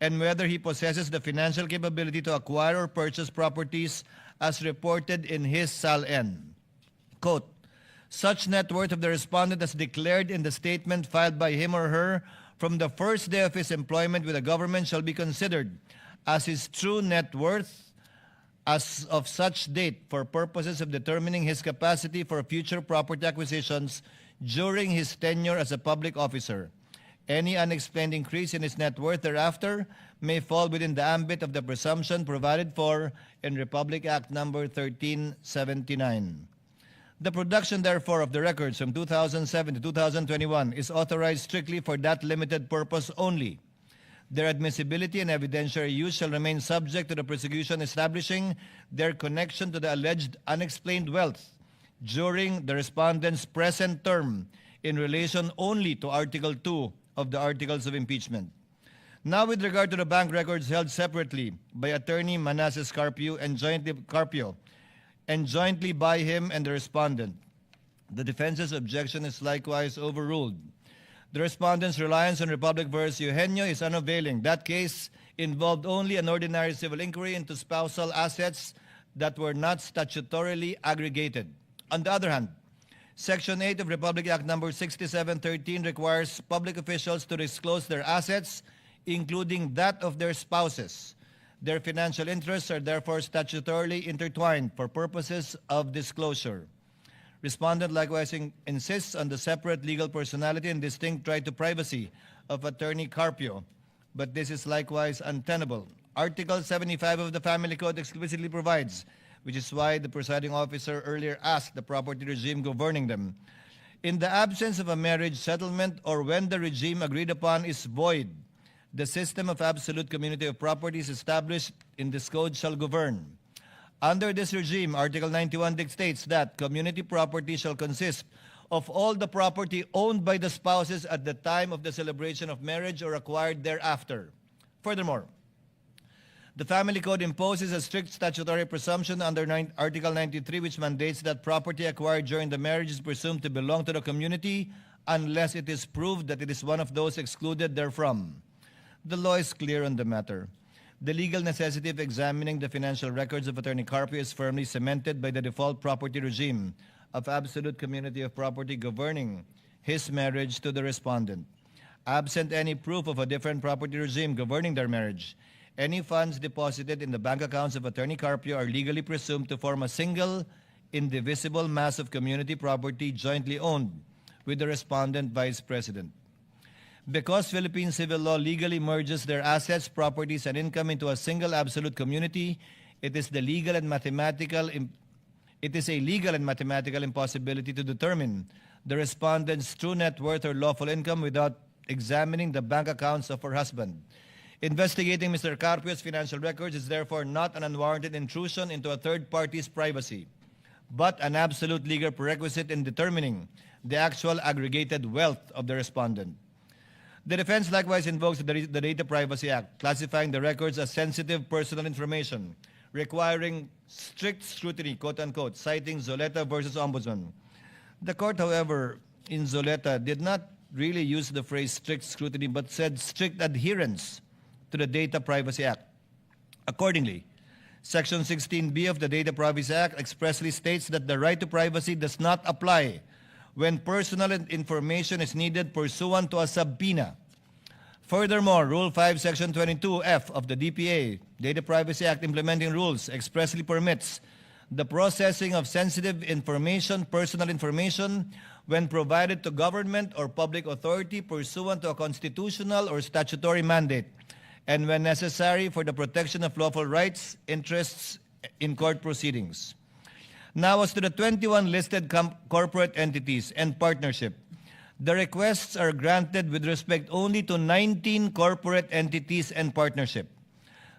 and whether he possesses the financial capability to acquire or purchase properties as reported in his SAL-N. Quote, such net worth of the respondent as declared in the statement filed by him or her from the first day of his employment with the government shall be considered as his true net worth as of such date for purposes of determining his capacity for future property acquisitions during his tenure as a public officer. Any unexplained increase in his net worth thereafter may fall within the ambit of the presumption provided for in Republic Act number 1379. The production, therefore, of the records from 2007 to 2021 is authorized strictly for that limited purpose only. Their admissibility and evidentiary use shall remain subject to the prosecution establishing their connection to the alleged unexplained wealth during the respondent's present term in relation only to Article 2 of the Articles of Impeachment. Now, with regard to the bank records held separately by Attorney Manasseh Carpio and jointly by him and the respondent, the defense's objection is likewise overruled. The respondent's reliance on Republic v. Eugenio is unavailing. That case involved only an ordinary civil inquiry into spousal assets that were not statutorily aggregated. On the other hand, Section 8 of Republic Act number 6713 requires public officials to disclose their assets, including that of their spouses. Their financial interests are therefore statutorily intertwined for purposes of disclosure. Respondent likewise insists on the separate legal personality and distinct right to privacy of Attorney Carpio, but this is likewise untenable. Article 75 of the Family Code explicitly provides, which is why the presiding officer earlier asked the property regime governing them, in the absence of a marriage settlement or when the regime agreed upon is void, the system of absolute community of properties established in this code shall govern. Under this regime, Article 91 dictates that community property shall consist of all the property owned by the spouses at the time of the celebration of marriage or acquired thereafter. Furthermore, the Family Code imposes a strict statutory presumption under Article 93, which mandates that property acquired during the marriage is presumed to belong to the community unless it is proved that it is one of those excluded therefrom. The law is clear on the matter. The legal necessity of examining the financial records of Attorney Carpio is firmly cemented by the default property regime of absolute community of property governing his marriage to the respondent. Absent any proof of a different property regime governing their marriage, any funds deposited in the bank accounts of Attorney Carpio are legally presumed to form a single, indivisible mass of community property jointly owned with the respondent vice president. Because Philippine civil law legally merges their assets, properties, and income into a single absolute community, it is a legal and mathematical impossibility to determine the respondent's true net worth or lawful income without examining the bank accounts of her husband. Investigating Mr. Carpio's financial records is therefore not an unwarranted intrusion into a third party's privacy, but an absolute legal prerequisite in determining the actual aggregated wealth of the respondent. The defense likewise invokes the Data Privacy Act, classifying the records as sensitive personal information, requiring strict scrutiny, quote-unquote, citing Zoleta versus Ombudsman. The court, however, in Zoleta did not really use the phrase strict scrutiny, but said strict adherence to the Data Privacy Act. Accordingly, Section 16B of the Data Privacy Act expressly states that the right to privacy does not apply when personal information is needed pursuant to a subpoena. Furthermore, Rule 5, Section 22F of the DPA, Data Privacy Act implementing rules, expressly permits the processing of sensitive information, personal information, when provided to government or public authority pursuant to a constitutional or statutory mandate, and when necessary for the protection of lawful rights, interests in court proceedings. Now, as to the 21 listed corporate entities and partnership, the requests are granted with respect only to 19 corporate entities and partnership.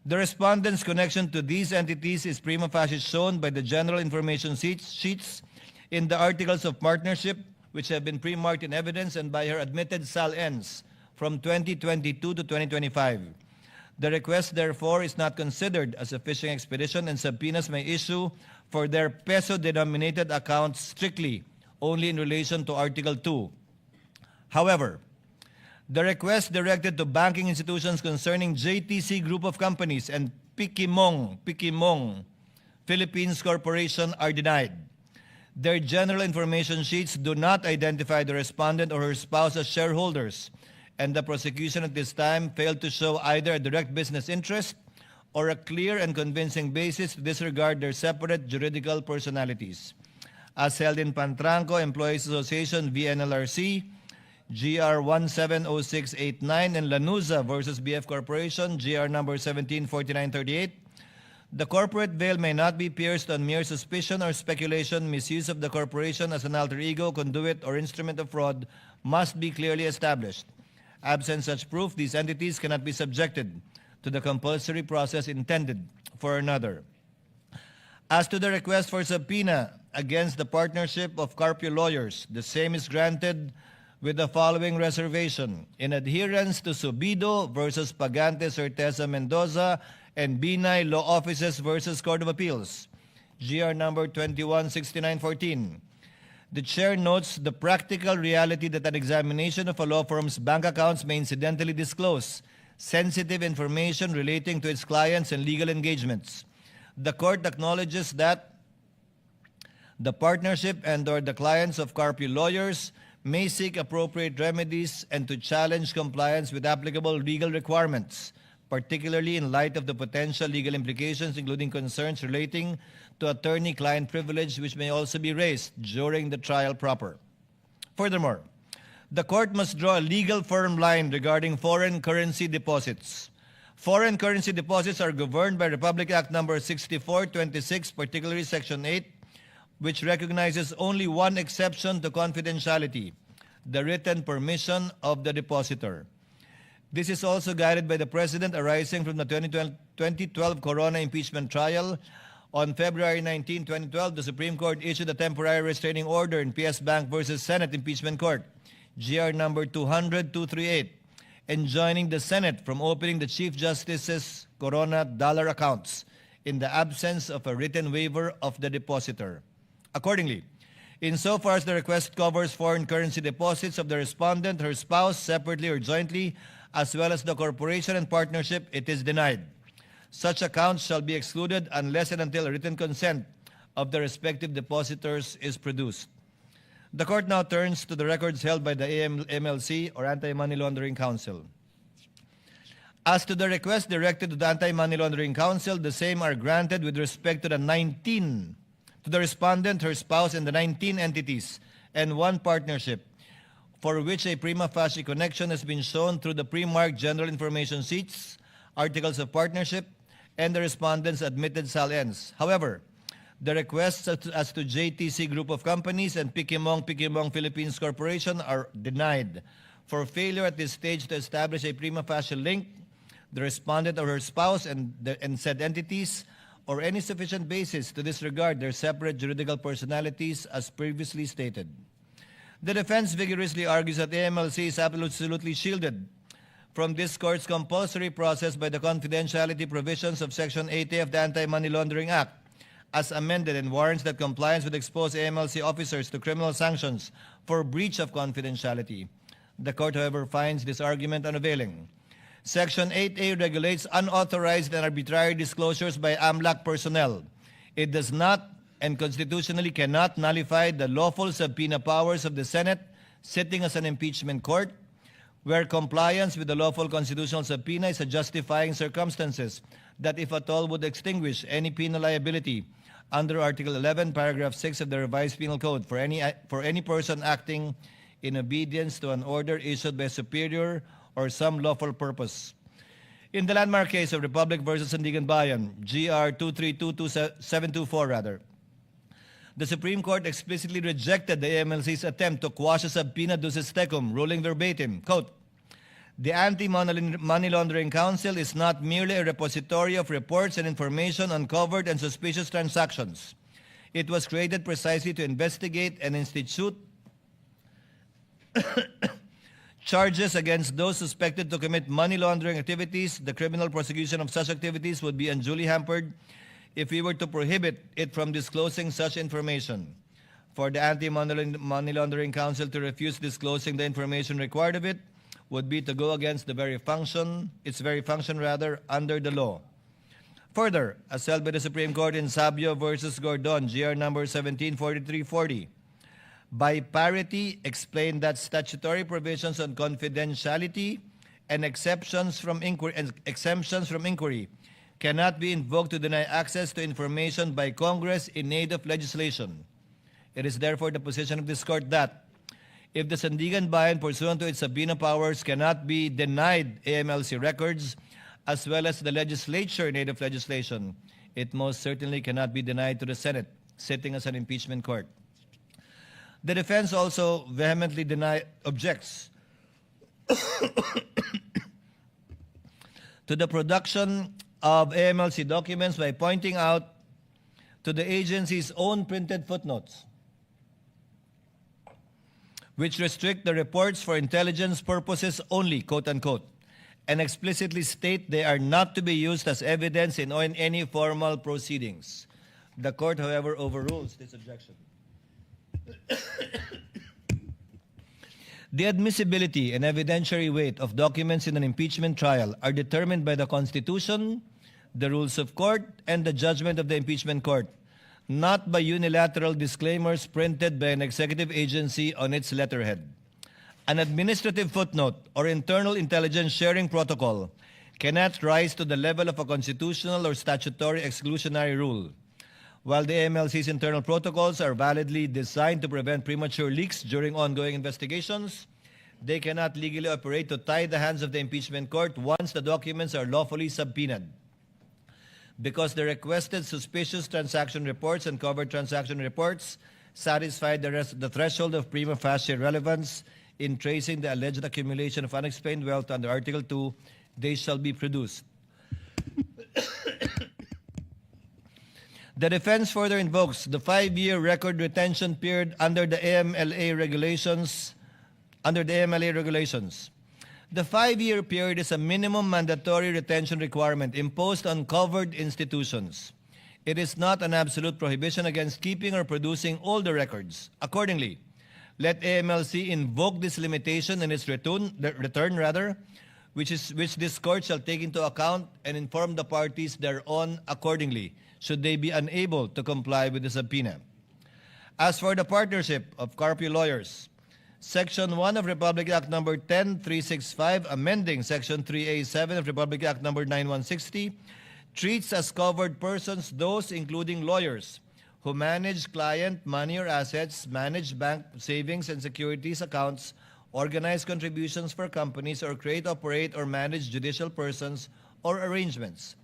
The respondent's connection to these entities is prima facie shown by the general information sheets in the articles of partnership, which have been pre-marked in evidence, and by her admitted SAL-Ns from 2022 to 2025. The request, therefore, is not considered as a fishing expedition, and subpoenas may issue for their peso-denominated accounts strictly only in relation to Article 2. However, the request directed to banking institutions concerning JTC Group of Companies and Pikimong Philippines Corporation are denied. Their general information sheets do not identify the respondent or her spouse as shareholders, and the prosecution at this time failed to show either a direct business interest or a clear and convincing basis to disregard their separate juridical personalities. As held in Pantranco Employees Association v. NLRC, GR 170689, and Lanuza versus BF Corporation, GR number 174938, the corporate veil may not be pierced on mere suspicion or speculation. Misuse of the corporation as an alter ego, conduit, or instrument of fraud must be clearly established. Absent such proof, these entities cannot be subjected to the compulsory process intended for another. As to the request for subpoena against the partnership of Carpio Lawyers, the same is granted with the following reservation: in adherence to Subido versus Pagante Certeza Mendoza and Binay Law Offices versus Court of Appeals, GR number 216914. The chair notes the practical reality that an examination of a law firm's bank accounts may incidentally disclose sensitive information relating to its clients and legal engagements. The court acknowledges that the partnership and/or the clients of Carpio Lawyers may seek appropriate remedies and to challenge compliance with applicable legal requirements, particularly in light of the potential legal implications, including concerns relating to attorney-client privilege, which may also be raised during the trial proper. Furthermore, the court must draw a legal firm line regarding foreign currency deposits. Foreign currency deposits are governed by Republic Act number 6426, particularly Section 8, which recognizes only one exception to confidentiality: the written permission of the depositor. This is also guided by the precedent arising from the 2012 Corona impeachment trial. On February 19, 2012, the Supreme Court issued a temporary restraining order in PS Bank versus Senate Impeachment Court, GR number 200-238, enjoining the Senate from opening the Chief Justice's Corona dollar accounts in the absence of a written waiver of the depositor. Accordingly, insofar as the request covers foreign currency deposits of the respondent, her spouse, separately or jointly, as well as the corporation and partnership, it is denied. Such accounts shall be excluded unless and until a written consent of the respective depositors is produced. The court now turns to the records held by the AMLC, or Anti-Money Laundering Council. As to the request directed to the Anti-Money Laundering Council, the same are granted with respect to the respondent, her spouse, and the 19 entities and one partnership for which a prima facie connection has been shown through the pre-marked general information sheets, articles of partnership, and the respondent's admitted SAL-Ns. However, the requests as to JTC Group of Companies and Pikimong Philippines Corporation are denied for failure at this stage to establish a prima facie link, the respondent or her spouse and said entities, or any sufficient basis to disregard their separate juridical personalities as previously stated. The defense vigorously argues that AMLC is absolutely shielded from this court's compulsory process by the confidentiality provisions of Section 80 of the Anti-Money Laundering Act, as amended, and warrants that compliance would expose AMLC officers to criminal sanctions for breach of confidentiality. The court, however, finds this argument unavailing. Section 8A regulates unauthorized and arbitrary disclosures by AMLAC personnel. It does not and constitutionally cannot nullify the lawful subpoena powers of the Senate sitting as an impeachment court, where compliance with the lawful constitutional subpoena is a justifying circumstances that, if at all, would extinguish any penal liability under Article 11, Paragraph 6 of the Revised Penal Code for any person acting in obedience to an order issued by a superior or some lawful purpose. In the landmark case of Republic versus Sandigan Bayan, GR 2322724, the Supreme Court explicitly rejected the AMLC's attempt to quash a subpoena ducis tecum, ruling verbatim, quote, "The Anti-Money Laundering Council is not merely a repository of reports and information on covered and suspicious transactions. It was created precisely to investigate and institute charges against those suspected to commit money laundering activities. The criminal prosecution of such activities would be unduly hampered if we were to prohibit it from disclosing such information. For the Anti-Money Laundering Council to refuse disclosing the information required of it would be to go against its very function under the law." Further, as held by the Supreme Court in Sabio versus Gordon, GR number 174340, by parity explained that statutory provisions on confidentiality and exemptions from inquiry cannot be invoked to deny access to information by Congress in aid of legislation. It is therefore the position of this court that if the Sandigan Bayan, pursuant to its subpoena powers, cannot be denied AMLC records as well as the legislature in aid of legislation, it most certainly cannot be denied to the Senate, sitting as an impeachment court. The defense also vehemently objects to the production of AMLC documents by pointing out to the agency's own printed footnotes, which restrict the reports for intelligence purposes only, quote unquote, and explicitly state they are not to be used as evidence in any formal proceedings. The court, however, overrules this objection. The admissibility and evidentiary weight of documents in an impeachment trial are determined by the Constitution, the rules of court, and the judgment of the impeachment court, not by unilateral disclaimers printed by an executive agency on its letterhead. An administrative footnote or internal intelligence sharing protocol cannot rise to the level of a constitutional or statutory exclusionary rule. While the AMLC's internal protocols are validly designed to prevent premature leaks during ongoing investigations, they cannot legally operate to tie the hands of the impeachment court once the documents are lawfully subpoenaed. Because the requested suspicious transaction reports and covered transaction reports satisfy the threshold of prima facie relevance in tracing the alleged accumulation of unexplained wealth under Article 2, they shall be produced. The defense further invokes the 5-year record retention period under the AMLA regulations. The 5-year period is a minimum mandatory retention requirement imposed on covered institutions. It is not an absolute prohibition against keeping or producing all the records. Accordingly, let AMLC invoke this limitation in its return, which this court shall take into account and inform the parties thereon accordingly, should they be unable to comply with the subpoena. As for the partnership of Carpio lawyers, Section 1 of Republic Act No. 10365, amending Section 3A7 of Republic Act No. 9160, treats as covered persons those, including lawyers, who manage client money or assets, manage bank savings and securities accounts, organize contributions for companies, or create, operate, or manage judicial persons or arrangements.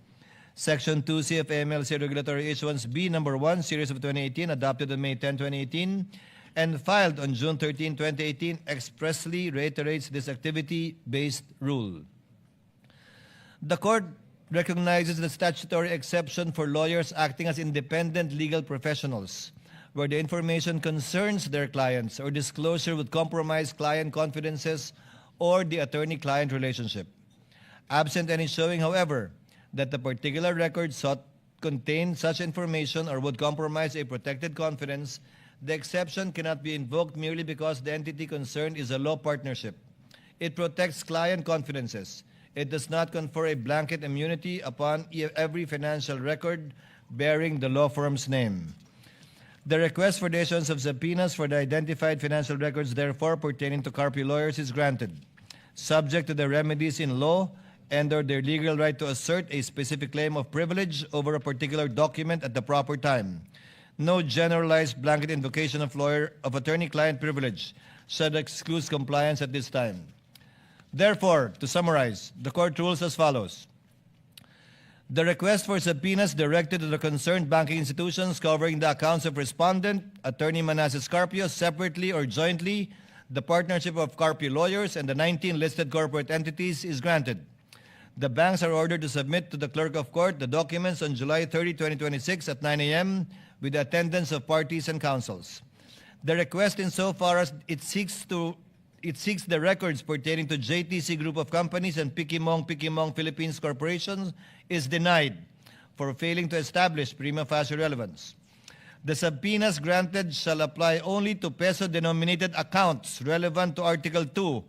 Section 2C of AMLC Regulatory Issuance B No. 1, Series of 2018, adopted on May 10, 2018, and filed on June 13, 2018, expressly reiterates this activity-based rule. The court recognizes the statutory exception for lawyers acting as independent legal professionals, where the information concerns their clients or disclosure would compromise client confidences or the attorney-client relationship. Absent any showing, however, that the particular record sought contained such information or would compromise a protected confidence, the exception cannot be invoked merely because the entity concerned is a law partnership. It protects client confidences. It does not confer a blanket immunity upon every financial record bearing the law firm's name. The request for the issuance of subpoenas for the identified financial records, therefore, pertaining to Carpio lawyers is granted. subject to the remedies in law and/or their legal right to assert a specific claim of privilege over a particular document at the proper time. No generalized blanket invocation of attorney-client privilege should exclude compliance at this time. Therefore, to summarize, the court rules as follows. The request for subpoenas directed to the concerned banking institutions covering the accounts of respondent, Attorney Manasseh Carpio, separately or jointly, the partnership of Carpio lawyers, and the 19 listed corporate entities is granted. The banks are ordered to submit to the clerk of court the documents on July 30, 2026 at 9 a.m. with the attendance of parties and counsels. The request insofar as it seeks the records pertaining to JTC Group of Companies and Pikimong Philippines Corporation is denied for failing to establish prima facie relevance. The subpoenas granted shall apply only to peso-denominated accounts relevant to Article 2.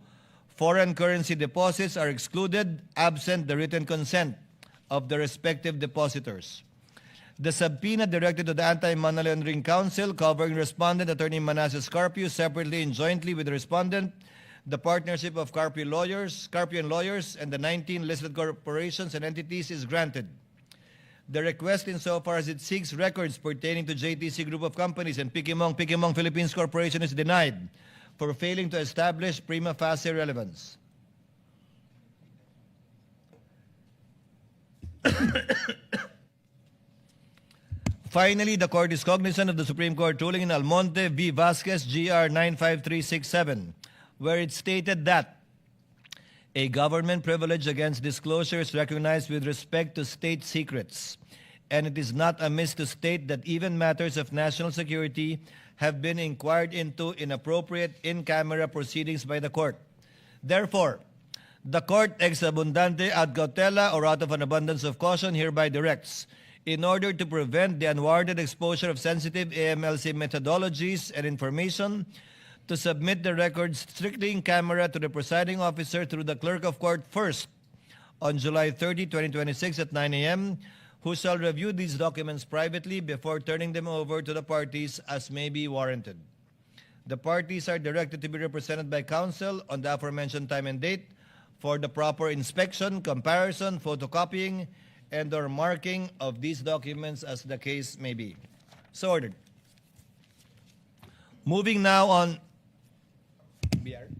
Foreign currency deposits are excluded absent the written consent of the respective depositors. The subpoena directed to the Anti-Money Laundering Council covering respondent Attorney Manasseh Carpio separately and jointly with the respondent, the partnership of Carpio and lawyers, and the 19 listed corporations and entities is granted. The request insofar as it seeks records pertaining to JTC Group of Companies and Pikimong Philippines Corporation is denied for failing to establish prima facie relevance. Finally, the court is cognizant of the Supreme Court ruling in Almonte v. Vasquez, GR 95367, where it stated that a government privilege against disclosure is recognized with respect to state secrets, and it is not amiss to state that even matters of national security have been inquired into in appropriate in-camera proceedings by the court. Therefore, the court ex abundante ad cautela or out of an abundance of caution hereby directs, in order to prevent the unwarranted exposure of sensitive AMLC methodologies and information, to submit the records strictly in camera to the presiding officer through the clerk of court first on July 30, 2026 at 9 a.m., who shall review these documents privately before turning them over to the parties as may be warranted. The parties are directed to be represented by counsel on the aforementioned time and date for the proper inspection, comparison, photocopying, and/or marking of these documents as the case may be. So ordered. Moving now on. BR.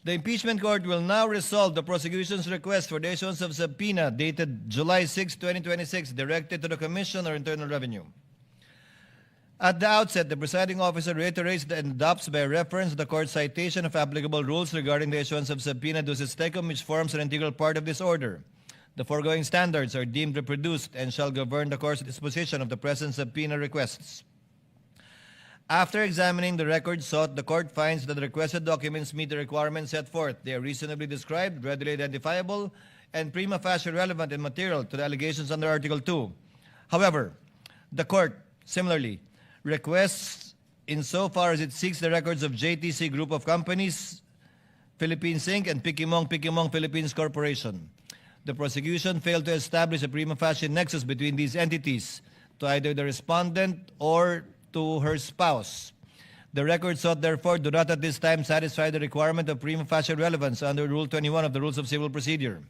The impeachment court will now resolve the prosecution's request for the issuance of subpoena dated July 6, 2026, directed to the Commission or Internal Revenue. At the outset, the presiding officer reiterates and adopts by reference the court's citation of applicable rules regarding the issuance of subpoena ducis tecum, which forms an integral part of this order. The foregoing standards are deemed reproduced and shall govern the court's disposition of the present subpoena requests. After examining the records sought, the court finds that the requested documents meet the requirements set forth. They are reasonably described, readily identifiable, and prima facie relevant and material to the allegations under Article 2. However, the court, similarly, requests insofar as it seeks the records of JTC Group of Companies, Philippines Inc., and Pikimong Philippines Corporation. The prosecution failed to establish a prima facie nexus between these entities to either the respondent or to her spouse. The records sought, therefore, do not at this time satisfy the requirement of prima facie relevance under Rule 21 of the Rules of Civil Procedure.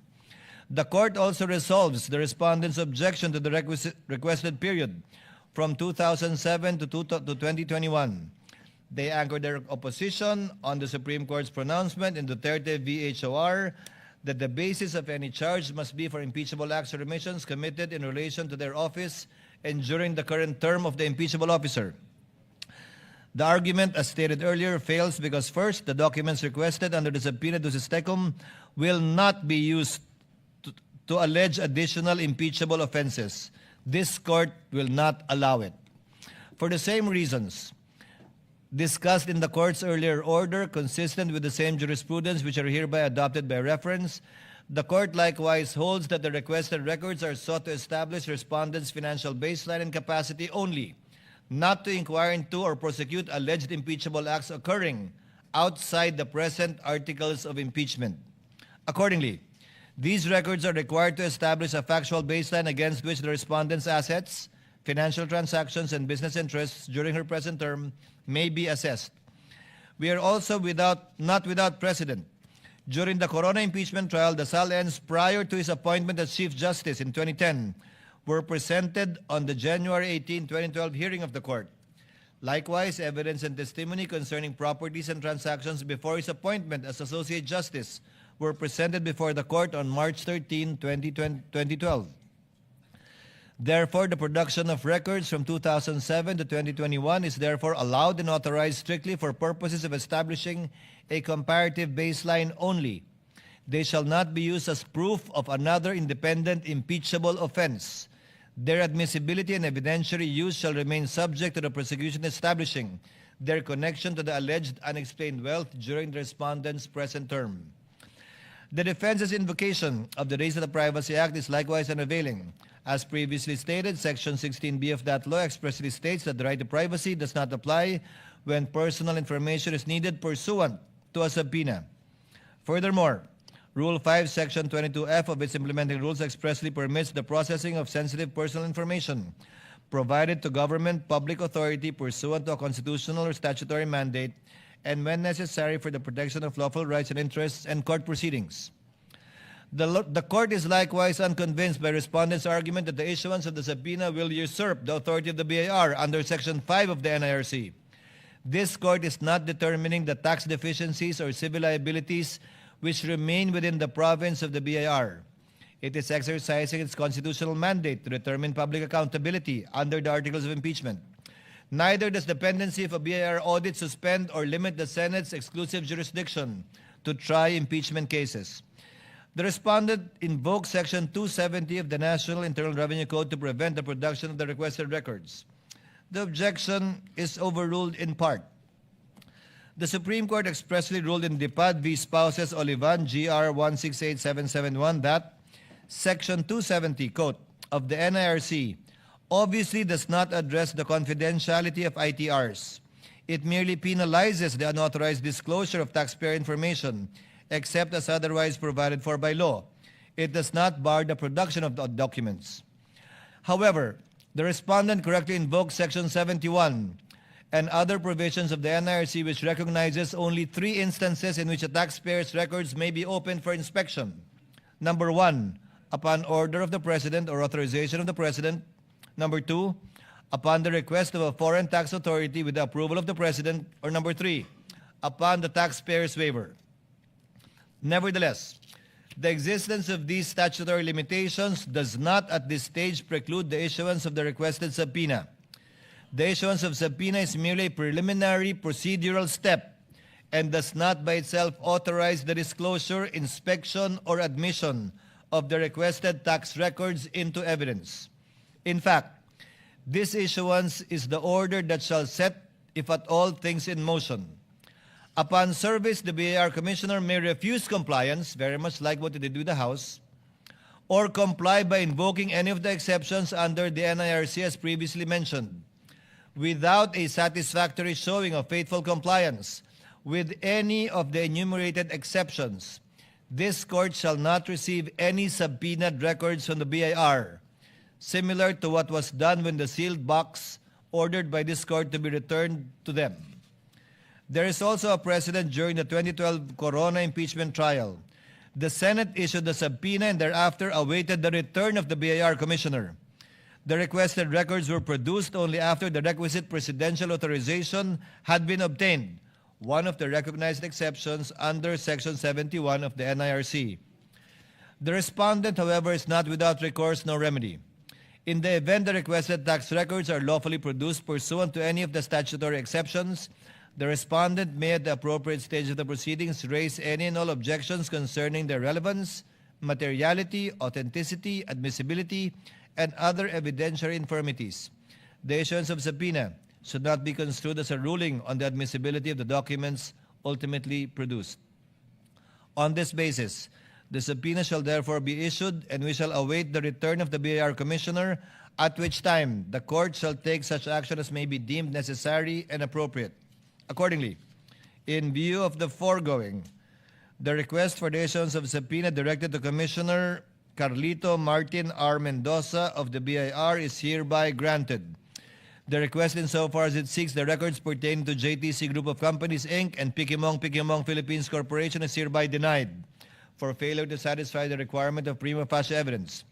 The court also resolves the respondent's objection to the requested period from 2007 to 2021. They anchored their opposition on the Supreme Court's pronouncement in Duterte v. HOR that the basis of any charge must be for impeachable acts or omissions committed in relation to their office and during the current term of the impeachable officer. The argument, as stated earlier, fails because first, the documents requested under the subpoena ducis tecum will not be used to allege additional impeachable offenses. This court will not allow it. For the same reasons discussed in the court's earlier order, consistent with the same jurisprudence which are hereby adopted by reference, the court likewise holds that the requested records are sought to establish respondents' financial baseline and capacity only, not to inquire into or prosecute alleged impeachable acts occurring outside the present articles of impeachment. Accordingly, these records are required to establish a factual baseline against which the respondent's assets, financial transactions, and business interests during her present term may be assessed. We are also not without precedent. During the Corona impeachment trial, the SAL-Ns prior to his appointment as Chief Justice in 2010 were presented on the January 18, 2012 hearing of the court. Likewise, evidence and testimony concerning properties and transactions before his appointment as Associate Justice were presented before the court on March 13, 2012. Therefore, the production of records from 2007 to 2021 is therefore allowed and authorized strictly for purposes of establishing a comparative baseline only. They shall not be used as proof of another independent impeachable offense. Their admissibility and evidentiary use shall remain subject to the prosecution establishing their connection to the alleged unexplained wealth during the respondent's present term. The defense's invocation of the Race of the Privacy Act is likewise unavailing. As previously stated, Section 16B of that law expressly states that the right to privacy does not apply when personal information is needed pursuant to a subpoena. Furthermore, Rule 5, Section 22F of its implementing rules expressly permits the processing of sensitive personal information provided to government public authority pursuant to a constitutional or statutory mandate and when necessary for the protection of lawful rights and interests and court proceedings. The court is likewise unconvinced by respondents' argument that the issuance of the subpoena will usurp the authority of the BIR under Section 5 of the NIRC. This court is not determining the tax deficiencies or civil liabilities which remain within the province of the BIR. It is exercising its constitutional mandate to determine public accountability under the Articles of Impeachment. Neither does dependency of a BIR audit suspend or limit the Senate's exclusive jurisdiction to try impeachment cases. The respondent invokes Section 270 of the National Internal Revenue Code to prevent the production of the requested records. The objection is overruled in part. The Supreme Court expressly ruled in Dipad v. Spouses Olivan, GR 168771, that Section 270, quote, of the NIRC obviously does not address the confidentiality of ITRs. It merely penalizes the unauthorized disclosure of taxpayer information, except as otherwise provided for by law. It does not bar the production of the documents. However, the respondent correctly invokes Section 71 and other provisions of the NIRC which recognizes only 3 instances in which a taxpayer's records may be opened for inspection. Number 1, upon order of the President or authorization of the President. Number 2, upon the request of a foreign tax authority with the approval of the President. Or number 3, upon the taxpayer's waiver. Nevertheless, the existence of these statutory limitations does not at this stage preclude the issuance of the requested subpoena. The issuance of subpoena is merely a preliminary procedural step and does not by itself authorize the disclosure, inspection, or admission of the requested tax records into evidence. In fact, this issuance is the order that shall set, if at all, things in motion. Upon service, the BIR Commissioner may refuse compliance, very much like what they did with the House, or comply by invoking any of the exceptions under the NIRC as previously mentioned, without a satisfactory showing of faithful compliance with any of the enumerated exceptions. This court shall not receive any subpoenaed records from the BIR, similar to what was done when the sealed box ordered by this court to be returned to them. There is also a precedent during the 2012 Corona impeachment trial. The Senate issued a subpoena and thereafter awaited the return of the BIR Commissioner. The requested records were produced only after the requisite presidential authorization had been obtained, one of the recognized exceptions under Section 71 of the NIRC. The respondent, however, is not without recourse nor remedy. In the event the requested tax records are lawfully produced pursuant to any of the statutory exceptions, the respondent may at the appropriate stage of the proceedings raise any and all objections concerning their relevance, materiality, authenticity, admissibility, and other evidentiary infirmities. The issuance of subpoena should not be construed as a ruling on the admissibility of the documents ultimately produced. On this basis, the subpoena shall therefore be issued, and we shall await the return of the BIR Commissioner, at which time the court shall take such action as may be deemed necessary and appropriate. Accordingly, in view of the foregoing, the request for the issuance of subpoena directed to Commissioner Carlito Martin R. Mendoza of the BIR is hereby granted. The request insofar as it seeks the records pertaining to JTC Group of Companies, Inc. and Pikimong Philippines Corporation is hereby denied for failure to satisfy the requirement of prima facie evidence.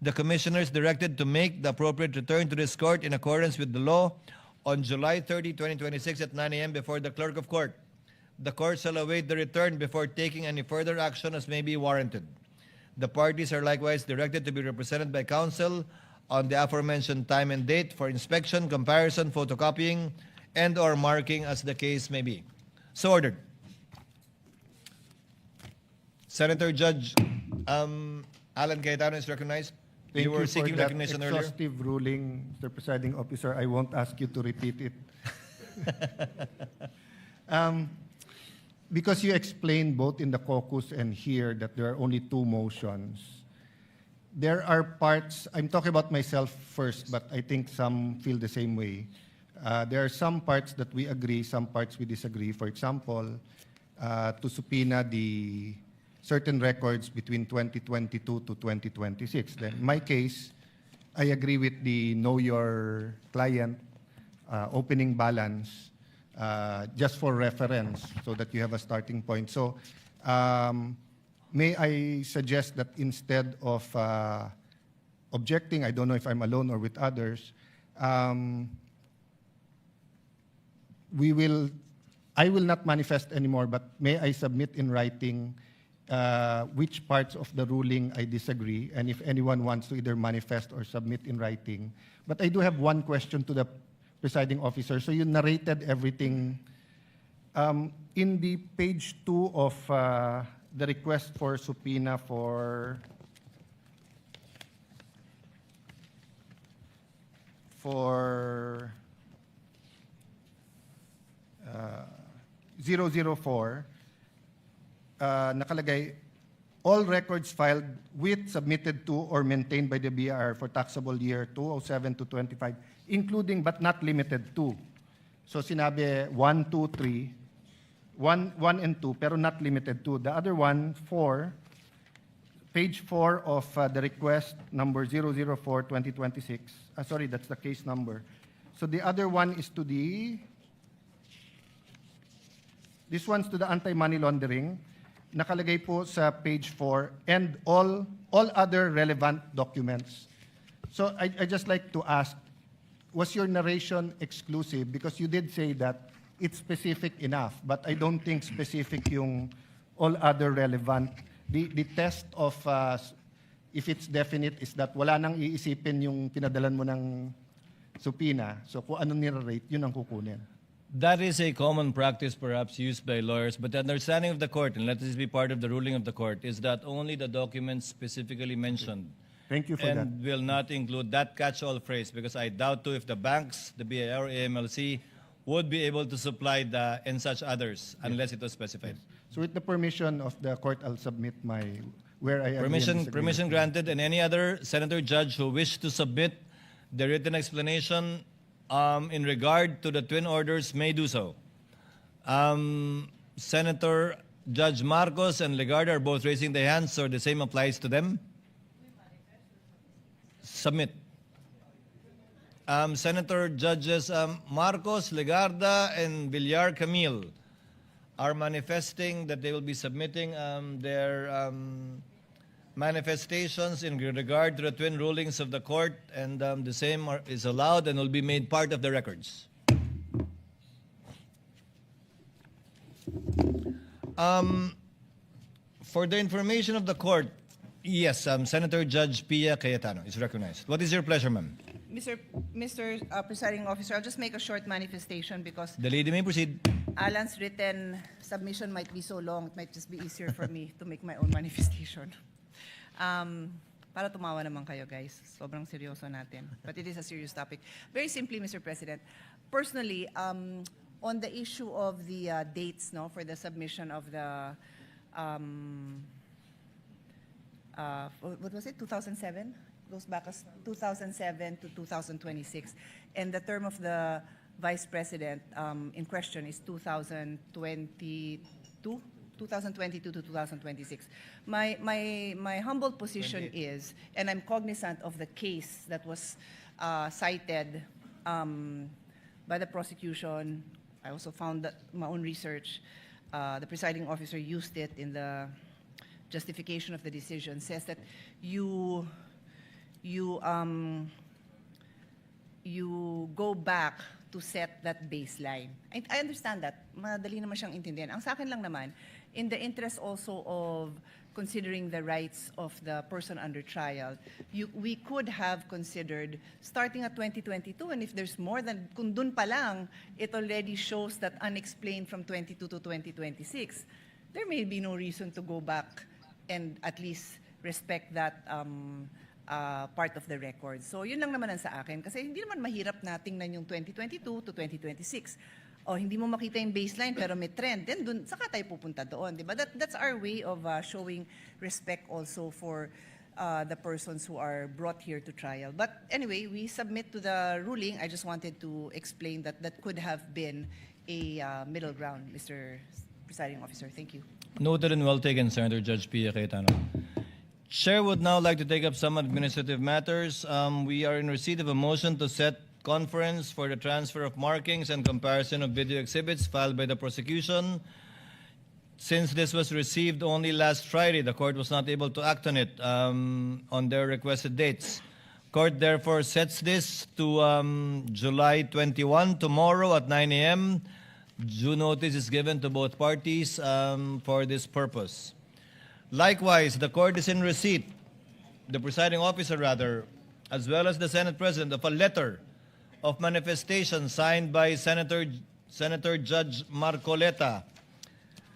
The Commissioner is directed to make the appropriate return to this court in accordance with the law on July 30, 2026 at 9 a.m. before the Clerk of Court. The court shall await the return before taking any further action as may be warranted. The parties are likewise directed to be represented by counsel on the aforementioned time and date for inspection, comparison, photocopying, and or marking as the case may be. So ordered. Senator Judge Alan Cayetano is recognized. Thank you were for seeking that recognition earlier. exhaustive ruling, Mr. Presiding Officer. I won't ask you to repeat it. Because you explained both in the caucus and here that there are only two motions, there are parts, I'm talking about myself first, but I think some feel the same way. There are some parts that we agree, some parts we disagree. For example, to subpoena the certain records between 2022 to 2026. Then in my case, I agree with the know your client opening balance just for reference so that you have a starting point. So may I suggest that instead of objecting, I don't know if I'm alone or with others, I will not manifest anymore, but may I submit in writing which parts of the ruling I disagree, and if anyone wants to either manifest or submit in writing. But I do have one question to the presiding officer. So you narrated everything. In the page 2 of the request for subpoena for 004, nakalagay, all records filed with, submitted to, or maintained by the BIR for taxable year 2007 to 25, including but not limited to. So sinabi 1, 2, 3, 1 and 2, pero not limited to. The other one, 4, page 4 of the request number 004-2026. Sorry, that's the case number. So the other one is to the, this one's to the anti-money laundering. Nakalagay po sa page 4, and all other relevant documents. So I just like to ask, was your narration exclusive? Because you did say that it's specific enough, but I don't think specific yung all other relevant. The test of if it's definite is that wala nang iisipin yung pinadalan mo ng subpoena. So kung anong nire-rate, yun ang kukunin. That is a common practice perhaps used by lawyers, but the understanding of the court, and let this be part of the ruling of the court, is that only the documents specifically mentioned Thank you for and that. will not include that catch-all phrase, because I doubt too if the banks, the BIR or AMLC would be able to supply the and such others unless it was specified. So with the permission of the court, I'll submit my, where I agree and disagree. Permission granted, and any other senator judge who wish to submit the written explanation in regard to the twin orders may do so. Senator Judge Marcos and Legarda are both raising their hands, so the same applies to them. Submit. Senator Judges Marcos, Legarda, and Villar Camille are manifesting that they will be submitting their manifestations in regard to the twin rulings of the court, and the same is allowed and will be made part of the records. For the information of the court, yes, Senator Judge Pia Cayetano is recognized. What is your pleasure, ma'am? Mr. Presiding Officer, I'll just make a short manifestation because The lady may proceed. Alan's written submission might be so long, it might just be easier for me to make my own manifestation. Para tumawa naman kayo, guys. Sobrang seryoso natin. But it is a serious topic. Very simply, Mr. President, personally, on the issue of the dates, no, for the submission of the, what was it, 2007? Goes back as 2007 to 2026. And the term of the Vice President in question is 2022 to 2026. My humble position is, and I'm cognizant of the case that was cited by the prosecution. I also found that my own research, the presiding officer used it in the justification of the decision, says that you go back to set that baseline. I understand that. Madali naman siyang intindihan. Ang sa akin lang naman, in the interest also of considering the rights of the person under trial, we could have considered starting at 2022, and if there's more than, kung dun pa lang, it already shows that unexplained from 22 to 2026, there may be no reason to go back and at least respect that part of the record. So yun lang naman ang sa akin. Kasi hindi naman mahirap na tingnan yung 2022 to 2026. O hindi mo makita yung baseline pero may trend, then dun, saka tayo pupunta doon. Diba? That's our way of showing respect also for the persons who are brought here to trial. But anyway, we submit to the ruling. I just wanted to explain that that could have been a middle ground, Mr. Presiding Officer. Thank you. Noted and well taken, Senator Judge Pia Cayetano. Chair would now like to take up some administrative matters. We are in receipt of a motion to set conference for the transfer of markings and comparison of video exhibits filed by the prosecution. Since this was received only last Friday, the court was not able to act on it on their requested dates. Court therefore sets this to July 21, tomorrow at 9 a.m. Due notice is given to both parties for this purpose. Likewise, the court is in receipt, the presiding officer rather, as well as the Senate President, of a letter of manifestation signed by Senator Judge Marcoleta,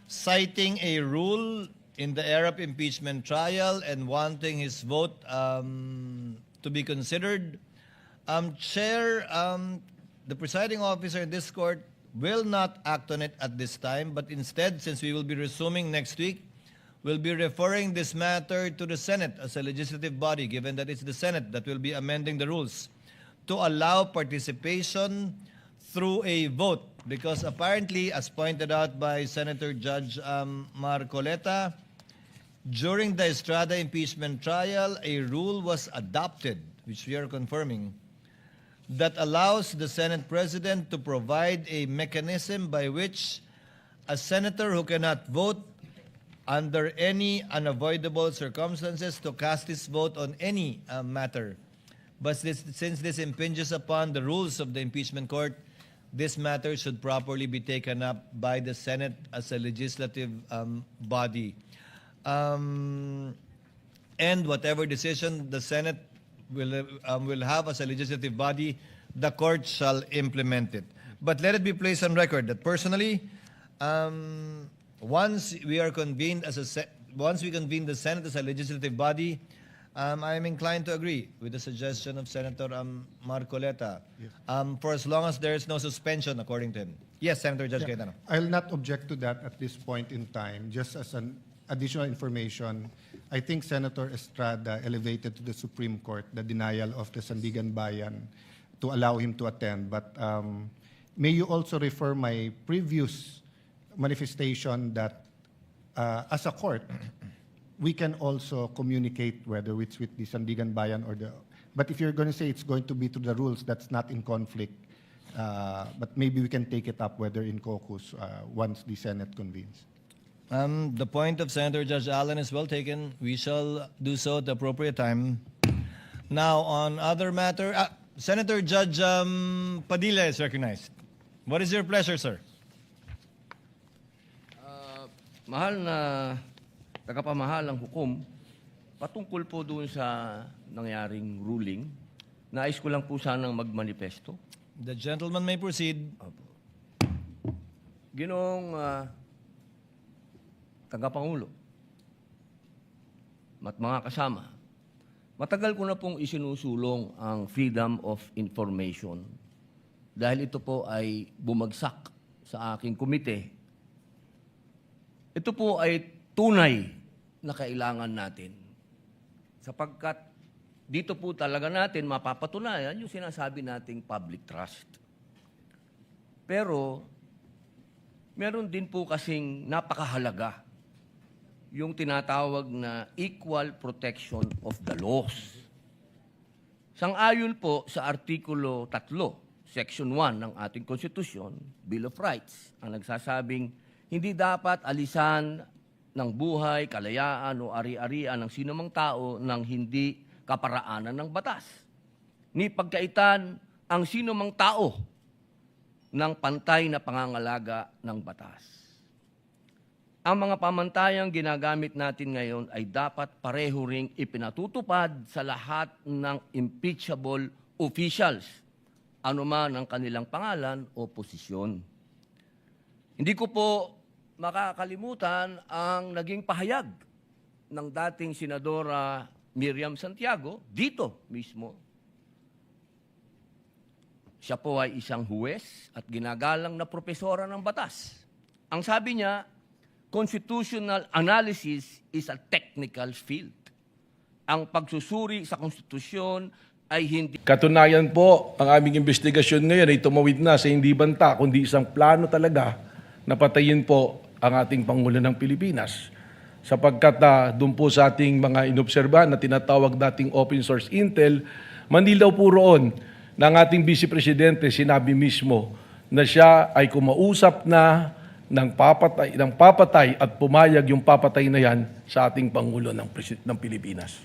citing a rule in the Arab impeachment trial and wanting his vote to be considered. Chair, the presiding officer in this court will not act on it at this time, but instead, since we will be resuming next week, we'll be referring this matter to the Senate as a legislative body, given that it's the Senate that will be amending the rules, to allow participation through a vote. Because apparently, as pointed out by Senator Judge Marcoleta, during the Estrada impeachment trial, a rule was adopted, which we are confirming, that allows the Senate President to provide a mechanism by which a senator who cannot vote under any unavoidable circumstances to cast his vote on any matter. But since this impinges upon the rules of the impeachment court, this matter should properly be taken up by the Senate as a legislative body. And whatever decision the Senate will have as a legislative body, the court shall implement it. But let it be placed on record that personally, once we convene the Senate as a legislative body, I am inclined to agree with the suggestion of Senator Marcoleta, for as long as there is no suspension, according to him. Yes, Senator Judge Cayetano. I'll not object to that at this point in time. Just as an additional information, I think Senator Estrada elevated to the Supreme Court the denial of the Sandigan Bayan to allow him to attend. But may you also refer my previous manifestation that as a court, we can also communicate whether it's with the Sandigan Bayan or the... But if you're going to say it's going to be to the rules, that's not in conflict. But maybe we can take it up whether in caucus once the Senate convenes. The point of Senator Judge Allen is well taken. We shall do so at the appropriate time. Now, on other matter, Senator Judge Padilla is recognized. What is your pleasure, sir? Mahal na tagapamahalang hukom, patungkol po doon sa nangyaring ruling, nais ko lang po sanang magmanifesto. The gentleman may proceed. Ginoong tagapangulo at mga kasama, matagal ko na pong isinusulong ang freedom of information dahil ito po ay bumagsak sa aking komite. Ito po ay tunay na kailangan natin sapagkat dito po talaga natin mapapatunayan yung sinasabi nating public trust. Pero meron din po kasing napakahalaga yung tinatawag na equal protection of the laws. Sang-ayon po sa Artikulo 3 Section 1 ng ating konstitusyon, Bill of Rights, ang nagsasabing hindi dapat alisan ng buhay, kalayaan o ari-arian ng sinumang tao ng hindi kaparaanan ng batas. Ni pagkaitan ang sinumang tao ng pantay na pangangalaga ng batas. Ang mga pamantayang ginagamit natin ngayon ay dapat pareho ring ipinatutupad sa lahat ng impeachable officials, anuman ang kanilang pangalan o posisyon. Hindi ko po makakalimutan ang naging pahayag ng dating Senadora Miriam Santiago dito mismo. Siya po ay isang huwes at ginagalang na propesora ng batas. Ang sabi niya, constitutional analysis is a technical field. Ang pagsusuri sa konstitusyon ay hindi... Katunayan po, ang aming investigasyon ngayon ay tumawid na sa hindi banta, kundi isang plano talaga na patayin po ang ating Pangulo ng Pilipinas. Sapagkat doon po sa ating mga inobserbahan na tinatawag dating open source intel, manilaw po roon na ang ating Vice Presidente sinabi mismo na siya ay kumausap na ng papatay at pumayag yung papatay na yan sa ating Pangulo ng Pilipinas.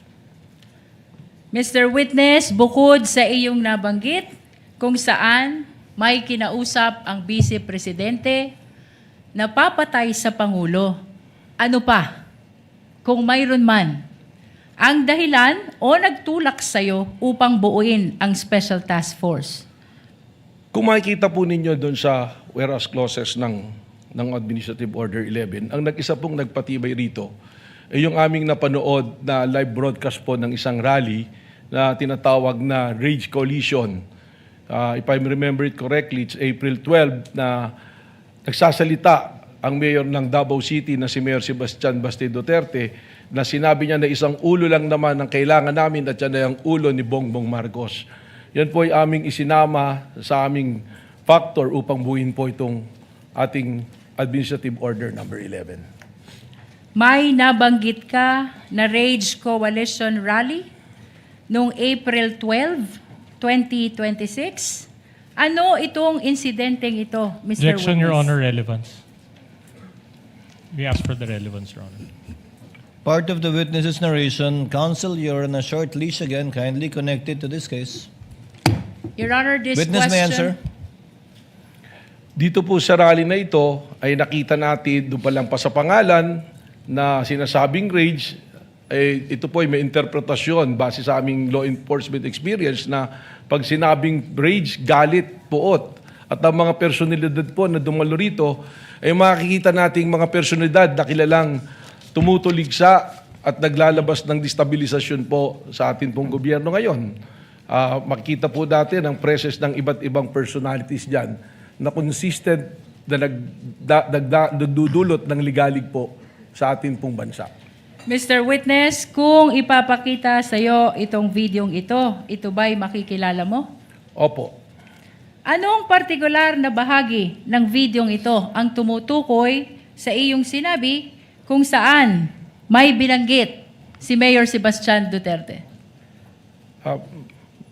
Mr. Witness, bukod sa iyong nabanggit kung saan may kinausap ang Vice Presidente na papatay sa Pangulo, ano pa, kung mayroon man, ang dahilan o nagtulak sa'yo upang buuin ang Special Task Force? Kung makikita po ninyo doon sa whereas clauses ng Administrative Order 11, ang nag-isa pong nagpatibay rito ay yung aming napanood na live broadcast po ng isang rally na tinatawag na Rage Coalition. If I remember it correctly, it's April 12 na nagsasalita ang mayor ng Davao City na si Mayor Sebastian Basti Duterte na sinabi niya na isang ulo lang naman ang kailangan namin at yan ay ang ulo ni Bongbong Marcos. Yan po ay aming isinama sa aming factor upang buuin po itong ating Administrative Order number 11. May nabanggit ka na Rage Coalition Rally noong April 12, 2026. Ano itong insidenteng ito, Mr. Objection, Witness? Your Honor, relevance. We ask for the relevance, Your Honor. Part of the witness's narration, counsel, you're on a short leash again, kindly connected to this case. Your Honor, this Witness may answer. Dito po sa rally na ito ay nakita natin doon pa lang pa sa pangalan na sinasabing rage, ito po ay may interpretasyon base sa aming law enforcement experience na pag sinabing rage, galit, puot. At ang mga personalidad po na dumalo rito ay makikita nating mga personalidad na kilalang tumutuligsa at naglalabas ng destabilisasyon po sa atin pong gobyerno ngayon. Makikita po natin ang presence ng iba't ibang personalities dyan na consistent na nagdudulot ng ligalig po sa atin pong bansa. Mr. Witness, kung ipapakita sa iyo itong videong ito ba'y makikilala mo? Opo. Anong partikular na bahagi ng videong ito ang tumutukoy sa iyong sinabi kung saan may binanggit si Mayor Sebastian Duterte?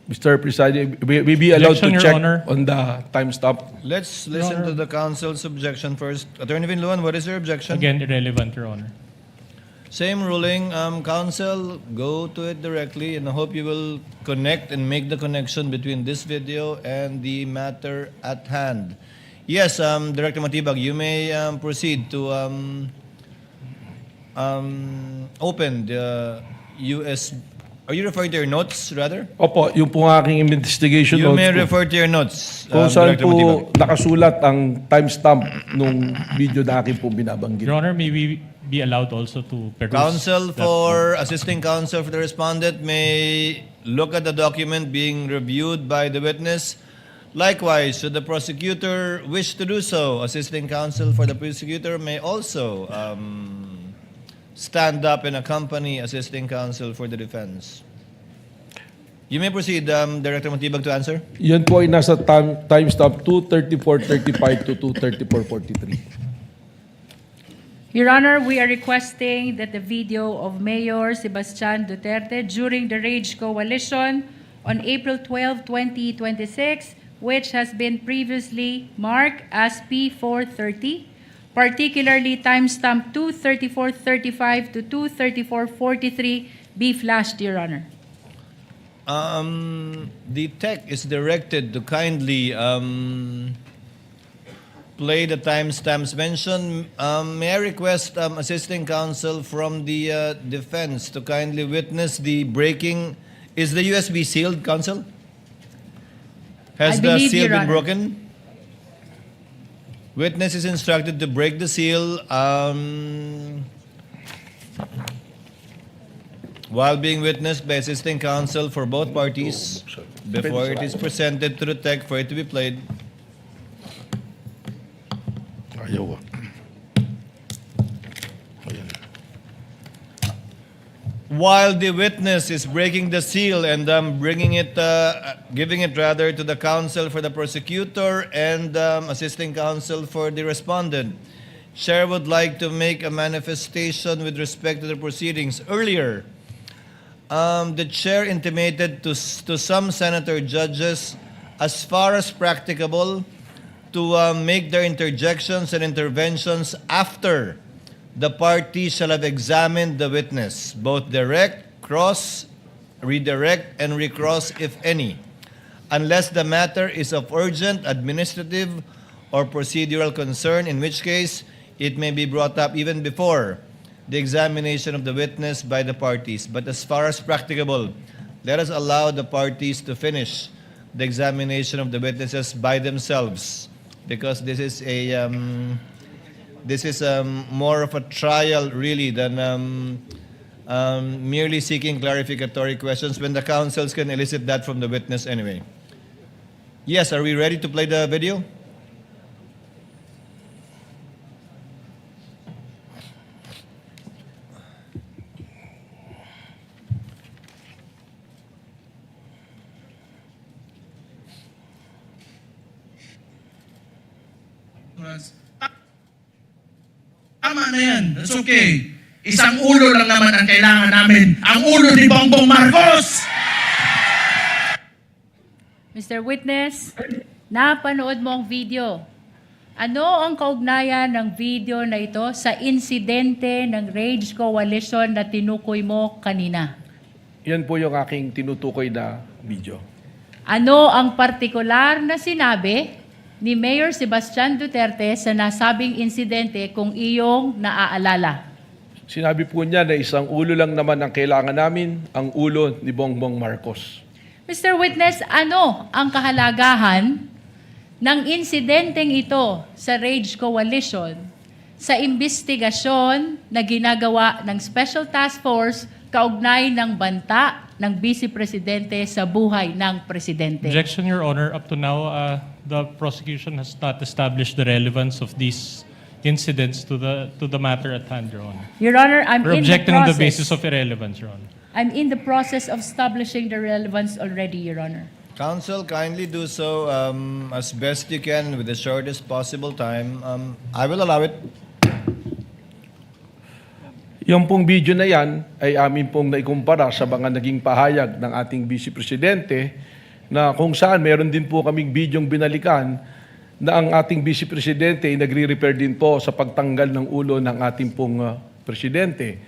Mr. Presiding, we be allowed Objection, to Your check Honor. on the time stop. Let's listen to the counsel's objection first. Attorney Vinluan, what is your objection? Again, irrelevant, Your Honor. Same ruling. Counsel, go to it directly, and I hope you will connect and make the connection between this video and the matter at hand. Yes, Director Matibag, you may proceed to open the US. Are you referring to your notes, rather? Opo, yung po aking investigation You notes may po. refer to your notes, Kung saan Director po Matibag. nakasulat ang timestamp nung video na akin po binabanggit. Your Honor, may we be allowed also to peruse Counsel that for assisting counsel for the respondent may look at the document being reviewed by the witness. Likewise, should the prosecutor wish to do so, assisting counsel for the prosecutor may also stand up and accompany assisting counsel for the defense. You may proceed, Director Matibag, to answer. Yan po ay nasa timestamp 2:34:35 to 2:34:43. Your Honor, we are requesting that the video of Mayor Sebastian Duterte during the Rage Coalition on April 12, 2026 which has been previously marked as P430, particularly timestamp 23435 to 23443, be flashed, Your Honor. The tech is directed to kindly play the timestamps mentioned. May I request assisting counsel from the defense to kindly witness the breaking? Is the USB sealed, counsel? Has I the believe, seal Your been Honor. broken? Witness is instructed to break the seal. While being witnessed by assisting counsel for both parties, before it is presented to the tech for it to be played. Ayaw. Ayan. While the witness is breaking the seal and bringing it, giving it rather to the counsel for the prosecutor and assisting counsel for the respondent, Chair would like to make a manifestation with respect to the proceedings. Earlier, the Chair intimated to some senator judges, as far as practicable, to make their interjections and interventions after the party shall have examined the witness, both direct, cross, redirect, and recross, if any, unless the matter is of urgent, administrative, or procedural concern, in which case it may be brought up even before the examination of the witness by the parties. But as far as practicable, let us allow the parties to finish the examination of the witnesses by themselves, because this is a more of a trial really than merely seeking clarificatory questions when the counsels can elicit that from the witness anyway. Yes, are we ready to play the video? Tama na yan. That's okay. Isang ulo lang naman ang kailangan namin. Ang ulo ni Bongbong Marcos! Mr. Witness, napanood mo ang video. Ano ang kaugnayan ng video na ito sa insidente ng Rage Coalition na tinukoy mo kanina? Yan po yung aking tinutukoy na video. Ano ang partikular na sinabi ni Mayor Sebastian Duterte sa nasabing insidente kung iyong naaalala? Sinabi po niya na isang ulo lang naman ang kailangan namin, ang ulo ni Bongbong Marcos. Mr. Witness, ano ang kahalagahan ng insidenteng ito sa Rage Coalition sa imbestigasyon na ginagawa ng Special Task Force kaugnay ng banta ng Vice Presidente sa buhay ng Presidente? Objection, Your Honor. Up to now, the prosecution has not established the relevance of these incidents to the matter at hand, Your Honor. Your Honor, I'm We're in the objecting on the process. basis of irrelevance, Your Honor. I'm in the process of establishing the relevance already, Your Honor. Counsel, kindly do so as best you can with the shortest possible time. I will allow it. Yung pong video na yan ay amin pong naikumpara sa mga naging pahayag ng ating Vice Presidente na kung saan meron din po kaming bidyong binalikan na ang ating Vice Presidente ay nagre-repair din po sa pagtanggal ng ulo ng ating pong Presidente.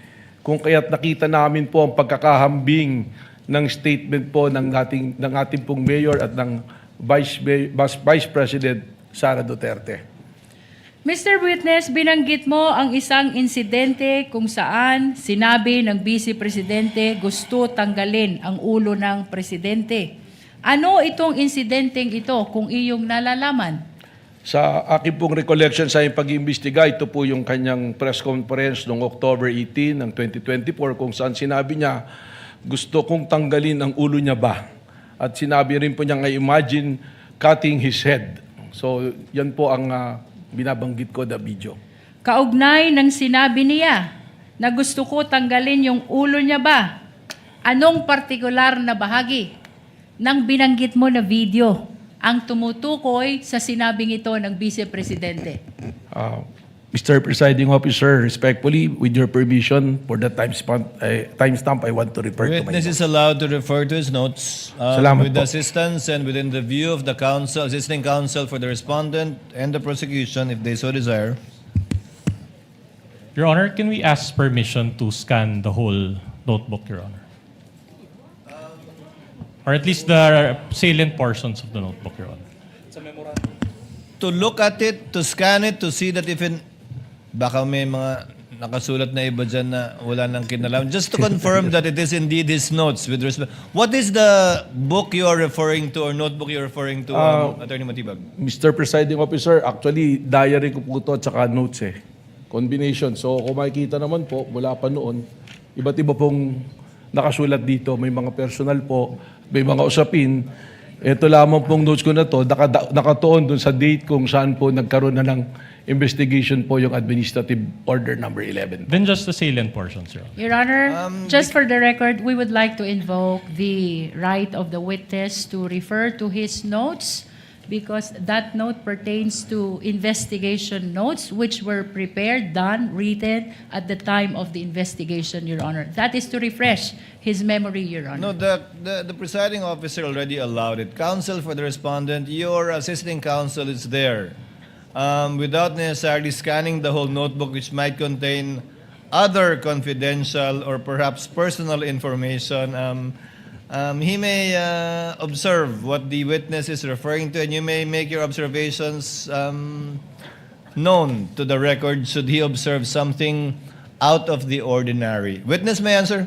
Kung kaya't nakita namin po ang pagkakahambing ng statement po ng ating pong Mayor at ng Vice President Sara Duterte. Mr. Witness, binanggit mo ang isang insidente kung saan sinabi ng Vice Presidente gusto tanggalin ang ulo ng Presidente. Ano itong insidenteng ito kung iyong nalalaman? Sa aking pong recollection sa pag-iimbestiga, ito po yung kanyang press conference noong October 18 ng 2024 kung saan sinabi niya, gusto kong tanggalin ang ulo niya ba? At sinabi rin po niya, imagine cutting his head. So yan po ang binabanggit ko na video. Kaugnay ng sinabi niya na gusto ko tanggalin yung ulo niya ba? Anong partikular na bahagi ng binanggit mo na video ang tumutukoy sa sinabing ito ng Vice Presidente? Mr. Presiding Officer, respectfully, with your permission, for the timestamp, I want to refer to my Witness is notes. allowed to refer to his notes Salamat with the po. assistance and within the view of the counsel, assisting counsel for the respondent and the prosecution if they so desire. Your Honor, can we ask permission to scan the whole notebook, Your Honor? Or at least the salient portions of the notebook, Your Honor. To look at it, to scan it, to see that if baka may mga nakasulat na iba dyan na wala nang kinalam. Just to confirm that it is indeed his notes with respect. What is the book you are referring to or notebook you are referring to, Attorney Matibag? Mr. Presiding Officer, actually, diary ko po ito at saka notes eh. Combination. So, kung makikita naman po, mula pa noon, iba't iba pong nakasulat dito. May mga personal po, may mga usapin. Ito lamang pong notes ko na to, nakatuon dun sa date kung saan po nagkaroon na ng investigation po yung Administrative Order number 11. Then just the salient portions, Your Honor. Your Honor, just for the record, we would like to invoke the right of the witness to refer to his notes because that note pertains to investigation notes which were prepared, done, written at the time of the investigation, Your Honor. That is to refresh his memory, Your Honor. No, the presiding officer already allowed it. Counsel for the respondent, your assisting counsel is there. Without necessarily scanning the whole notebook which might contain other confidential or perhaps personal information, he may observe what the witness is referring to and you may make your observations known to the record should he observe something out of the ordinary. Witness may answer.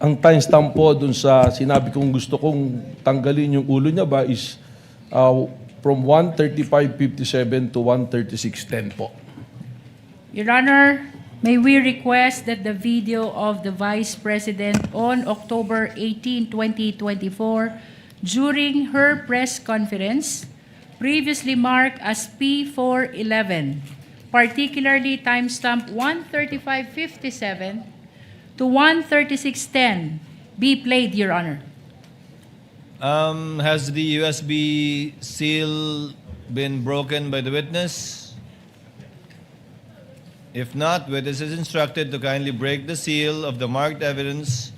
Ang timestamp po dun sa sinabi kong gusto kong tanggalin yung ulo niya ba is from 1:35:57 to 1:36:10 po. Your Honor, may we request that the video of the Vice President on October 18, 2024, during her press conference, previously marked as P411, particularly timestamp 1:35:57 to 1:36:10, be played, Your Honor. Has the USB seal been broken by the witness? If not, witness is instructed to kindly break the seal of the marked evidence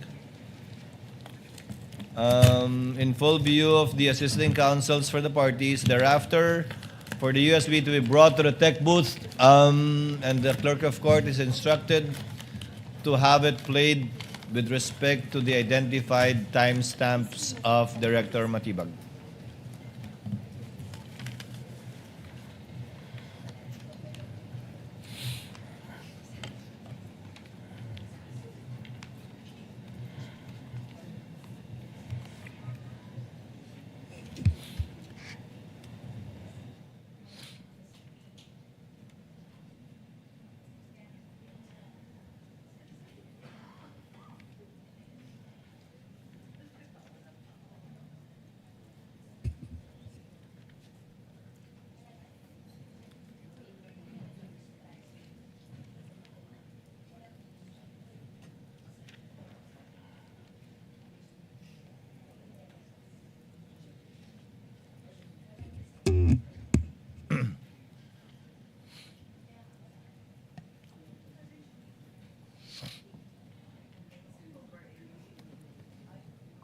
in full view of the assisting counsels for the parties. Thereafter, for the USB to be brought to the tech booth, and the clerk of court is instructed to have it played with respect to the identified timestamps of Director Matibag.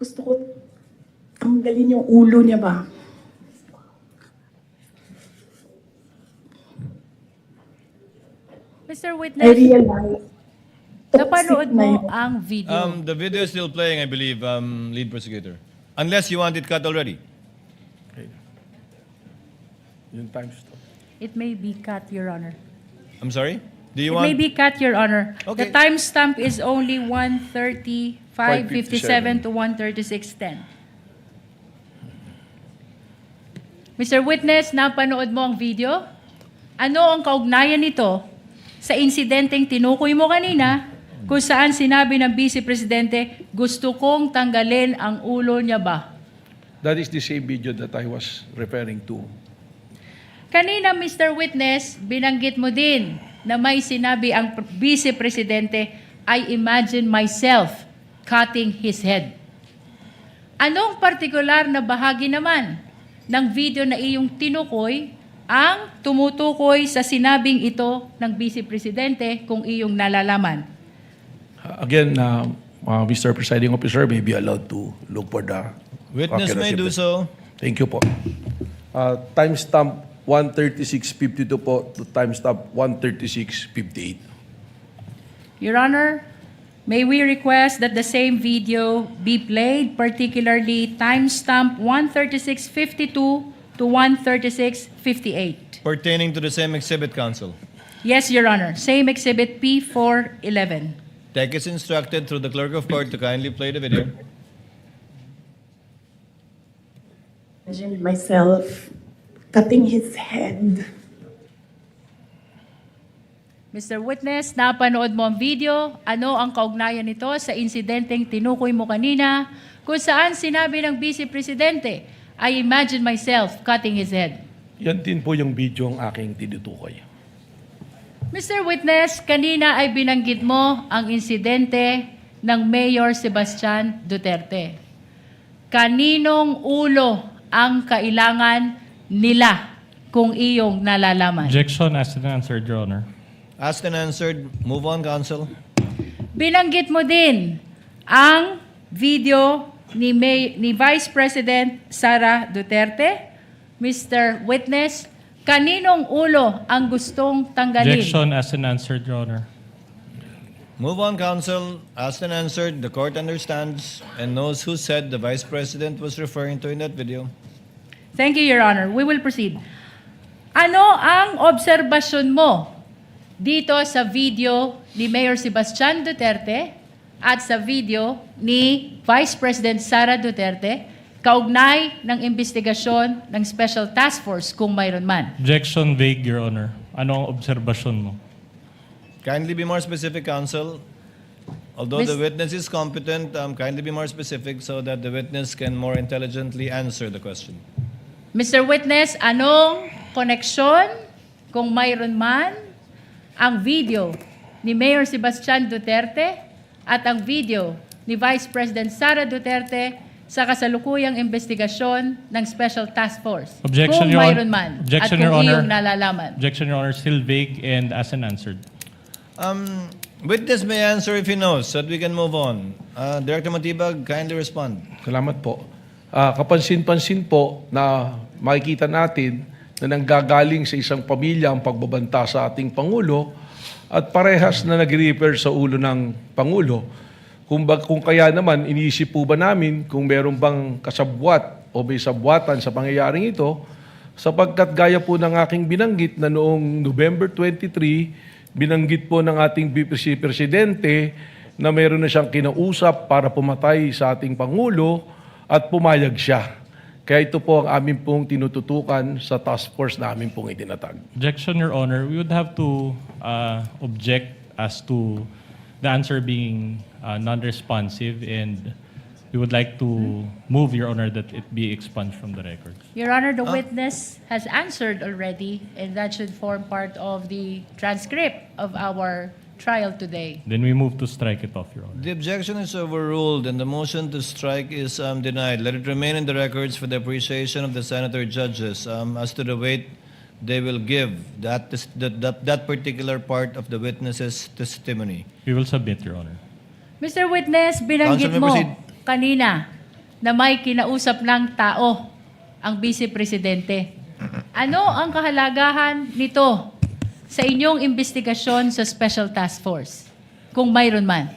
Gusto ko tanggalin yung ulo niya ba? Mr. I Witness, realize. napanood toxic na mo yun. ang video. The video is still playing, I believe, lead prosecutor. Unless you want it cut already. Yung timestamp. It may be cut, Your Honor. I'm sorry? Do you It want... may be cut, Your Honor. Okay. The timestamp is only 1:35:57 to 1:36:10. Mr. Witness, napanood mo ang video? Ano ang kaugnayan nito sa insidenteng tinukoy mo kanina kung saan sinabi ng Vice Presidente, gusto kong tanggalin ang ulo niya ba? That is the same video that I was referring to. Kanina, Mr. Witness, binanggit mo din na may sinabi ang Vice Presidente, I imagine myself cutting his head. Anong partikular na bahagi naman ng video na iyong tinukoy ang tumutukoy sa sinabing ito ng Vice Presidente kung iyong nalalaman? Again, Mr. Presiding Officer, may be allowed to look for the Witness may do so. Thank you po. Timestamp 136.52 po to timestamp 136.58. Your Honor, may we request that the same video be played, particularly timestamp 136.52 to 136.58? Pertaining to the same exhibit, counsel. Yes, Your Honor. Same exhibit P411. Tech is instructed through the clerk of court to kindly play the video. Imagine myself cutting his head. Mr. Witness, napanood mo ang video. Ano ang kaugnayan nito sa insidenteng tinukoy mo kanina kung saan sinabi ng Vice Presidente, I imagine myself cutting his head? Yan din po yung video ang aking tinutukoy. Mr. Witness, kanina ay binanggit mo ang insidente ng Mayor Sebastian Duterte. Kaninong ulo ang kailangan nila kung iyong nalalaman? Objection asked and answered, Your Honor. Asked and answered. Move on, counsel. Binanggit mo din ang video ni Vice President Sara Duterte. Mr. Witness, kaninong ulo ang gustong tanggalin? Objection asked and answered, Your Honor. Move on, counsel. Asked and answered. The court understands and knows who said the Vice President was referring to in that video. Thank you, Your Honor. We will proceed. Ano ang obserbasyon mo dito sa video ni Mayor Sebastian Duterte at sa video ni Vice President Sara Duterte kaugnay ng investigasyon ng Special Task Force kung mayroon man? Objection vague, Your Honor. Ano ang obserbasyon mo? Kindly be more specific, counsel. Although the Miss- witness is competent, kindly be more specific so that the witness can more intelligently answer the question. Mr. Witness, anong koneksyon, kung mayroon man, ang video ni Mayor Sebastian Duterte at ang video ni Vice President Sara Duterte sa kasalukuyang investigasyon ng Special Task Force? Objection, kung Your mayroon Honor. man Objection, at Your kung Honor. iyong nalalaman. Objection, Your Honor. Still vague and asked and answered. Witness may answer if he knows so that we can move on. Director Matibag, kindly respond. Salamat po. Kapansin-pansin po na makikita natin na nanggagaling sa isang pamilya ang pagbabanta sa ating Pangulo at parehas na nag-refer sa ulo ng Pangulo. Kung kaya naman, iniisip po ba namin kung meron bang kasabwat o may sabwatan sa pangyayaring ito, sapagkat gaya po ng aking binanggit na noong November 23, binanggit po ng ating VP Presidente na meron na siyang kinausap para pumatay sa ating Pangulo at pumayag siya. Kaya ito po ang amin pong tinututukan sa task force na amin pong itinatag. Objection, Your Honor. We would have to object as to the answer being non-responsive, and we would like to move, Your Honor, that it be expunged from the record. Your Honor, the witness has answered already, and that should form part of the transcript of our trial today. Then we move to strike it off, Your Honor. The objection is overruled and the motion to strike is denied. Let it remain in the records for the appreciation of the senator judges as to the weight they will give that particular part of the witness's testimony. We will submit, Your Honor. Mr. Witness, binanggit Counsel, may mo proceed. kanina na may kinausap ng tao ang Vice Presidente. Ano ang kahalagahan nito sa inyong investigasyon sa Special Task Force, kung mayroon man?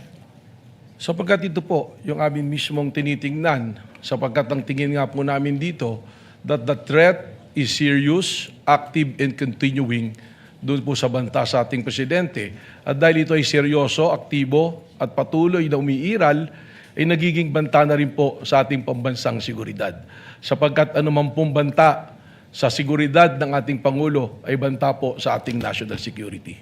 Sapagkat ito po, yung amin mismong tinitingnan, sapagkat ang tingin nga po namin dito, that the threat is serious, active, and continuing doon po sa banta sa ating Presidente. At dahil ito ay seryoso, aktibo, at patuloy na umiiral, ay nagiging banta na rin po sa ating pambansang seguridad. Sapagkat anumang pong banta sa seguridad ng ating Pangulo ay banta po sa ating national security.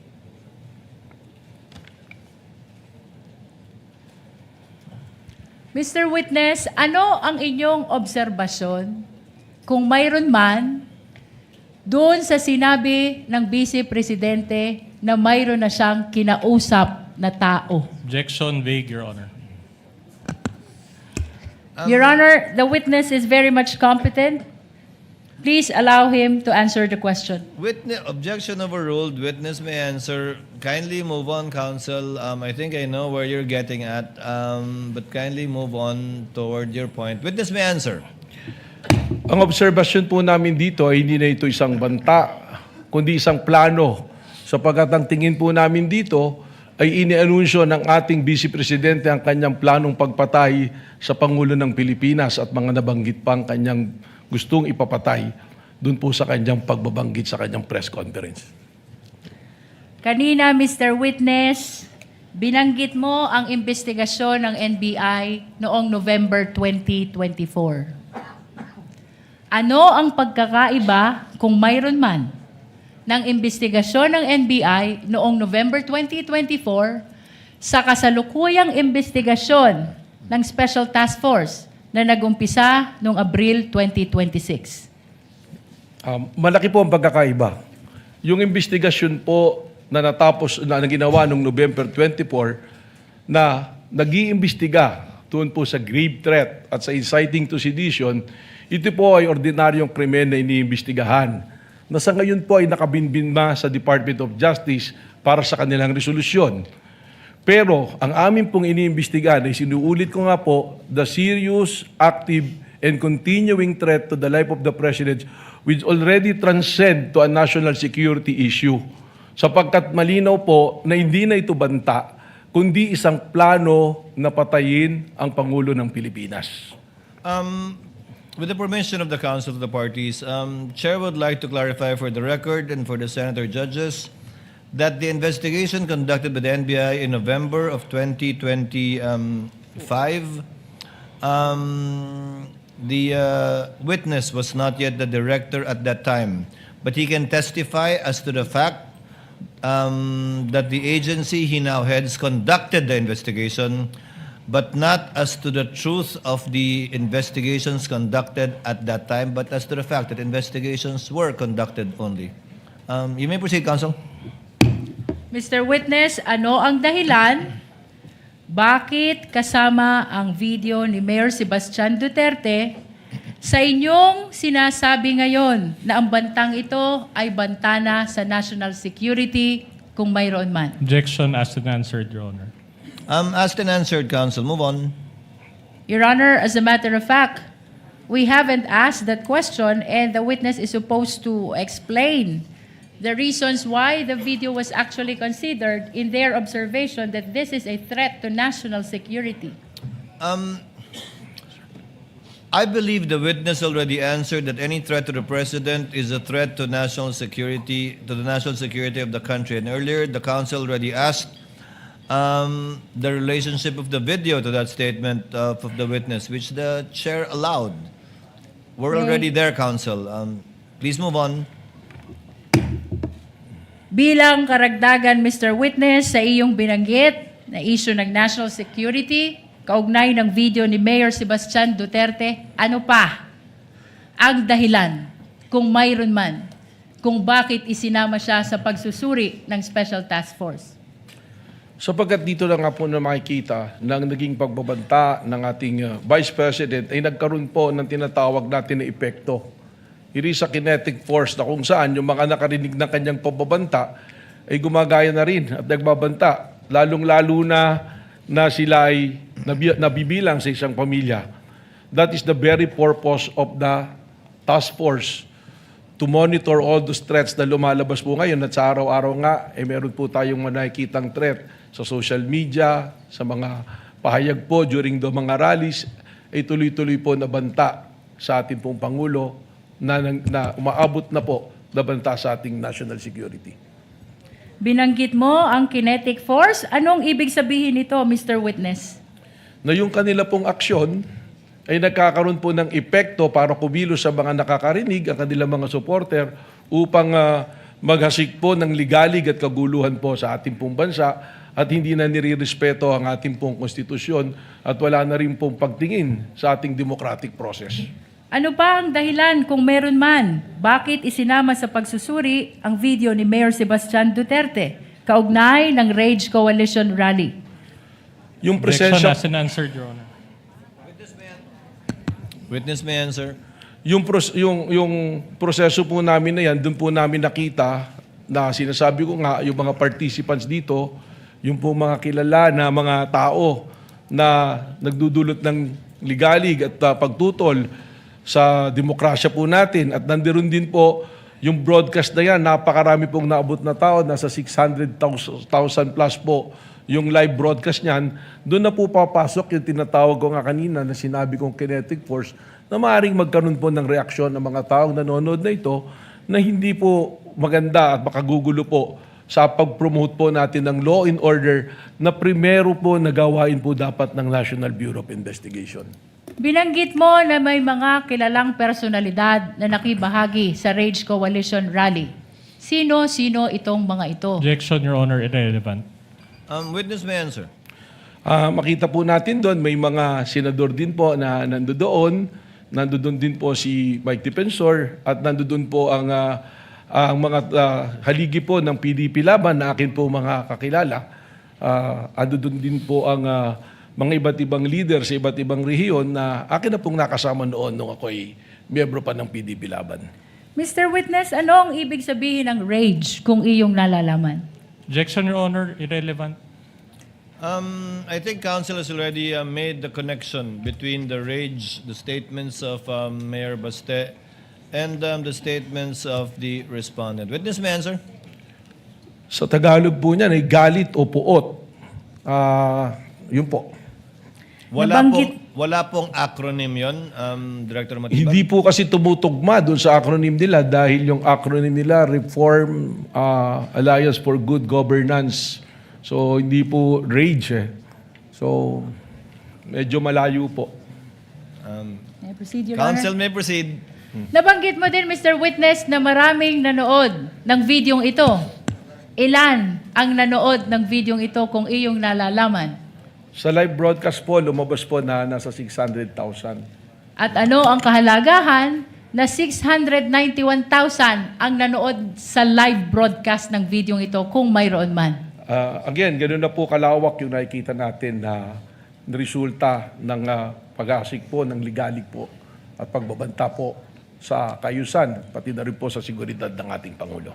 Mr. Witness, ano ang inyong obserbasyon, kung mayroon man, doon sa sinabi ng Vice Presidente na mayroon na siyang kinausap na tao? Objection vague, Your Honor. Your Honor, the witness is very much competent. Please allow him to answer the question. Witness, objection overruled. Witness may answer. Kindly move on, counsel. I think I know where you're getting at, but kindly move on toward your point. Witness may answer. Ang obserbasyon po namin dito ay hindi na ito isang banta, kundi isang plano. Sapagkat ang tingin po namin dito ay inianunsyo ng ating Vice Presidente ang kanyang planong pagpatay sa Pangulo ng Pilipinas at mga nabanggit pang kanyang gustong ipapatay doon po sa kanyang pagbabanggit sa kanyang press conference. Kanina, Mr. Witness, binanggit mo ang investigasyon ng NBI noong November 2024. Ano ang pagkakaiba, kung mayroon man, ng investigasyon ng NBI noong November 2024 sa kasalukuyang investigasyon ng Special Task Force na nag-umpisa noong Abril 2026? Malaki po ang pagkakaiba. Yung investigasyon po na natapos, na ginawa noong November 24, na nag-iimbestiga doon po sa grave threat at sa inciting to sedition, ito po ay ordinaryong krimen na iniimbestigahan na sa ngayon po ay nakabinbinma sa Department of Justice para sa kanilang resolusyon. Pero ang amin pong iniimbestigahan ay sinuulit ko nga po, the serious, active, and continuing threat to the life of the President which already transcend to a national security issue. Sapagkat malinaw po na hindi na ito banta, kundi isang plano na patayin ang Pangulo ng Pilipinas. With the permission of the Council of the Parties, Chair would like to clarify for the record and for the Senator judges that the investigation conducted by the NBI in November of 2025, the witness was not yet the director at that time, but he can testify as to the fact that the agency he now heads conducted the investigation, but not as to the truth of the investigations conducted at that time, but as to the fact that investigations were conducted only. You may proceed, Counsel. Mr. Witness, ano ang dahilan bakit kasama ang video ni Mayor Sebastian Duterte sa inyong sinasabi ngayon na ang bantang ito ay bantana sa national security kung mayroon man? Objection asked and answered, Your Honor. Asked and answered, Counsel. Move on. Your Honor, as a matter of fact, we haven't asked that question and the witness is supposed to explain the reasons why the video was actually considered in their observation that this is a threat to national security. I believe the witness already answered that any threat to the President is a threat to national security, to the national security of the country. And earlier, the Counsel already asked the relationship of the video to that statement of the witness, which the Chair allowed. We're already there, Counsel. Please move on. Bilang karagdagan, Mr. Witness, sa iyong binanggit na issue ng national security, kaugnay ng video ni Mayor Sebastian Duterte, ano pa ang dahilan, kung mayroon man, kung bakit isinama siya sa pagsusuri ng Special Task Force? Sapagkat dito lang nga po na makikita ng naging pagbabanta ng ating Vice President ay nagkaroon po ng tinatawag natin na epekto. It is a kinetic force na kung saan yung mga nakarinig ng kanyang pagbabanta ay gumagaya na rin at nagbabanta. Lalong-lalo na sila ay nabibilang sa isang pamilya. That is the very purpose of the task force, to monitor all those threats na lumalabas po ngayon. At sa araw-araw nga, meron po tayong nakikitang threat sa social media, sa mga pahayag po during the mga rallies, ay tuloy-tuloy po na banta sa ating pong Pangulo na umaabot na po na banta sa ating national security. Binanggit mo ang kinetic force. Anong ibig sabihin nito, Mr. Witness? Na yung kanila pong aksyon ay nagkakaroon po ng epekto para kumilos sa mga nakakarinig, ang kanilang mga supporter, upang maghasik po ng ligalig at kaguluhan po sa ating pong bansa at hindi na nirirespeto ang ating pong konstitusyon at wala na rin pong pagtingin sa ating democratic process. Ano pa ang dahilan, kung meron man, bakit isinama sa pagsusuri ang video ni Mayor Sebastian Duterte kaugnay ng Rage Coalition Rally? Yung Objection presensya, asked and answered, Your Honor. Witness may answer. yung proseso po namin na yan, doon po namin nakita na sinasabi ko nga, yung mga participants dito, yung po mga kilala na mga tao na nagdudulot ng ligalig at pagtutol sa demokrasya po natin. At nandiron din po yung broadcast na yan, napakarami pong naabot na tao, nasa 600,000 plus po yung live broadcast niyan. Doon na po papasok yung tinatawag ko nga kanina na sinabi kong kinetic force na maaaring magkaroon po ng reaksyon ng mga taong nanonood na ito na hindi po maganda at makagugulo po sa pag-promote po natin ng law and order na primero po nagawain po dapat ng National Bureau of Investigation. Binanggit mo na may mga kilalang personalidad na nakibahagi sa Rage Coalition Rally. Sino-sino itong mga ito? Objection, Your Honor, irrelevant. Witness may answer. Makita po natin doon, may mga senador din po na nandoon. Nandoon din po si Mike Defensor at nandoon po ang mga haligi po ng PDP laban na akin po mga kakilala. Nandoon din po ang mga iba't ibang leader sa iba't ibang rehiyon na akin na pong nakasama noon nung ako ay miyembro pa ng PDP laban. Mr. Witness, ano ang ibig sabihin ng rage kung iyong nalalaman? Objection, Your Honor, irrelevant. I think counsel has already made the connection between the rage, the statements of Mayor Baste, and the statements of the respondent. Witness may answer. Sa Tagalog po niyan ay galit o puot. Yun po. Wala pong acronym yon, Director Matibag? Hindi po kasi tumutugma doon sa acronym nila dahil yung acronym nila Reform Alliance for Good Governance. So, hindi po RAGE eh. So, medyo malayo po. May I proceed, Your Honor? Counsel may proceed. Nabanggit mo din, Mr. Witness, na maraming nanood ng videong ito. Ilan ang nanood ng videong ito kung iyong nalalaman? Sa live broadcast po, lumabas po na nasa 600,000. At ano ang kahalagahan na 691,000 ang nanood sa live broadcast ng videong ito kung mayroon man? Again, ganoon na po kalawak yung nakikita natin na resulta ng pag-asik po, ng ligalig po at pagbabanta po sa kayusan, pati na rin po sa seguridad ng ating Pangulo.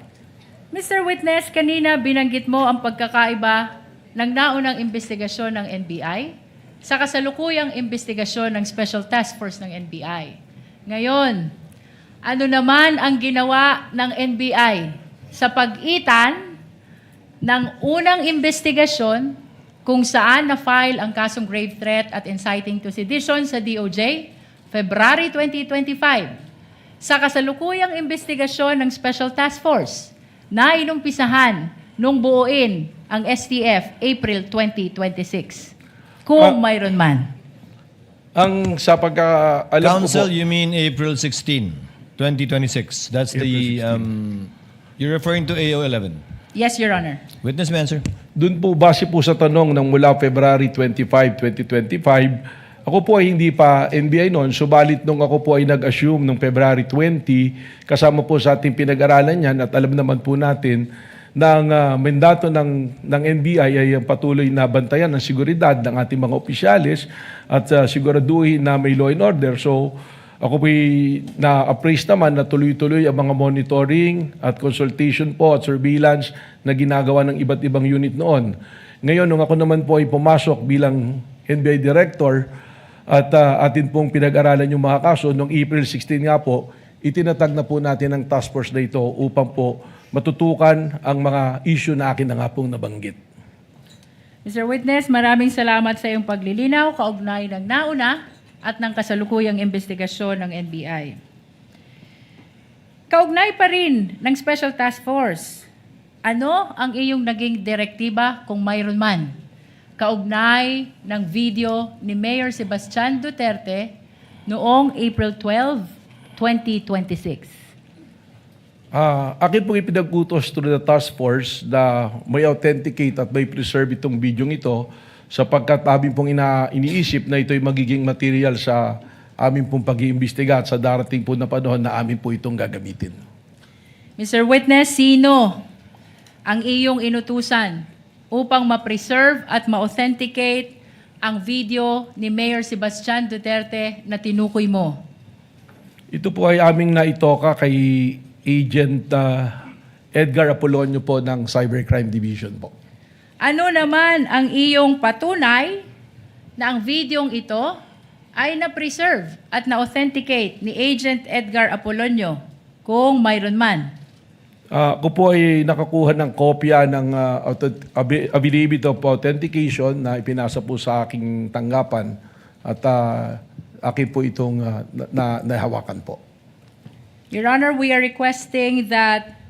Mr. Witness, kanina binanggit mo ang pagkakaiba ng naunang investigasyon ng NBI sa kasalukuyang investigasyon ng Special Task Force ng NBI. Ngayon, ano naman ang ginawa ng NBI sa pagitan ng unang investigasyon kung saan na-file ang kasong grave threat at inciting to sedition sa DOJ, February 2025, sa kasalukuyang investigasyon ng Special Task Force na inumpisahan nung buuin ang STF April 2026, kung mayroon man. Ang sa pagkaalam ko Counsel, po, you mean April 16, 2026. That's the, you're referring to AO 11. Yes, Your Honor. Witness may answer. doon po, base po sa tanong ng mula February 25, 2025, ako po ay hindi pa NBI noon, subalit nung ako po ay nag-assume nung February 20, kasama po sa ating pinag-aralan yan at alam naman po natin na ang mandato ng NBI ay ang patuloy na bantayan ng seguridad ng ating mga opisyalis at siguraduhin na may law and order. So, ako po na-appraise naman na tuloy-tuloy ang mga monitoring at consultation po at surveillance na ginagawa ng iba't ibang unit noon. Ngayon, nung ako naman po ay pumasok bilang NBI Director at atin pong pinag-aralan yung mga kaso, noong April 16 nga po, itinatag na po natin ang task force na ito upang po matutukan ang mga issue na akin na nga pong nabanggit. Mr. Witness, maraming salamat sa iyong paglilinaw, kaugnay ng nauna at ng kasalukuyang investigasyon ng NBI. Kaugnay pa rin ng Special Task Force, ano ang iyong naging direktiba kung mayroon man? Kaugnay ng video ni Mayor Sebastian Duterte noong April 12, 2026. Akin pong ipinag-utos through the task force na may authenticate at may preserve itong video ito sapagkat amin pong iniisip na ito'y magiging material sa amin pong pag-iimbestiga at sa darating po na panahon na amin po itong gagamitin. Mr. Witness, sino ang iyong inutusan upang ma-preserve at ma-authenticate ang video ni Mayor Sebastian Duterte na tinukoy mo? Ito po ay aming naitoka kay Agent Edgar Apolonio po ng Cybercrime Division po. Ano naman ang iyong patunay na ang videong ito ay na-preserve at na-authenticate ni Agent Edgar Apolonio kung mayroon man? Ako po ay nakakuha ng kopya ng affidavit of authentication na ipinasa po sa aking tanggapan at akin po itong nahawakan po. Your Honor, we are requesting that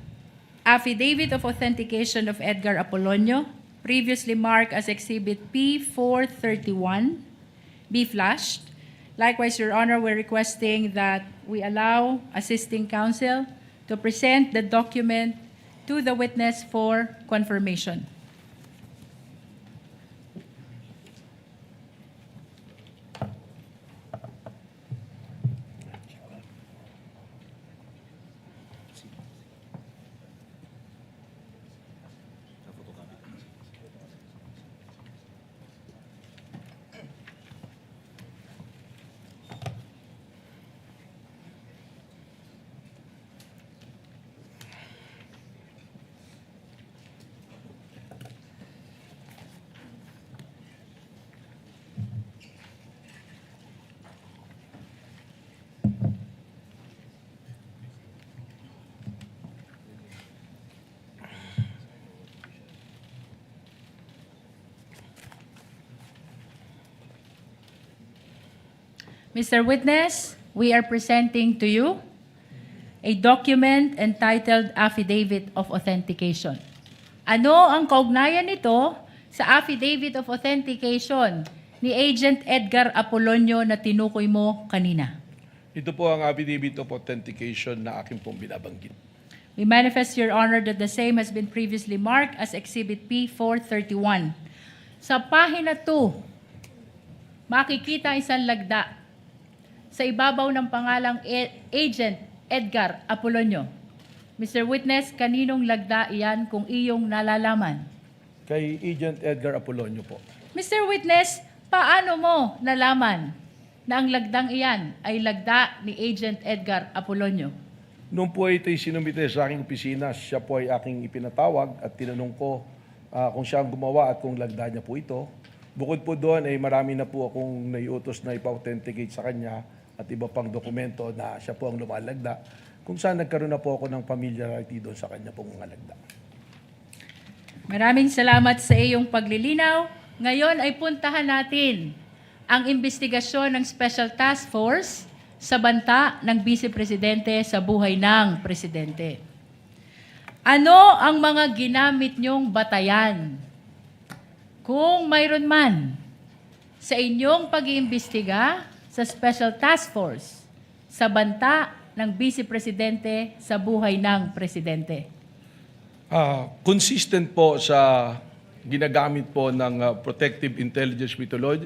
affidavit of authentication of Edgar Apolonio, previously marked as Exhibit P431, be flashed. Likewise, Your Honor, we're requesting that we allow assisting counsel to present the document to the witness for confirmation. Mr. Witness, we are presenting to you a document entitled Affidavit of Authentication. Ano ang kaugnayan nito sa Affidavit of Authentication ni Agent Edgar Apolonio na tinukoy mo kanina? Ito po ang affidavit of authentication na akin pong binabanggit. We manifest, Your Honor, that the same has been previously marked as Exhibit P431. Sa pahina 2, makikita isang lagda sa ibabaw ng pangalang Agent Edgar Apolonio. Mr. Witness, kaninong lagda iyan kung iyong nalalaman? Kay Agent Edgar Apolonio po. Mr. Witness, paano mo nalaman na ang lagdang iyan ay lagda ni Agent Edgar Apolonio? Noong po ito'y sinumite sa aking opisina, siya po ay aking ipinatawag at tinanong ko kung siya ang gumawa at kung lagda niya po ito. Bukod po doon ay marami na po akong naiutos na ipa-authenticate sa kanya at iba pang dokumento na siya po ang lumalagda, kung saan nagkaroon na po ako ng familiarity doon sa kanya pong mga lagda. Maraming salamat sa iyong paglilinaw. Ngayon ay puntahan natin ang investigasyon ng Special Task Force sa banta ng Vice Presidente sa buhay ng Presidente. Ano ang mga ginamit niyong batayan? Kung mayroon man sa inyong pag-iimbestiga sa Special Task Force sa banta ng Vice Presidente sa buhay ng Presidente? Consistent po sa ginagamit po ng Protective Intelligence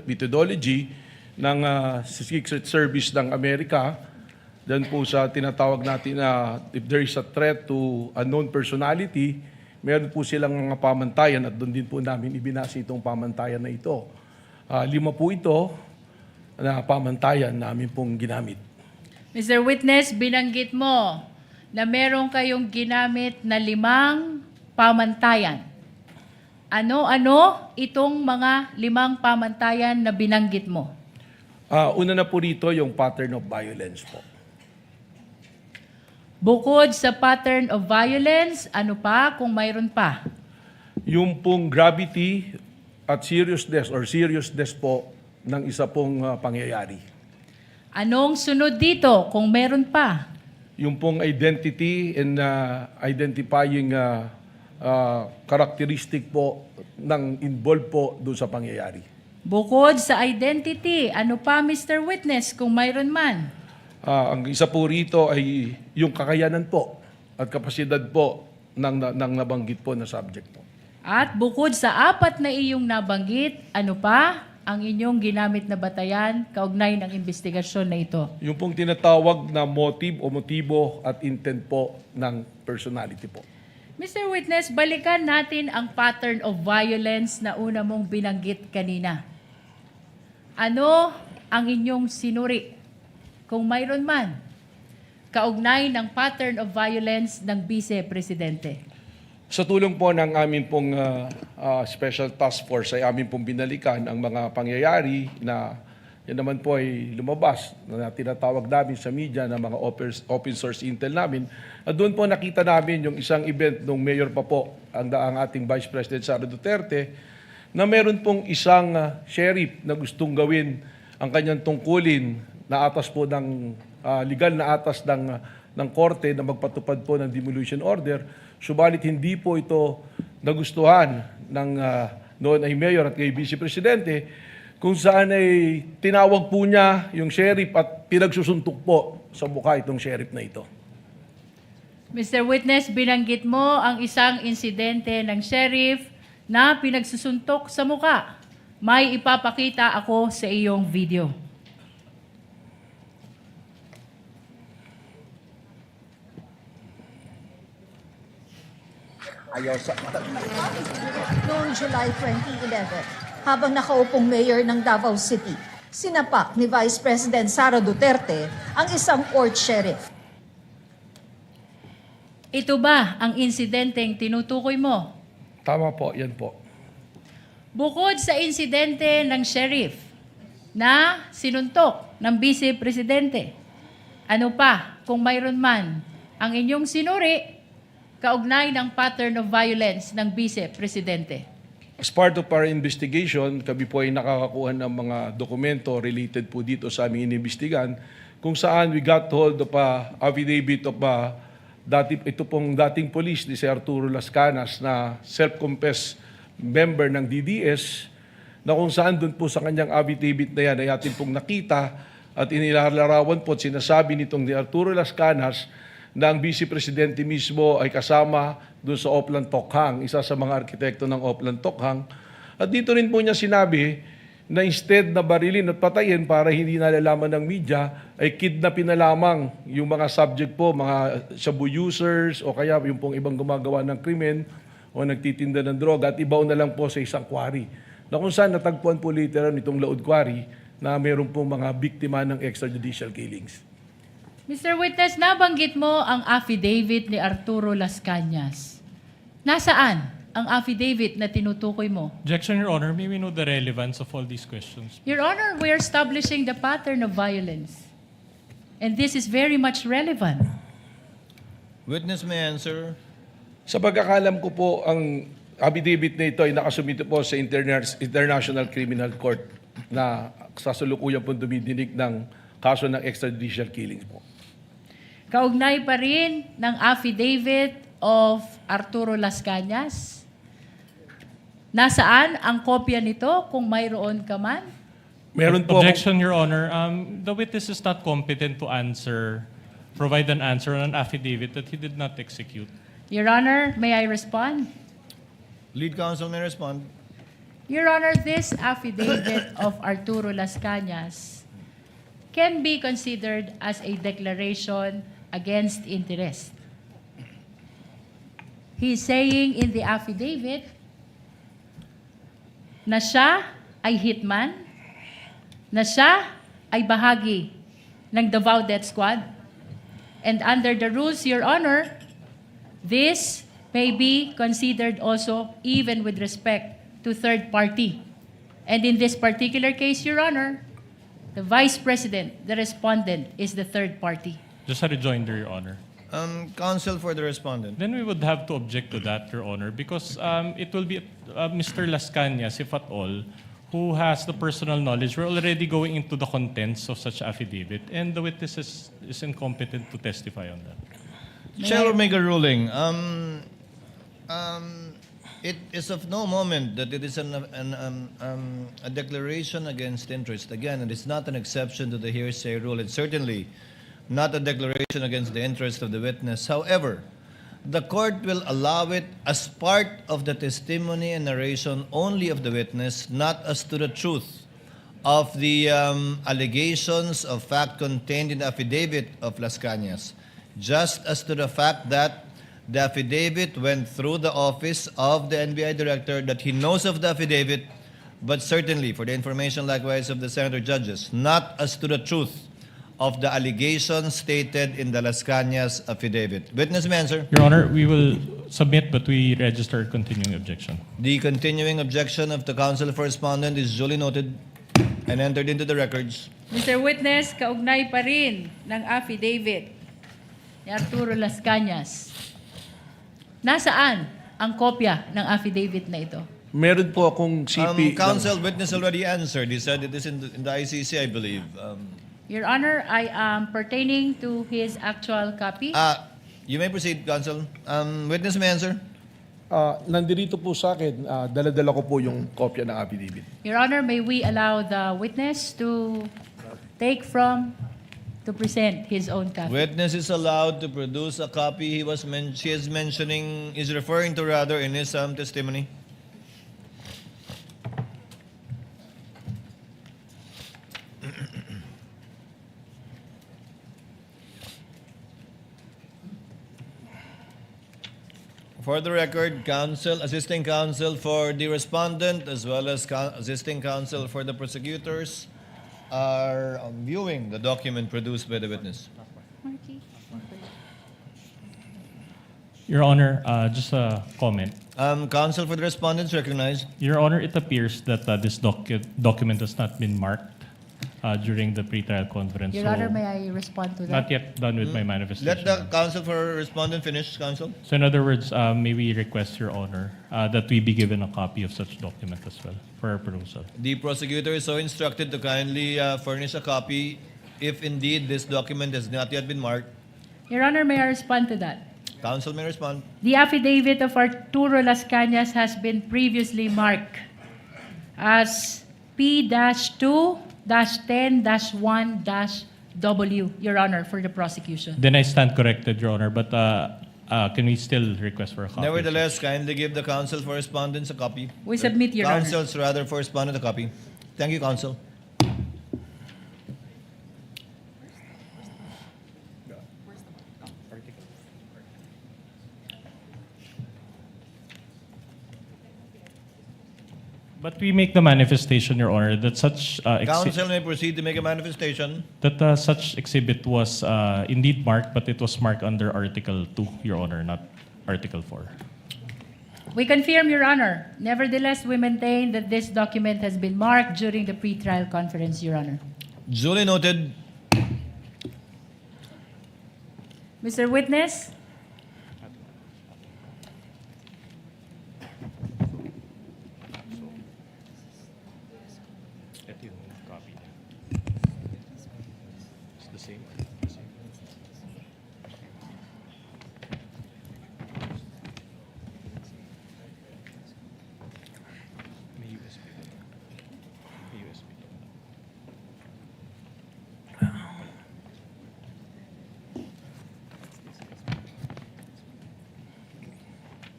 Methodology ng Secret Service ng Amerika. Diyan po sa tinatawag natin na if there is a threat to unknown personality, meron po silang mga pamantayan at doon din po namin ibinasa itong pamantayan na ito. 5 po ito na pamantayan namin pong ginamit. Mr. Witness, binanggit mo na meron kayong ginamit na 5 pamantayan. Ano-ano itong mga 5 pamantayan na binanggit mo? Una na po rito yung pattern of violence po. Bukod sa pattern of violence, ano pa kung mayroon pa? Yung pong gravity at seriousness po ng isa pong pangyayari. Anong sunod dito kung meron pa? Yung pong identity and identifying characteristic po ng involved po doon sa pangyayari. Bukod sa identity, ano pa, Mr. Witness, kung mayroon man? Ang isa po rito ay yung kakayanan po at kapasidad po ng nabanggit po na subject po. At bukod sa 4 na iyong nabanggit, ano pa ang inyong ginamit na batayan kaugnay ng investigasyon na ito? Yung pong tinatawag na motive o motibo at intent po ng personality po. Mr. Witness, balikan natin ang pattern of violence na una mong binanggit kanina. Ano ang inyong sinuri? Kung mayroon man. kaugnay ng pattern of violence ng Vice Presidente? Sa tulong po ng amin pong Special Task Force ay amin pong binalikan ang mga pangyayari na yan naman po ay lumabas na tinatawag namin sa media na mga open source intel namin. At doon po nakita namin yung isang event nung mayor pa po ang ating Vice President Sara Duterte na meron pong isang sheriff na gustong gawin ang kanyang tungkulin na atas po ng legal na atas ng korte na magpatupad po ng demolition order. Subalit hindi po ito nagustuhan ng noon ay mayor at kay Vice Presidente, kung saan ay tinawag po niya yung sheriff at pinagsusuntok po sa mukha itong sheriff na ito. Mr. Witness, binanggit mo ang isang insidente ng sheriff na pinagsusuntok sa muka. May ipapakita ako sa iyong video. Noong July 2011, habang nakaupong mayor ng Davao City, sinapak ni Vice President Sara Duterte ang isang court sheriff. Ito ba ang insidenteng tinutukoy mo? Tama po, yan po. Bukod sa insidente ng sheriff na sinuntok ng Vice Presidente, ano pa kung mayroon man ang inyong sinuri kaugnay ng pattern of violence ng Vice Presidente? As part of our investigation, kami po ay nakakakuha ng mga dokumento related po dito sa aming inimbestigan kung saan we got hold of a affidavit of ito pong dating police ni si Arturo Las Canas na self-confessed member ng DDS na kung saan doon po sa kanyang affidavit na yan ay atin pong nakita at inilalarawan po at sinasabi nitong ni Arturo Las Canas na ang Vice Presidente mismo ay kasama doon sa Oplan Tokhang, isa sa mga arkitekto ng Oplan Tokhang. At dito rin po niya sinabi na instead na barilin at patayin para hindi nalalaman ng media, ay kidnapin na lamang yung mga subject po, mga shabu users o kaya yung pong ibang gumagawa ng krimen o nagtitinda ng droga at ibaw na lang po sa isang quarry. Na kung saan natagpuan po later nitong Laod Quarry na mayroon po mga biktima ng extrajudicial killings. Mr. Witness, nabanggit mo ang affidavit ni Arturo Las Cañas. Nasaan ang affidavit na tinutukoy mo? Objection, Your Honor. May we know the relevance of all these questions? Your Honor, we are establishing the pattern of violence. And this is very much relevant. Witness may answer. Sa pagkakalam ko po, ang affidavit na ito ay nakasumito po sa International Criminal Court na sasalukuyan po dumidinig ng kaso ng extrajudicial killings po. Kaugnay pa rin ng affidavit of Arturo Las Cañas. Nasaan ang kopya nito kung mayroon ka man? Meron po Objection, Your Honor. The witness is not competent to provide an answer on an affidavit that he did not execute. Your Honor, may I respond? Lead counsel may respond. Your Honor, this affidavit of Arturo Las Cañas can be considered as a declaration against interest. He's saying in the affidavit na siya ay hitman, na siya ay bahagi ng Davao Death Squad, and under the rules, Your Honor, this may be considered also even with respect to third party. And in this particular case, Your Honor, the Vice President, the respondent, is the third party. Just a rejoinder, Your Honor. Counsel for the respondent. Then we would have to object to that, Your Honor, because it will be Mr. Las Cañas, if at all, who has the personal knowledge. We're already going into the contents of such affidavit, and the witness is incompetent to testify on that. Chair will make a ruling. It is of no moment that it is a declaration against interest. Again, it is not an exception to the hearsay rule. It's certainly not a declaration against the interest of the witness. However, the court will allow it as part of the testimony and narration only of the witness, not as to the truth of the allegations of fact contained in the affidavit of Las Cañas, just as to the fact that the affidavit went through the office of the NBI director, that he knows of the affidavit, but certainly for the information likewise of the senator judges, not as to the truth of the allegations stated in the Las Cañas affidavit. Witness may answer. Your Honor, we will submit, but we register a continuing objection. The continuing objection of the counsel for respondent is duly noted and entered into the records. Mr. Witness, kaugnay pa rin ng affidavit ni Arturo Las Cañas. Nasaan ang kopya ng affidavit na ito? Meron po akong CP. Counsel, witness already answered. He said it is in the ICC, I believe. Your Honor, I am pertaining to his actual copy. You may proceed, counsel. Witness may answer. Nandito po sa akin, dala-dala ko po yung kopya ng affidavit. Your Honor, may we allow the witness to present his own copy? Witness is allowed to produce a copy she is referring to rather in his testimony. For the record, assisting counsel for the respondent as well as assisting counsel for the prosecutors are viewing the document produced by the witness. Your Honor, just a comment. Counsel for the respondents recognized. Your Honor, it appears that this document has not been marked during the pretrial conference. Your so Honor, may I respond to that? not yet done with my manifestation. Let the counsel for respondent finish, counsel. So in other words, may we request, Your Honor, that we be given a copy of such document as well for our perusal. The prosecutor is so instructed to kindly furnish a copy if indeed this document has not yet been marked. Your Honor, may I respond to that? Counsel may respond. The affidavit of Arturo Las Cañas has been previously marked as P-2-10-1-W, Your Honor, for the prosecution. Then I stand corrected, Your Honor, but can we still request for a copy? Nevertheless, kindly give the counsel for respondents a copy. We submit, Your Honor. Counsels rather for respondent a copy. Thank you, counsel. But we make the manifestation, Your Honor, that such Counsel may proceed to make a manifestation. that such exhibit was indeed marked, but it was marked under Article 2, Your Honor, not Article 4. We confirm, Your Honor. Nevertheless, we maintain that this document has been marked during the pretrial conference, Your Honor. Duly noted. Mr. Witness? Ito yung copy niya. It's the same. May USB. May USB.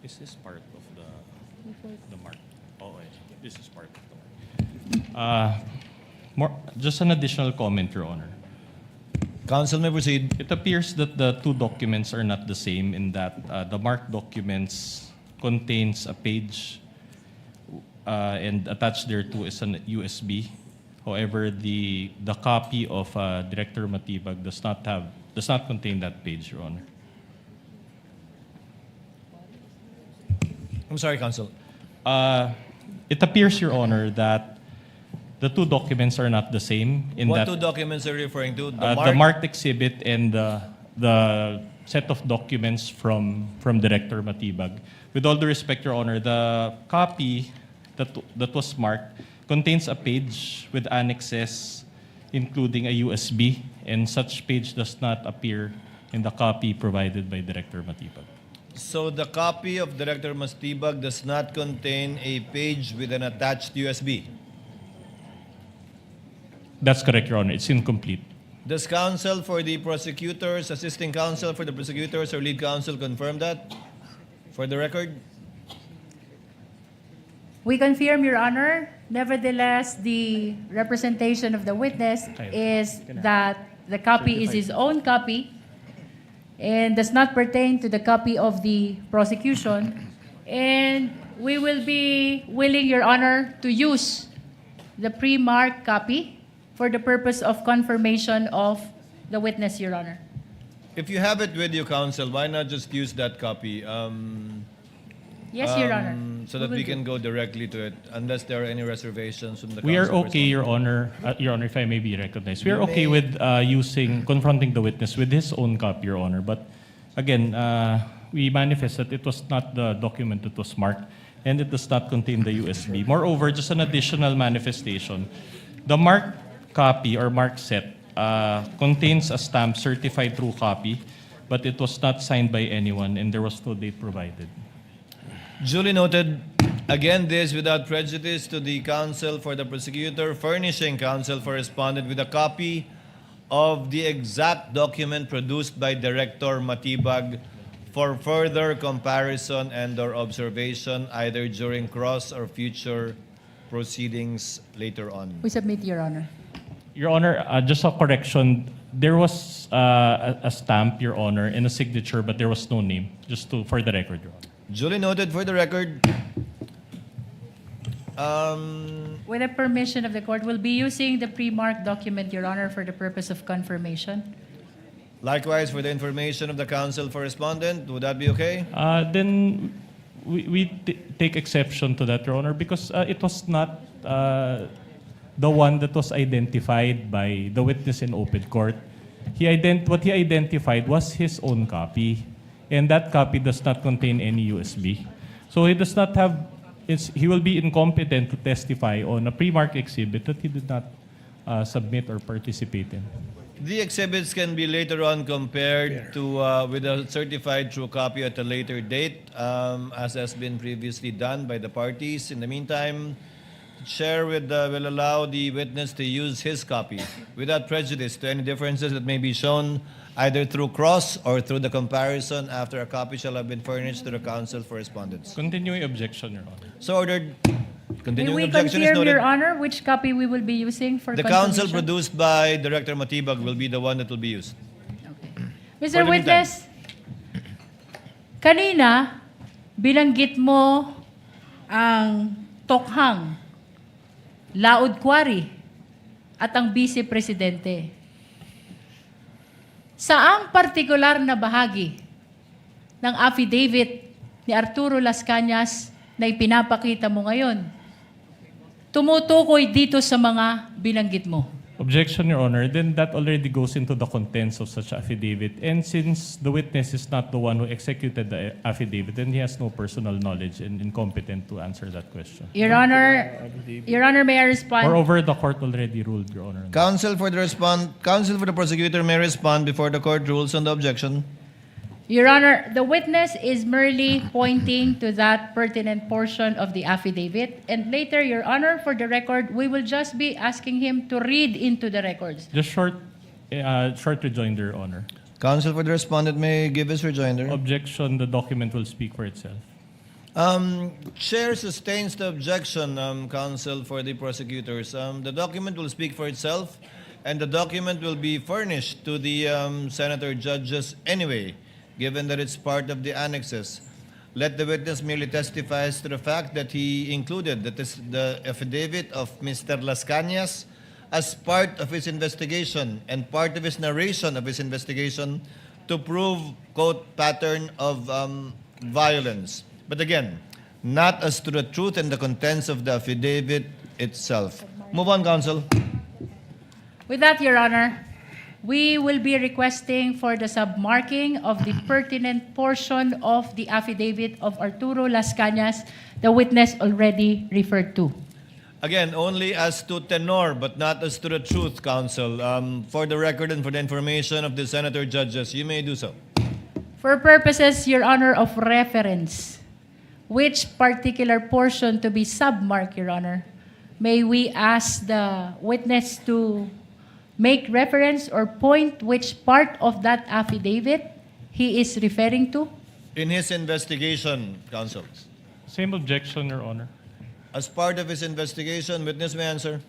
Is this part of the mark? Oh, this is part of the mark. Just an additional comment, Your Honor. Counsel may proceed. It appears that the two documents are not the same in that the marked documents contains a page and attached thereto is an USB. However, the copy of Director Matibag does not contain that page, Your Honor. I'm sorry, counsel. It appears, Your Honor, that the two documents are not the same in What that two documents are you referring to? the marked exhibit and the set of documents from Director Matibag. With all due respect, Your Honor, the copy that was marked contains a page with annexes including a USB, and such page does not appear in the copy provided by Director Matibag. So the copy of Director Matibag does not contain a page with an attached USB. That's correct, Your Honor. It's incomplete. Does counsel for the prosecutors, assisting counsel for the prosecutors, or lead counsel confirm that? For the record? We confirm, Your Honor. Nevertheless, the representation of the witness is that the copy is his own copy and does not pertain to the copy of the prosecution. And we will be willing, Your Honor, to use the pre-marked copy for the purpose of confirmation of the witness, Your Honor. If you have it with you, counsel, why not just use that copy? Yes, Your Honor. So that will we do. can go directly to it, unless there are any reservations from the We are counsel for okay, Your Honor. Your Honor, if I may be recognized. We are okay with confronting the witness with his own copy, Your Honor. But again, we manifest that it was not the document that was marked and it does not contain the USB. Moreover, just an additional manifestation, the marked copy or marked set contains a stamp certified true copy, but it was not signed by anyone and there was no date provided. Duly noted. Again, this without prejudice to the counsel for the prosecutor, furnishing counsel for respondent with a copy of the exact document produced by Director Matibag for further comparison and/or observation either during cross or future proceedings later on. We submit, Your Honor. Your Honor, just a correction. There was a stamp, Your Honor, and a signature, but there was no name. For the record, Your Honor. Duly noted for the record. With the permission of the court, we'll be using the pre-marked document, Your Honor, for the purpose of confirmation. Likewise, for the information of the counsel for respondent, would that be okay? Then we take exception to that, Your Honor, because it was not the one that was identified by the witness in open court. What he identified was his own copy, and that copy does not contain any USB. So he does not have. He will be incompetent to testify on a pre-marked exhibit that he did not submit or participate in. The exhibits can be later on compared to with a certified true copy at a later date, as has been previously done by the parties. In the meantime, the Chair will allow the witness to use his copy without prejudice to any differences that may be shown either through cross or through the comparison after a copy shall have been furnished to the counsel for respondents. Continuing objection, Your Honor. So ordered. May Continuing we objection is confirm, noted. Your Honor, which copy we will be using for The confirmation? counsel produced by Director Matibag will be the one that will be used. Mr. For the Witness, kanina, binanggit mo ang Tokhang, Laod Quarry, at ang Vice Presidente. Saang partikular na bahagi ng affidavit ni Arturo Las Cañas na ipinapakita mo ngayon tumutukoy dito sa mga binanggit mo? Objection, Your Honor. Then that already goes into the contents of such affidavit. And since the witness is not the one who executed the affidavit, then he has no personal knowledge and incompetent to answer that question. Your Honor, may I respond? Moreover, the court already ruled, Your Honor. Counsel for the prosecutor may respond before the court rules on the objection. Your Honor, the witness is merely pointing to that pertinent portion of the affidavit. And later, Your Honor, for the record, we will just be asking him to read into the records. Just short rejoinder, Your Honor. Counsel for the respondent may give his rejoinder. Objection, the document will speak for itself. Chair sustains the objection, counsel for the prosecutors. The document will speak for itself, and the document will be furnished to the senator judges anyway, given that it's part of the annexes. Let the witness merely testify to the fact that he included the affidavit of Mr. Las Cañas as part of his investigation and part of his narration of his investigation to prove, quote, pattern of violence. But again, not as to the truth and the contents of the affidavit itself. Move on, counsel. With that, Your Honor, we will be requesting for the submarking of the pertinent portion of the affidavit of Arturo Las Cañas, the witness already referred to. Again, only as to tenor, but not as to the truth, counsel. For the record and for the information of the senator judges, you may do so. For purposes, Your Honor, of reference, which particular portion to be submarked, Your Honor? May we ask the witness to make reference or point which part of that affidavit he is referring to? In his investigation, counsel. Same objection, Your Honor. As part of his investigation, witness may answer.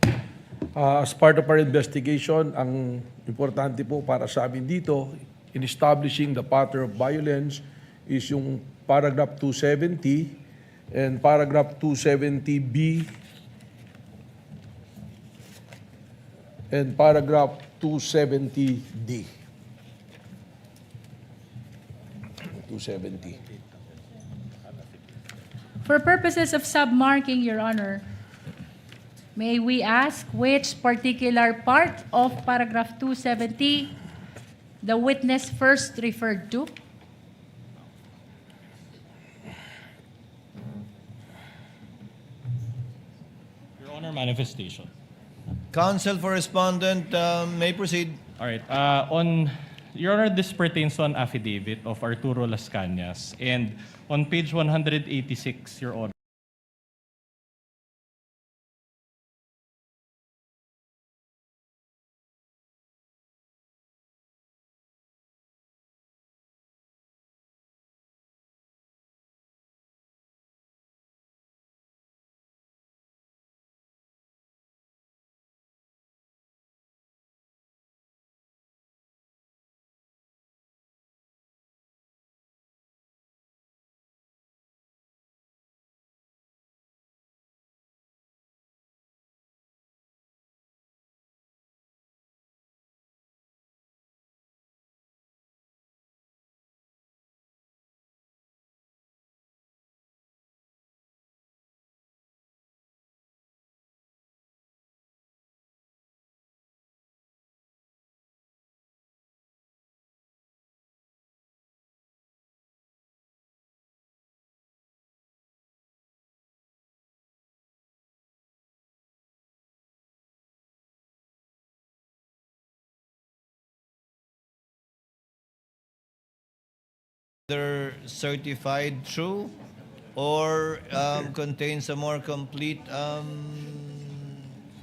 As part of our investigation, ang importante po para sa amin dito, in establishing the pattern of violence is yung paragraph 270 and paragraph 270B and paragraph 270D. 270. For purposes of submarking, Your Honor, may we ask which particular part of paragraph 270 the witness first referred to? Your Honor, manifestation. Counsel for respondent may proceed. All right. Your Honor, this pertains to an affidavit of Arturo Las Cañas. And on page 186, Your Honor, Either certified true or contains a more complete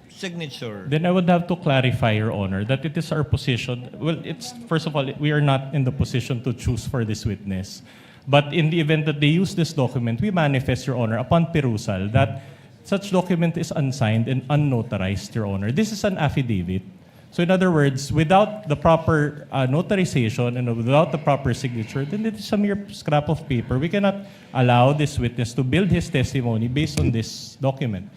signature. then I would have to clarify, Your Honor, that it is our position. Well, it's first of all, we are not in the position to choose for this witness. But in the event that they use this document, we manifest, Your Honor, upon perusal that such document is unsigned and unnotarized, Your Honor. This is an affidavit. So in other words, without the proper notarization and without the proper signature, then it is a mere scrap of paper. We cannot allow this witness to build his testimony based on this document.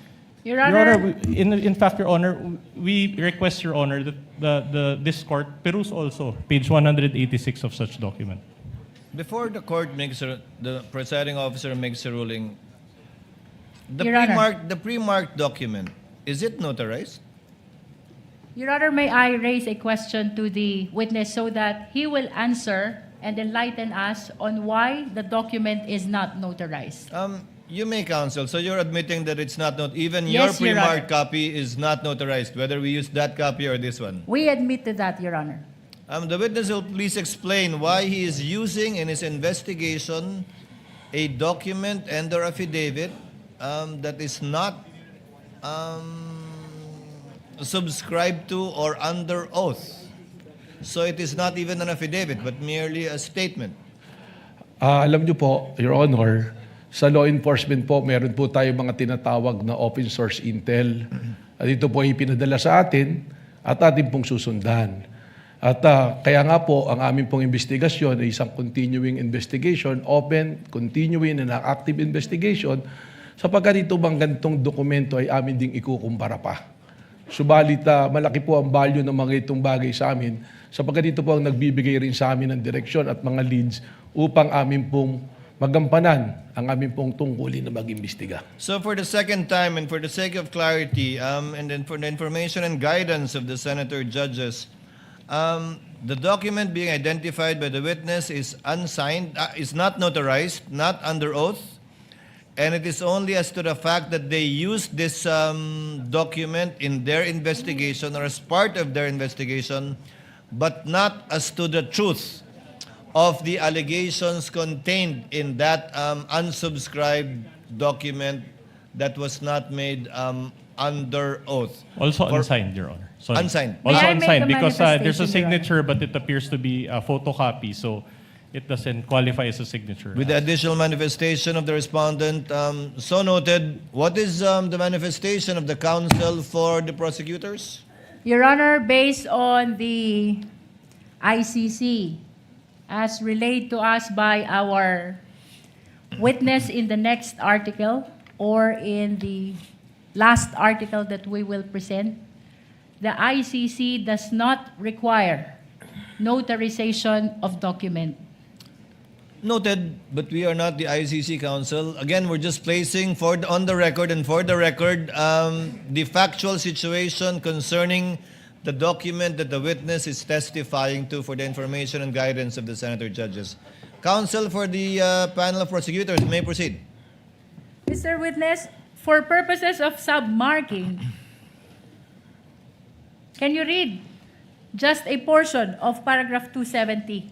Your Honor, In fact, Your Honor, we request, Your Honor, that this court peruse also page 186 of such document. Before the court makes the presiding officer makes a ruling, Your Honor. the pre-marked document, is it notarized? Your Honor, may I raise a question to the witness so that he will answer and enlighten us on why the document is not notarized? You may, counsel. So you're admitting that it's not even Yes, your Your pre-marked Honor. copy is not notarized, whether we use that copy or this one. We admit to that, Your Honor. The witness will please explain why he is using in his investigation a document and/or affidavit that is not subscribed to or under oath. So it is not even an affidavit, but merely a statement. Alam niyo po, Your Honor, sa law enforcement po, meron po tayo mga tinatawag na open source intel. At ito po ay pinadala sa atin at atin pong susundan. At kaya nga po, ang aming pong investigasyon ay isang continuing investigation, open, continuing and active investigation, sapagkat ito bang ganitong dokumento ay amin ding ikukumpara pa. Subalit, malaki po ang value ng mga itong bagay sa amin, sapagkat ito po ang nagbibigay rin sa amin ng direksyon at mga leads upang amin pong magampanan ang amin pong tungkulin na mag-imbestiga. So for the second time and for the sake of clarity and then for the information and guidance of the senator judges, the document being identified by the witness is unsigned, is not notarized, not under oath, and it is only as to the fact that they used this document in their investigation or as part of their investigation, but not as to the truth of the allegations contained in that unsubscribed document that was not made under oath. Also unsigned, Your Honor. Sorry. Unsigned. May Also I make unsigned a because there's a manifestation, Your Honor? signature, but it appears to be a photocopy, so it doesn't qualify as a signature. With the additional manifestation of the respondent, so noted, what is the manifestation of the counsel for the prosecutors? Your Honor, based on the ICC, as relayed to us by our witness in the next article or in the last article that we will present, the ICC does not require notarization of document. Noted, but we are not the ICC counsel. Again, we're just placing on the record and for the record the factual situation concerning the document that the witness is testifying to for the information and guidance of the senator judges. Counsel for the panel of prosecutors, may proceed. Mr. Witness, for purposes of submarking, can you read just a portion of paragraph 270,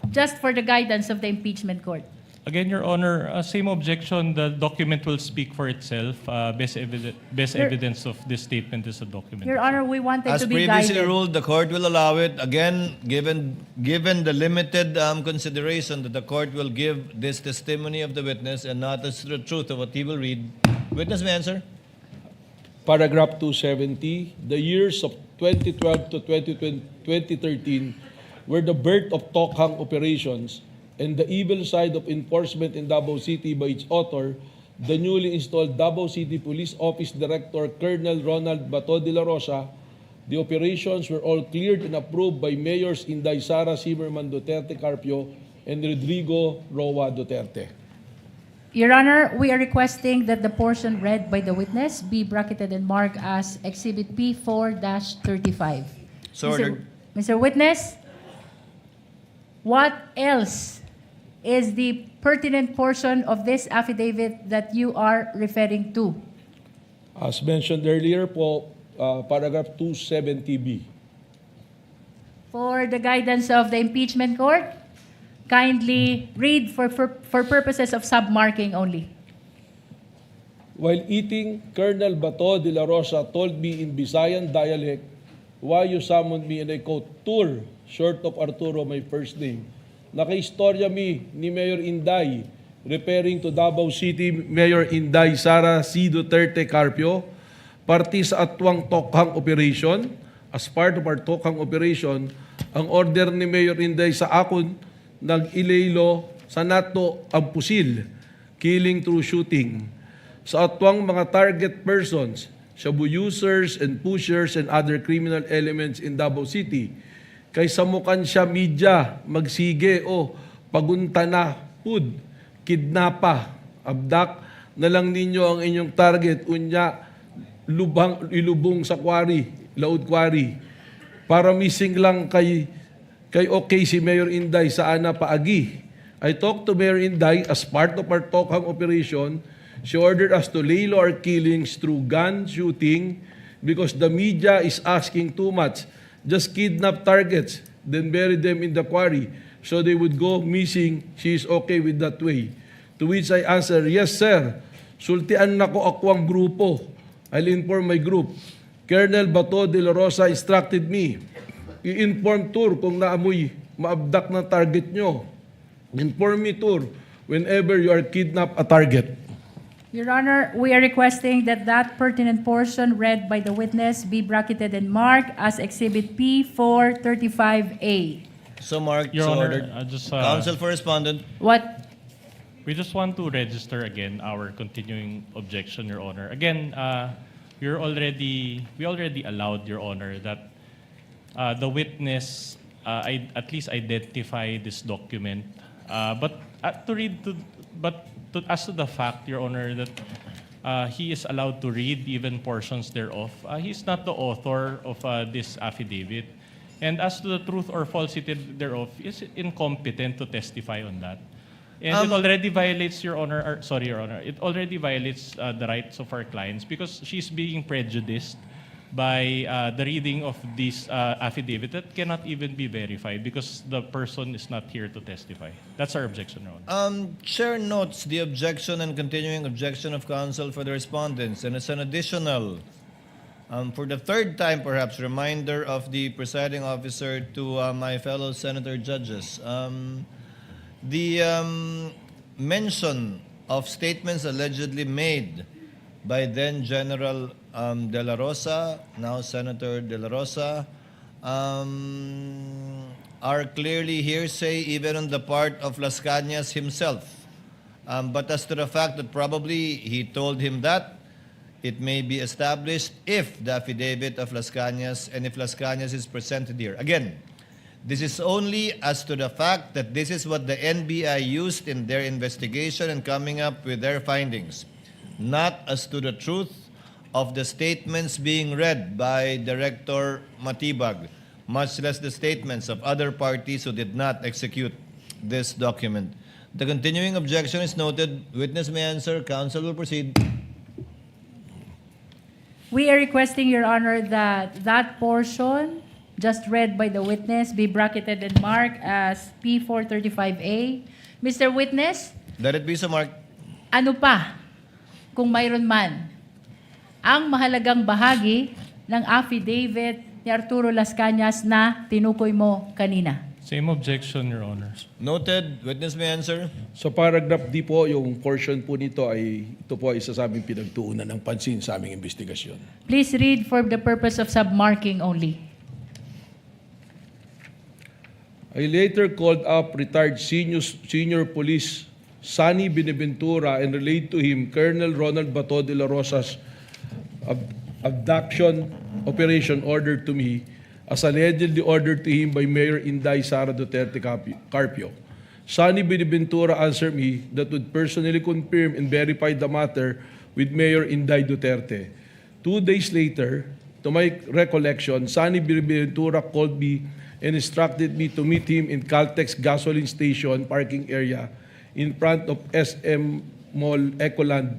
just for the guidance of the impeachment court? Again, Your Honor, same objection. The document will speak for itself. Best evidence of this statement is a document. Your Honor, we wanted As to be previously guided. ruled, the court will allow it. Again, given the limited consideration that the court will give this testimony of the witness and not the truth of what he will read, witness may answer. Paragraph 270, the years of 2012 to 2013 were the birth of Tokhang operations and the evil side of enforcement in Davao City by its author, the newly installed Davao City Police Office Director Colonel Ronald Bato de la Rosa. The operations were all cleared and approved by Mayors Inday Sara Duterte Carpio and Rodrigo Roa Duterte. Your Honor, we are requesting that the portion read by the witness be bracketed and marked as Exhibit P4-35. So ordered. Mr. Witness, what else is the pertinent portion of this affidavit that you are referring to? As mentioned earlier po, paragraph 270B. For the guidance of the impeachment court, kindly read for purposes of submarking only. While eating, Colonel Bato de la Rosa told me in Visayan dialect, why you summoned me, and I quote, Tur, short of Arturo, my first name. Nakaistorya mi ni Mayor Inday, referring to Davao City Mayor Inday Sara Duterte Carpio, party sa atwang Tokhang operation. As part of our Tokhang operation, ang order ni Mayor Inday sa akon, nag-ilaylo sa nato ang pusil, killing through shooting. Sa atwang mga target persons, shabu users and pushers and other criminal elements in Davao City, kay samukan siya media, magsige o pagunta na, pud, kidnapa, abdak, na lang ninyo ang inyong target, unya, ilubong sa quarry, laod quarry. Para missing lang kay okay si Mayor Inday sa ana paagi. I talked to Mayor Inday as part of our Tokhang operation. She ordered us to lay low our killings through gun shooting because the media is asking too much. Just kidnap targets, then bury them in the quarry so they would go missing. She is okay with that way. To which I answer, yes sir, sultian na ko akwang grupo. I'll inform my group. Colonel Bato de la Rosa instructed me, i-inform Tur kung naamoy maabdak na target nyo. Inform me Tur whenever you are kidnap a target. Your Honor, we are requesting that that pertinent portion read by the witness be bracketed and marked as Exhibit P435A. So marked, Your so Honor, ordered. just Counsel for respondent. What? we just want to register again our continuing objection, Your Honor. Again, we already allowed, Your Honor, that the witness at least identify this document, as to the fact, Your Honor, that he is allowed to read even portions thereof, he's not the author of this affidavit. And as to the truth or falsity thereof, is incompetent to testify on that. And it already violates, Your Honor, it already violates the rights of our clients because she's being prejudiced by the reading of this affidavit that cannot even be verified because the person is not here to testify. That's our objection, Your Honor. Chair notes the objection and continuing objection of counsel for the respondents. And as an additional, for the third time perhaps, reminder of the presiding officer to my fellow senator judges. The mention of statements allegedly made by then General De La Rosa, now Senator De La Rosa, are clearly hearsay even on the part of Las Cañas himself. But as to the fact that probably he told him that, it may be established if the affidavit of Las Cañas and if Las Cañas is presented here. Again, this is only as to the fact that this is what the NBI used in their investigation and coming up with their findings, not as to the truth of the statements being read by Director Matibag, much less the statements of other parties who did not execute this document. The continuing objection is noted. Witness may answer. Counsel will proceed. We are requesting, Your Honor, that that portion just read by the witness be bracketed and marked as P435A. Mr. Witness, Let it be so marked. ano pa, kung mayroon man, ang mahalagang bahagi ng affidavit ni Arturo Las Cañas na tinukoy mo kanina? Same objection, Your Honor. Noted. Witness may answer. Sa paragraph D po, yung portion po nito ito po ay isa sa aming pinagtuunan ng pansin sa aming investigasyon. Please read for the purpose of submarking only. I later called up retired senior police Sonny Benaventura and relayed to him Colonel Ronald Bato de la Rosa's abduction operation ordered to me as allegedly ordered to him by Mayor Inday Sara Duterte Carpio. Sonny Benaventura answered me that would personally confirm and verify the matter with Mayor Inday Duterte. 2 days later, to my recollection, Sonny Benaventura called me and instructed me to meet him in Caltex gasoline station parking area in front of SM Mall Ecoland,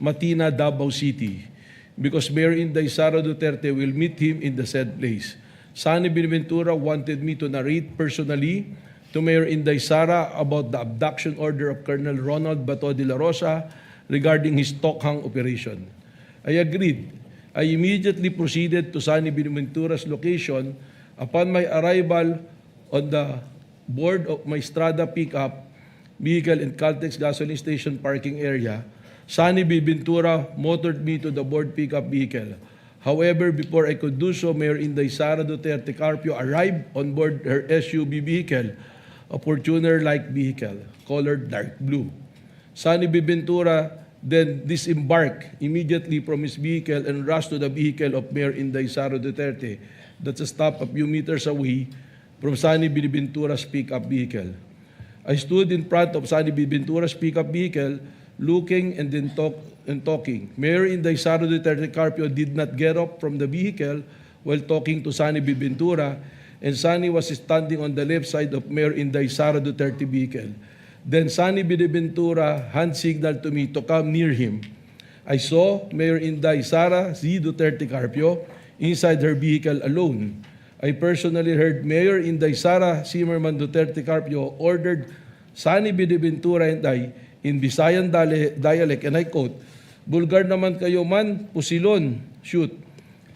Matina, Davao City, because Mayor Inday Sara Duterte will meet him in the said place. Sonny Benaventura wanted me to narrate personally to Mayor Inday Sara about the abduction order of Colonel Ronald Bato de la Rosa regarding his Tokhang operation. I agreed. I immediately proceeded to Sonny Benaventura's location. Upon my arrival on the board of my Strada pickup vehicle in Caltex gasoline station parking area, Sonny Benaventura motored me to the board pickup vehicle. However, before I could do so, Mayor Inday Sara Duterte Carpio arrived on board her SUV vehicle, a Fortuner-like vehicle, colored dark blue. Sonny Benaventura then disembarked immediately from his vehicle and rushed to the vehicle of Mayor Inday Sara Duterte, that's a stop a few meters away from Sonny Benaventura's pickup vehicle. I stood in front of Sonny Benaventura's pickup vehicle, looking and then talking. Mayor Inday Sara Duterte Carpio did not get up from the vehicle while talking to Sonny Benaventura, and Sonny was standing on the left side of Mayor Inday Sara Duterte vehicle. Then Sonny Benaventura hand signaled to me to come near him. I saw Mayor Inday Sara Z. Duterte Carpio inside her vehicle alone. I personally heard Mayor Inday Sara Zimmerman Duterte Carpio ordered Sonny Benaventura and I in Visayan dialect, and I quote, "Bulgar naman kayo man, pusilon, shoot."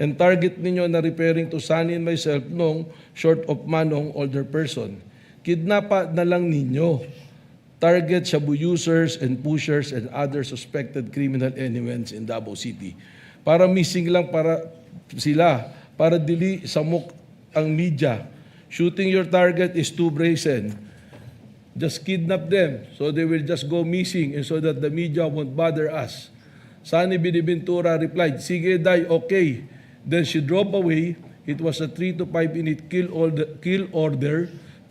And target ninyo na referring to Sonny and myself nung short of manong older person. Kidnapa na lang ninyo. Target shabu users and pushers and other suspected criminal elements in Davao City. Para missing lang sila, para dili samok ang media. Shooting your target is too brazen. Just kidnap them so they will just go missing and so that the media won't bother us. Sonny Benaventura replied, "Sige day, okay." Then she drove away. It was a 3 to 5 minute kill order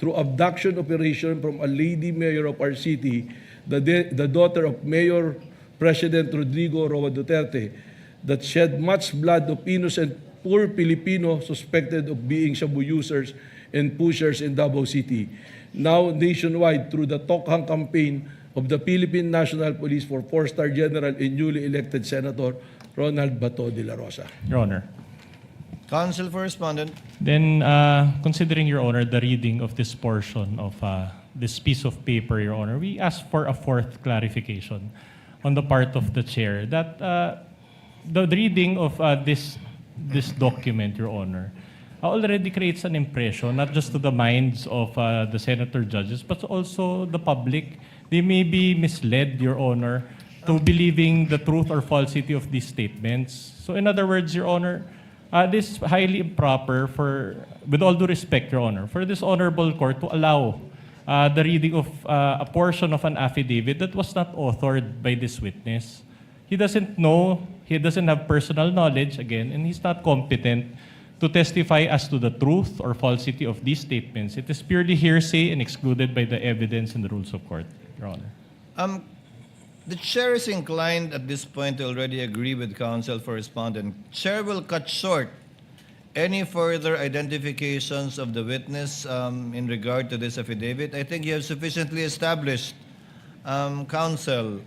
through abduction operation from a lady mayor of our city, the daughter of Mayor President Rodrigo Roa Duterte, that shed much blood of innocent poor Filipino suspected of being shabu users and pushers in Davao City. Now nationwide through the Tokhang campaign of the Philippine National Police for 4-star General and newly elected Senator Ronald Bato de la Rosa. Your Honor. Counsel for Respondent. Then, considering, Your Honor, the reading of this portion of this piece of paper, Your Honor, we ask for a fourth clarification on the part of the chair that the reading of this document, Your Honor, already creates an impression, not just to the minds of the senator judges, but also the public. They may be misled, Your Honor, to believing the truth or falsity of these statements. So in other words, Your Honor, this is highly improper for, with all due respect, Your Honor, for this honorable court to allow the reading of a portion of an affidavit that was not authored by this witness. He doesn't know, he doesn't have personal knowledge, again, and he's not competent to testify as to the truth or falsity of these statements. It is purely hearsay and excluded by the evidence and the rules of court, Your Honor. The chair is inclined at this point to already agree with counsel for respondent. Chair will cut short any further identifications of the witness in regard to this affidavit. I think you have sufficiently established, counsel,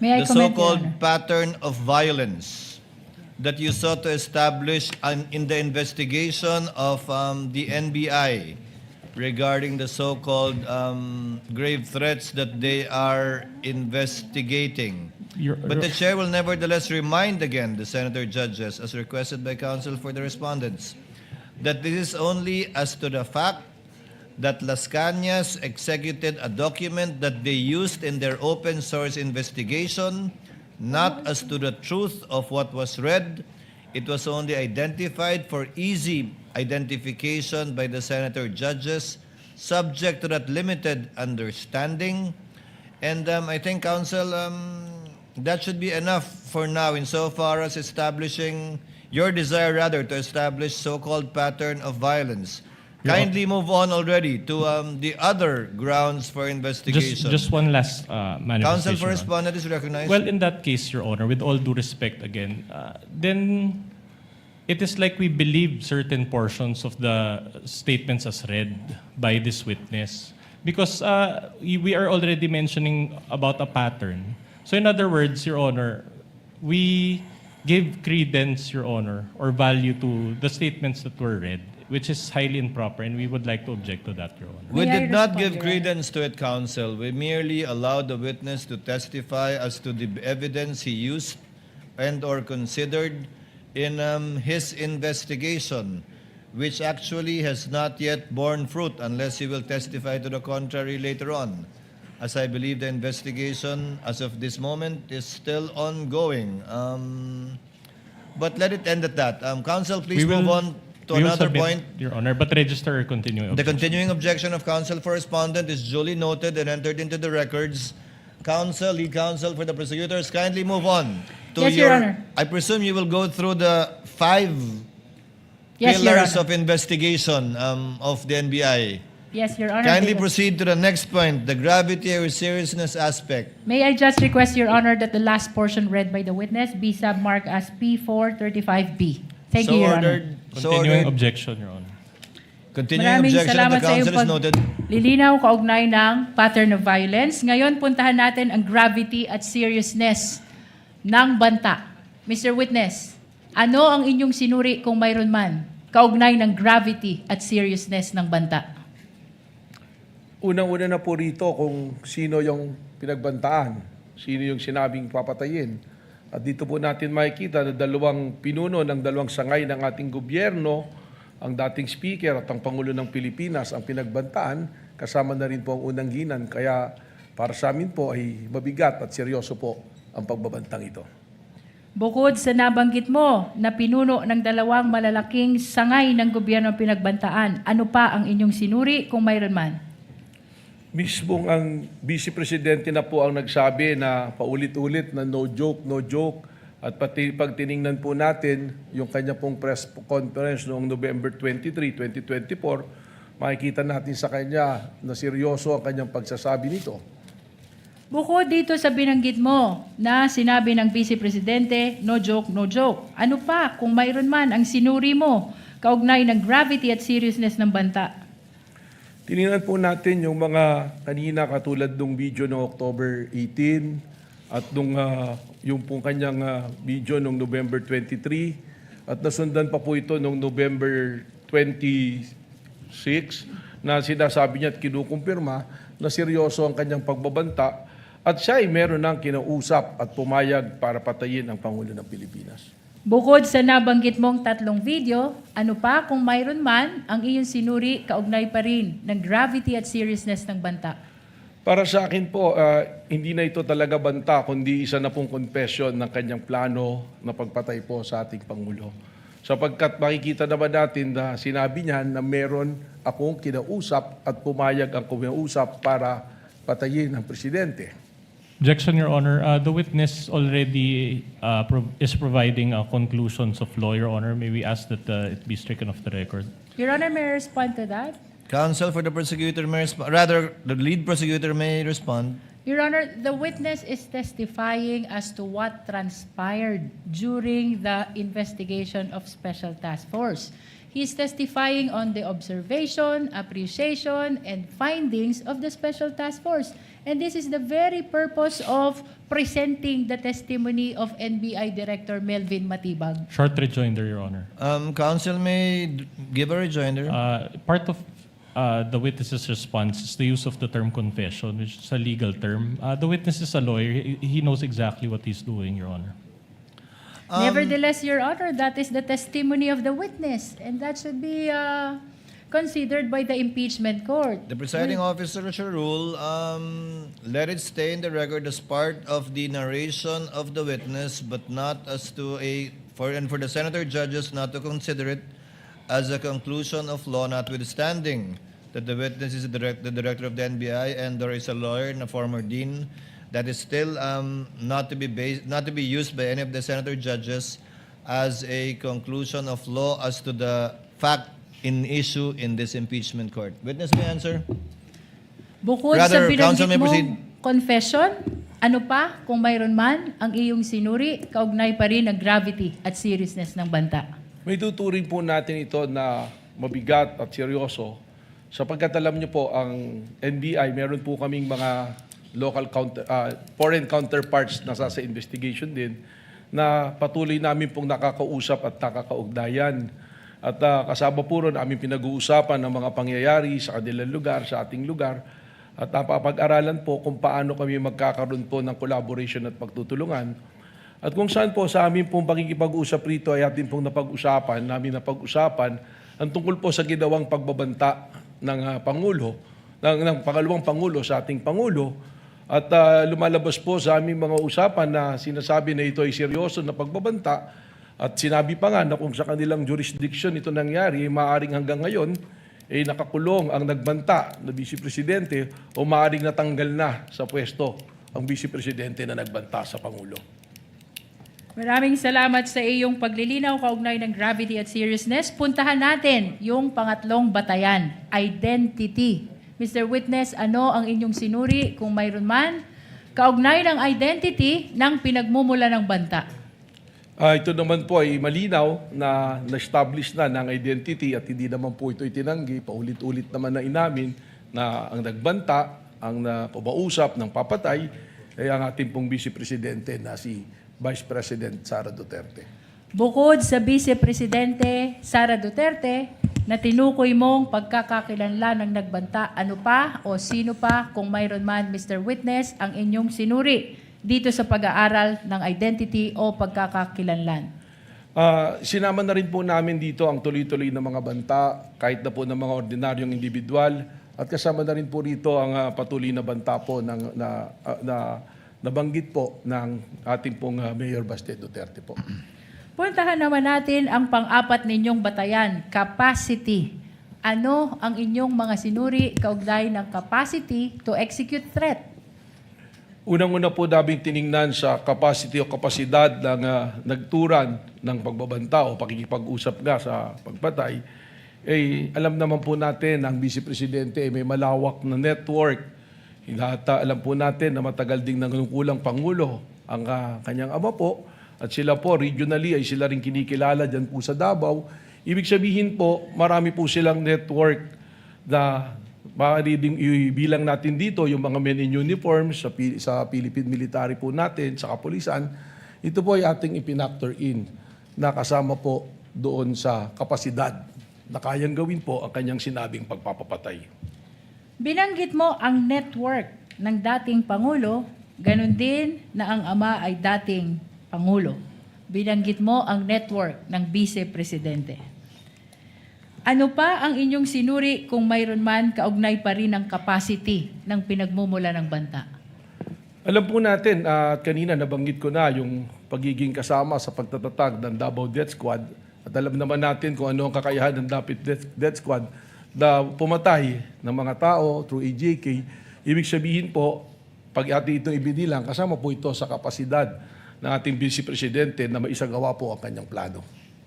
May I the comment, Your so-called Honor? pattern of violence that you sought to establish in the investigation of the NBI regarding the so-called grave threats that they are investigating. But the chair will nevertheless remind again the senator judges, as requested by counsel for the respondents, that this is only as to the fact that Las Cañas executed a document that they used in their open source investigation, not as to the truth of what was read. It was only identified for easy identification by the senator judges, subject to that limited understanding. And I think, counsel, that should be enough for now insofar as establishing your desire, rather, to establish so-called pattern of violence. Kindly move on already to the other grounds for investigation. Just one last manifestation. Counsel for Your Honor. respondent is recognized. Well, in that case, Your Honor, with all due respect again, then it is like we believe certain portions of the statements as read by this witness. Because we are already mentioning about a pattern. So in other words, Your Honor, we give credence, Your Honor, or value to the statements that were read, which is highly improper, and we would like to object to that, Your Honor. We May I did not respond, give Your credence to it, counsel. We merely allowed the witness to testify as to the evidence he used and or considered in his investigation, which actually has not yet borne fruit unless he will testify to the contrary later on. As I believe the investigation as of this moment is still ongoing. But let it end at that. Counsel, please move on to we will another submit, point. Your Honor, but register a continuing The objection. continuing objection of counsel for respondent is duly noted and entered into the records. Counsel, lead counsel for the prosecutors, kindly move on to Yes, Your Honor. I presume you will go through the 5 Yes, Your pillars Honor. of investigation of the NBI. Yes, Your Honor. Kindly because- proceed to the next point, the gravity or seriousness aspect. May I just request, Your Honor, that the last portion read by the witness be submarked as P435B. Thank you, Your Honor. So Continuing ordered. objection, Your Honor. Continuing Maraming objection of salamat the sa iyong counsel is noted. paglilinaw kaugnay ng pattern of violence. Ngayon, puntahan natin ang gravity at seriousness ng banta. Mr. Witness, ano ang inyong sinuri kung mayroon man kaugnay ng gravity at seriousness ng banta? Unang-una na po rito kung sino yung pinagbantaan, sino yung sinabing papatayin. At dito po natin makikita na 2 pinuno ng 2 sangay ng ating gobyerno, ang dating speaker at ang Pangulo ng Pilipinas ang pinagbantaan, kasama na rin po ang unang ginan. Kaya para sa amin po ay mabigat at seryoso po ang pagbabantang ito. Bukod sa nabanggit mo na pinuno ng 2 malalaking sangay ng gobyerno ang pinagbantaan, ano pa ang inyong sinuri kung mayroon man? Mismong ang Vice Presidente na po ang nagsabi na paulit-ulit na no joke, no joke. At pati pag tiningnan po natin yung kanya pong press conference noong November 23, 2024, makikita natin sa kanya na seryoso ang kanyang pagsasabi nito. Bukod dito sa binanggit mo na sinabi ng Vice Presidente, no joke, no joke. Ano pa kung mayroon man ang sinuri mo kaugnay ng gravity at seriousness ng banta? Tiningnan po natin yung mga kanina katulad ng video noong October 18 at yung pong kanyang video noong November 23 at nasundan pa po ito noong November 26 na sinasabi niya at kinukumpirma na seryoso ang kanyang pagbabanta at siya ay meron ng kinausap at pumayag para patayin ang Pangulo ng Pilipinas. Bukod sa nabanggit mong 3 video, ano pa kung mayroon man ang iyong sinuri kaugnay pa rin ng gravity at seriousness ng banta? Para sa akin po, hindi na ito talaga banta, kundi isa na pong confession ng kanyang plano na pagpatay po sa ating Pangulo. Sapagkat makikita naman natin na sinabi niya na meron akong kinausap at pumayag ang kinausap para patayin ang Presidente. Objection, Your Honor. The witness already is providing conclusions of law, Your Honor. May we ask that it be stricken off the record? Your Honor, may I respond to that? Counsel for the prosecutor may rather, the lead prosecutor may respond. Your Honor, the witness is testifying as to what transpired during the investigation of Special Task Force. He is testifying on the observation, appreciation, and findings of the Special Task Force. And this is the very purpose of presenting the testimony of NBI Director Melvin Matibag. Short rejoinder, Your Honor. Counsel may give a rejoinder. Part of the witness's response is the use of the term confession, which is a legal term. The witness is a lawyer. He knows exactly what he's doing, Your Honor. Nevertheless, Your Honor, that is the testimony of the witness, and that should be considered by the impeachment court. The presiding officer shall rule, let it stay in the record as part of the narration of the witness, but not as to for the senator judges not to consider it as a conclusion of law, notwithstanding that the witness is the director of the NBI and there is a lawyer and a former dean. That is still not to be used by any of the senator judges as a conclusion of law as to the fact in issue in this impeachment court. Witness may answer. Bukod Rather, sa counsel may binanggit proceed. mong confession, ano pa kung mayroon man ang iyong sinuri, kaugnay pa rin ang gravity at seriousness ng banta? May tuturing po natin ito na mabigat at seryoso sapagkat alam niyo po ang NBI, meron po kaming mga foreign counterparts na sa investigation din na patuloy namin pong nakakausap at nakakaugnayan. At kasama po ron aming pinag-uusapan ng mga pangyayari sa kanilang lugar, sa ating lugar. At napapag-aralan po kung paano kami magkakaroon po ng collaboration at pagtutulungan. At kung saan po sa amin pong pakikipag-usap rito ay ating pong napag-usapan ang tungkol po sa ginawang pagbabanta ng Pangulo, ng pangalawang Pangulo sa ating Pangulo. At lumalabas po sa aming mga usapan na sinasabi na ito ay seryoso na pagbabanta at sinabi pa nga na kung sa kanilang jurisdiction ito nangyari, maaaring hanggang ngayon ay nakakulong ang nagbanta na Vice Presidente o maaaring natanggal na sa pwesto ang Vice Presidente na nagbanta sa Pangulo. Maraming salamat sa iyong paglilinaw kaugnay ng gravity at seriousness. Puntahan natin yung pangatlong batayan, identity. Mr. Witness, ano ang inyong sinuri kung mayroon man kaugnay ng identity ng pinagmumula ng banta? Ito naman po ay malinaw na na-establish na ng identity at hindi naman po ito itinanggi. Paulit-ulit naman na inamin na ang nagbanta, ang napausap ng papatay ay ang ating pong Vice Presidente na si Vice President Sara Duterte. Bukod sa Vice Presidente Sara Duterte, na tinukoy mong pagkakakilanlan ng nagbanta, ano pa o sino pa kung mayroon man, Mr. Witness, ang inyong sinuri dito sa pag-aaral ng identity o pagkakakilanlan? Sinama na rin po namin dito ang tuloy-tuloy na mga banta, kahit na po ng mga ordinaryong individual, at kasama na rin po rito ang patuloy na banta po na nabanggit po ng ating pong Mayor Baste Duterte po. Puntahan naman natin ang pang-apat ninyong batayan, capacity. Ano ang inyong mga sinuri kaugnay ng capacity to execute threat? Unang-una po daming tiningnan sa capacity o kapasidad ng nagturan ng pagbabanta o pakikipag-usap nga sa pagpatay. Alam naman po natin ang Vice Presidente may malawak na network. Alam po natin na matagal ding nangungulang Pangulo ang kanyang ama po. At sila po, regionally, ay sila rin kinikilala dyan po sa Davao. Ibig sabihin po, marami po silang network na maaari ding ibilang natin dito yung mga men in uniform sa Philippine military po natin, sa kapulisan. Ito po ay ating ipinactor in na kasama po doon sa kapasidad na kayang gawin po ang kanyang sinabing pagpapapatay. Binanggit mo ang network ng dating Pangulo, ganun din na ang ama ay dating Pangulo. Binanggit mo ang network ng Vice Presidente. Ano pa ang inyong sinuri kung mayroon man kaugnay pa rin ang capacity ng pinagmumula ng banta? Alam po natin, at kanina nabanggit ko na yung pagiging kasama sa pagtatatag ng Davao Death Squad. At alam naman natin kung ano ang kakayahan ng Davao Death Squad na pumatay ng mga tao through AJK. Ibig sabihin po, pag ating itong ibinilang, kasama po ito sa kapasidad ng ating Vice Presidente na maisagawa po ang kanyang plano.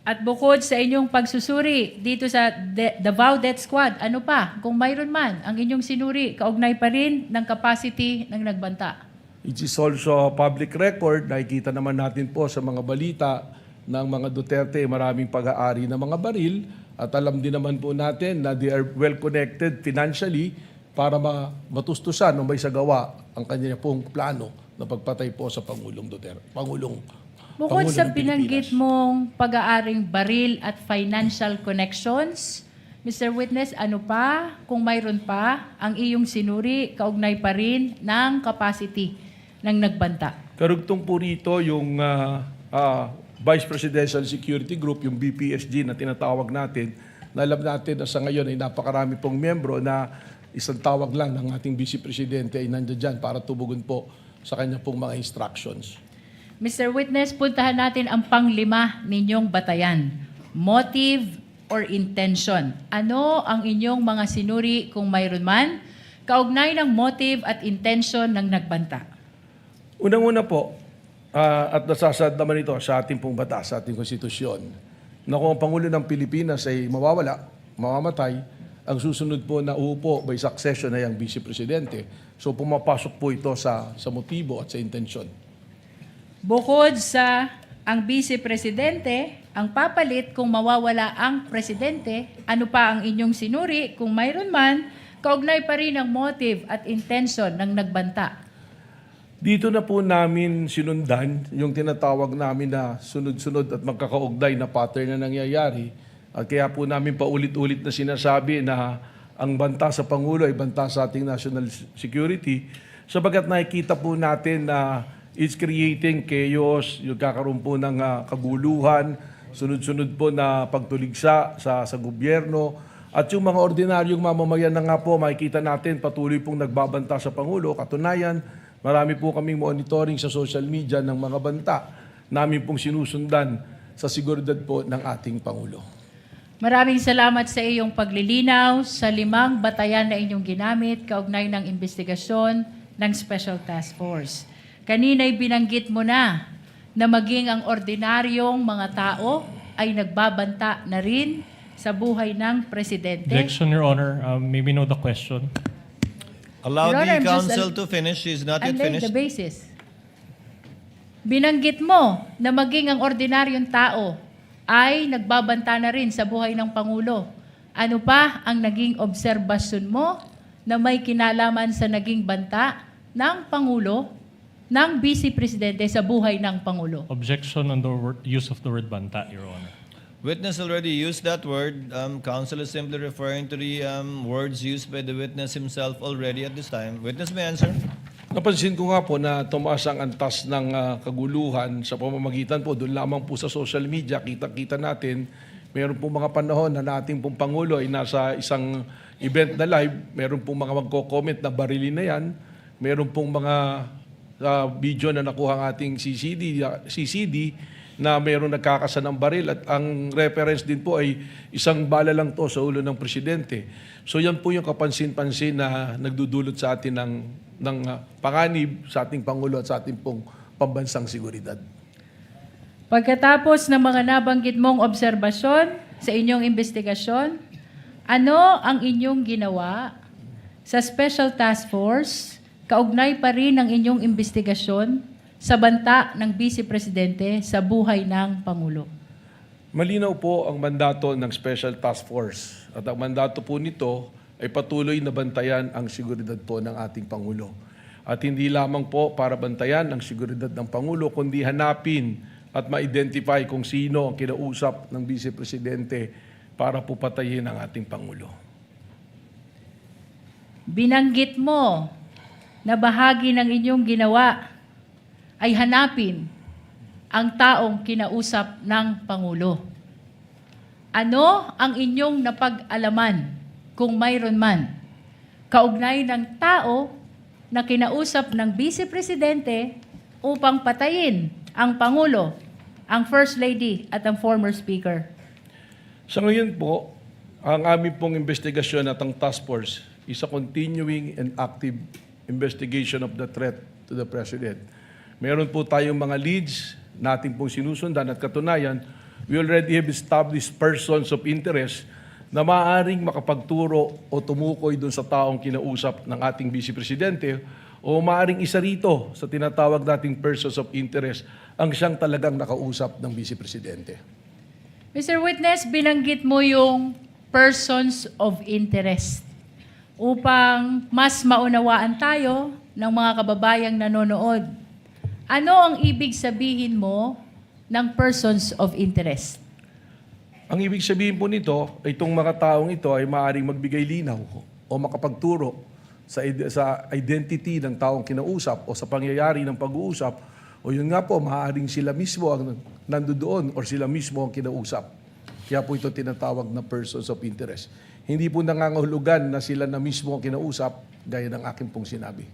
At bukod sa inyong pagsusuri dito sa Davao Death Squad, ano pa, kung mayroon man, ang inyong sinuri, kaugnay pa rin ng capacity ng nagbanta? It is also public record, nakikita naman natin po sa mga balita ng mga Duterte, maraming pag-aari ng mga baril, at alam din naman po natin na they are well connected financially para matustusan o may sagawa ang kanya pong plano na pagpatay po sa Pangulong Duterte. Bukod Pangulo sa ng binanggit Pilipinas. mong pag-aaring baril at financial connections, Mr. Witness, ano pa, kung mayroon pa, ang iyong sinuri, kaugnay pa rin ng capacity ng nagbanta? Karugtong po rito yung Vice Presidential Security Group, yung BPSG na tinatawag natin, na alam natin na sa ngayon ay napakarami pong miyembro na isang tawag lang ng ating Vice Presidente ay nandiyan dyan para tubugon po sa kanya pong mga instructions. Mr. Witness, puntahan natin ang panglima ninyong batayan. Motive or intention. Ano ang inyong mga sinuri kung mayroon man, kaugnay ng motive at intention ng nagbanta? Unang-una po, at nasasad naman ito sa ating pong batas, sa ating konstitusyon, na kung ang Pangulo ng Pilipinas ay mawawala, mamamatay, ang susunod po na uupo by succession ay ang Vice Presidente. So pumapasok po ito sa motibo at sa intensyon. Bukod sa ang Vice Presidente, ang papalit kung mawawala ang Presidente, ano pa ang inyong sinuri kung mayroon man, kaugnay pa rin ang motive at intention ng nagbanta? Dito na po namin sinundan yung tinatawag namin na sunod-sunod at magkakaugnay na pattern na nangyayari. At kaya po namin paulit-ulit na sinasabi na ang banta sa Pangulo ay banta sa ating national security, sabagat nakikita po natin na it's creating chaos, yung kakaroon po ng kaguluhan, sunod-sunod po na pagtuligsa sa gobyerno, at yung mga ordinaryong mamamayan na nga po, makikita natin patuloy pong nagbabanta sa Pangulo. Katunayan, marami po kaming monitoring sa social media ng mga banta namin pong sinusundan sa seguridad po ng ating Pangulo. Maraming salamat sa iyong paglilinaw sa 5 batayan na inyong ginamit kaugnay ng investigasyon ng Special Task Force. Kanina'y binanggit mo na maging ang ordinaryong mga tao ay nagbabanta na rin sa buhay ng Presidente. Objection, Your Honor. May we know the question? Allow Your Honor, the I'm just counsel to finish. She is not I'm yet laying finished. the basis. Binanggit mo na maging ang ordinaryong tao ay nagbabanta na rin sa buhay ng Pangulo. Ano pa ang naging obserbasyon mo na may kinalaman sa naging banta ng Pangulo, ng Vice Presidente sa buhay ng Pangulo? Objection on the use of the word banta, Your Honor. Witness already used that word. Counsel is simply referring to the words used by the witness himself already at this time. Witness may answer. Napansin ko nga po na tumaas ang antas ng kaguluhan sa pamamagitan po, doon lamang po sa social media, kita-kita natin, meron po mga panahon na nating pong Pangulo ay nasa isang event na live, meron pong mga magko-comment na barilin na yan, meron pong mga video na nakuha ng ating CCD na mayroong nagkakasa ng baril at ang reference din po ay isang bala lang to sa ulo ng presidente. So yan po yung kapansin-pansin na nagdudulot sa atin ng panganib sa ating Pangulo at sa ating pong pambansang seguridad. Pagkatapos ng mga nabanggit mong obserbasyon sa inyong investigasyon, ano ang inyong ginawa sa Special Task Force kaugnay pa rin ang inyong investigasyon sa banta ng Vice Presidente sa buhay ng Pangulo? Malinaw po ang mandato ng Special Task Force at ang mandato po nito ay patuloy na bantayan ang seguridad po ng ating Pangulo. At hindi lamang po para bantayan ang seguridad ng Pangulo, kundi hanapin at ma-identify kung sino ang kinausap ng Vice Presidente para po patayin ang ating Pangulo. Binanggit mo na bahagi ng inyong ginawa ay hanapin ang taong kinausap ng Pangulo. Ano ang inyong napag-alaman, kung mayroon man, kaugnay ng tao na kinausap ng Vice Presidente upang patayin ang Pangulo, ang First Lady at ang former Speaker? Sa ngayon po, ang aming pong investigasyon at ang task force is a continuing and active investigation of the threat to the President. Meron po tayong mga leads natin pong sinusundan at katunayan, we already have established persons of interest na maaaring makapagturo o tumukoy dun sa taong kinausap ng ating Vice Presidente o maaaring isa rito sa tinatawag nating persons of interest ang siyang talagang nakausap ng Vice Presidente. Mr. Witness, binanggit mo yung persons of interest upang mas maunawaan tayo ng mga kababayang nanonood. Ano ang ibig sabihin mo ng persons of interest? Ang ibig sabihin po nito, itong mga taong ito ay maaaring magbigay linaw o makapagturo sa identity ng taong kinausap o sa pangyayari ng pag-uusap o yun nga po, maaaring sila mismo ang nandoon o sila mismo ang kinausap. Kaya po ito tinatawag na persons of interest. Hindi po nangangahulugan na sila na mismo ang kinausap gaya ng aking pong sinabi.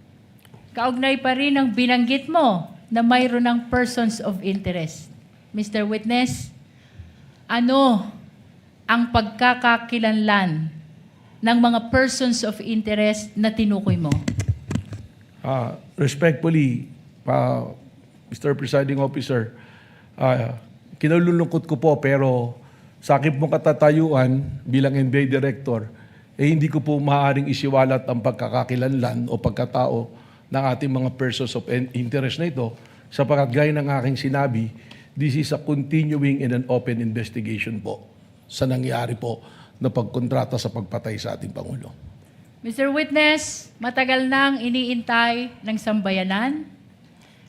Kaugnay pa rin ang binanggit mo na mayroon ng persons of interest. Mr. Witness, ano ang pagkakakilanlan ng mga persons of interest na tinukoy mo? Respectfully, Mr. Presiding Officer, kinalulungkot ko po pero sa aking pong katatayuan bilang NBI Director, hindi ko po maaaring isiwalat ang pagkakakilanlan o pagkatao ng ating mga persons of interest na ito sapagkat gaya ng aking sinabi, this is a continuing and an open investigation po sa nangyari po na pagkontrata sa pagpatay sa ating Pangulo. Mr. Witness, matagal nang iniintay ng sambayanan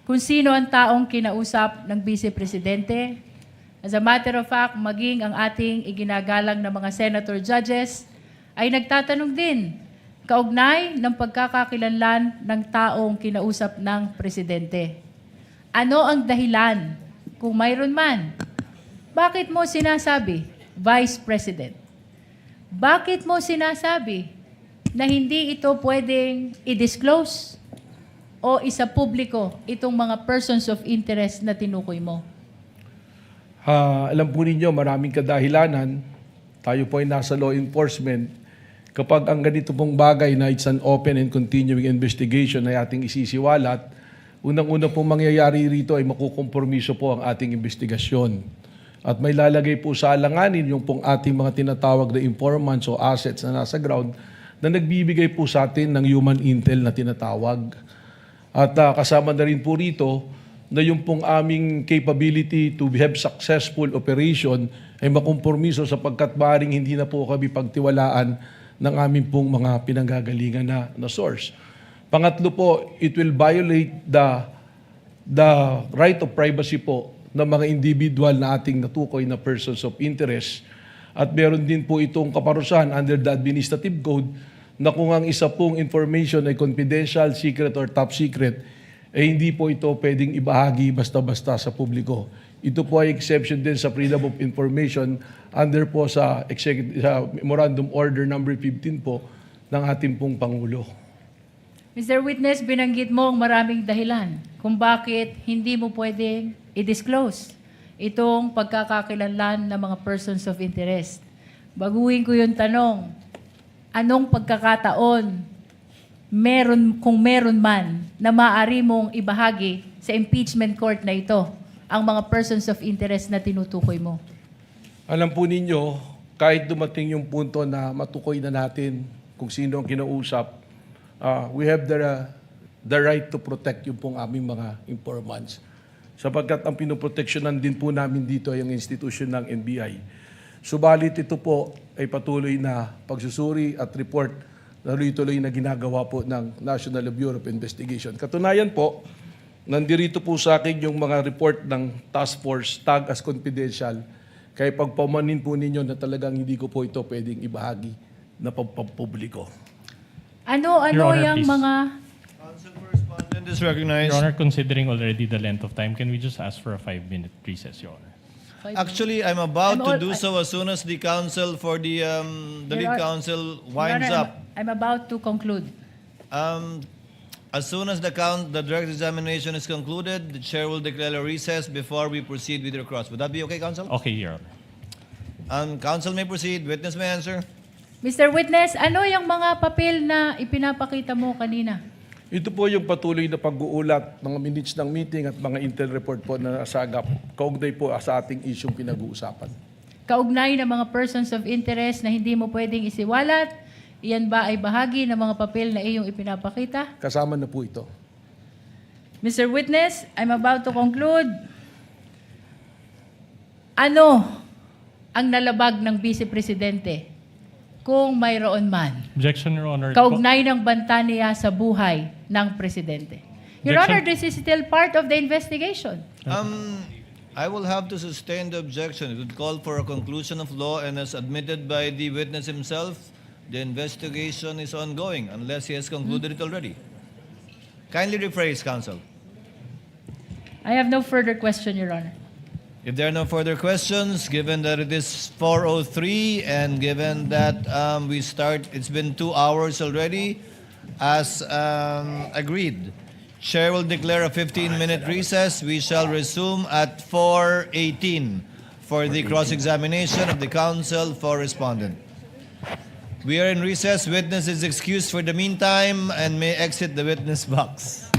kung sino ang taong kinausap ng Vice Presidente. As a matter of fact, maging ang ating iginagalang na mga senator judges ay nagtatanong din kaugnay ng pagkakakilanlan ng taong kinausap ng Presidente. Ano ang dahilan, kung mayroon man? Bakit mo sinasabi, Vice President? Bakit mo sinasabi na hindi ito pwedeng i-disclose o isa publiko itong mga persons of interest na tinukoy mo? Alam po ninyo, maraming kadahilanan. Tayo po ay nasa law enforcement. Kapag ang ganito pong bagay na it's an open and continuing investigation ay ating isisiwalat, unang-una pong mangyayari rito ay makukompromiso po ang ating investigasyon. At may lalagay po sa alanganin yung pong ating mga tinatawag na informants o assets na nasa ground na nagbibigay po sa atin ng human intel na tinatawag. At kasama na rin po rito na yung pong aming capability to have successful operation ay makompromiso sapagkat maaaring hindi na po kami pagtiwalaan ng aming pong mga pinanggagalingan na source. Pangatlo po, it will violate the right of privacy po ng mga individual na ating natukoy na persons of interest. At meron din po itong kaparusahan under the Administrative Code na kung ang isa pong information ay confidential, secret, or top secret, hindi po ito pwedeng ibahagi basta-basta sa publiko. Ito po ay exception din sa Freedom of Information under po sa Memorandum Order number 15 po ng ating pong Pangulo. Mr. Witness, binanggit mo ang maraming dahilan kung bakit hindi mo pwedeng i-disclose itong pagkakakilanlan ng mga persons of interest. Baguhin ko yung tanong, anong pagkakataon kung meron man na maaari mong ibahagi sa impeachment court na ito ang mga persons of interest na tinutukoy mo? Alam po ninyo, kahit dumating yung punto na matukoy na natin kung sino ang kinausap, we have the right to protect yung pong aming mga informants. Sapagkat ang pinoproteksyonan din po namin dito ay ang institusyon ng NBI. Subalit ito po ay patuloy na pagsusuri at report na tuloy na ginagawa po ng National Bureau of Investigation. Katunayan po, nandirito po sa akin yung mga report ng task force, tag as confidential, kaya pagpamanin po ninyo na talagang hindi ko po ito pwedeng ibahagi na pagpapubliko. Ano Your Honor, yung please. mga... Council correspondent is recognized. Your Honor, considering already the length of time, can we just ask for a 5-minute recess, Your Honor? Actually, I'm about to do so as soon as the counsel for the lead counsel winds Your Honor, up. I'm about to conclude. As soon as the direct examination is concluded, the chair will declare a recess before we proceed with your cross. Would that be okay, counsel? Okay, Your Honor. Counsel may proceed. Witness may answer. Mr. Witness, ano yung mga papel na ipinapakita mo kanina? Ito po yung patuloy na pag-uulat, mga minutes ng meeting at mga intel report po na nasagap, kaugnay po sa ating isyong pinag-uusapan. Kaugnay ng mga persons of interest na hindi mo pwedeng isiwalat, iyan ba ay bahagi ng mga papel na iyong ipinapakita? Kasama na po ito. Mr. Witness, I'm about to conclude. Ano ang nalabag ng Vice Presidente kung mayroon man? Objection, Your Honor. Kaugnay ng banta niya sa buhay ng Presidente. Your Objection. Honor, this is still part of the investigation. I will have to sustain the objection. It would call for a conclusion of law, and as admitted by the witness himself, the investigation is ongoing unless he has concluded it already. Kindly rephrase, counsel. I have no further question, Your Honor. If there are no further questions, given that it is 4:03 and given that it's been 2 hours already, as agreed, Chair will declare a 15-minute recess. We shall resume at 4:18 for the cross-examination of the counsel for respondent. We are in recess. Witness is excused for the meantime and may exit the witness box.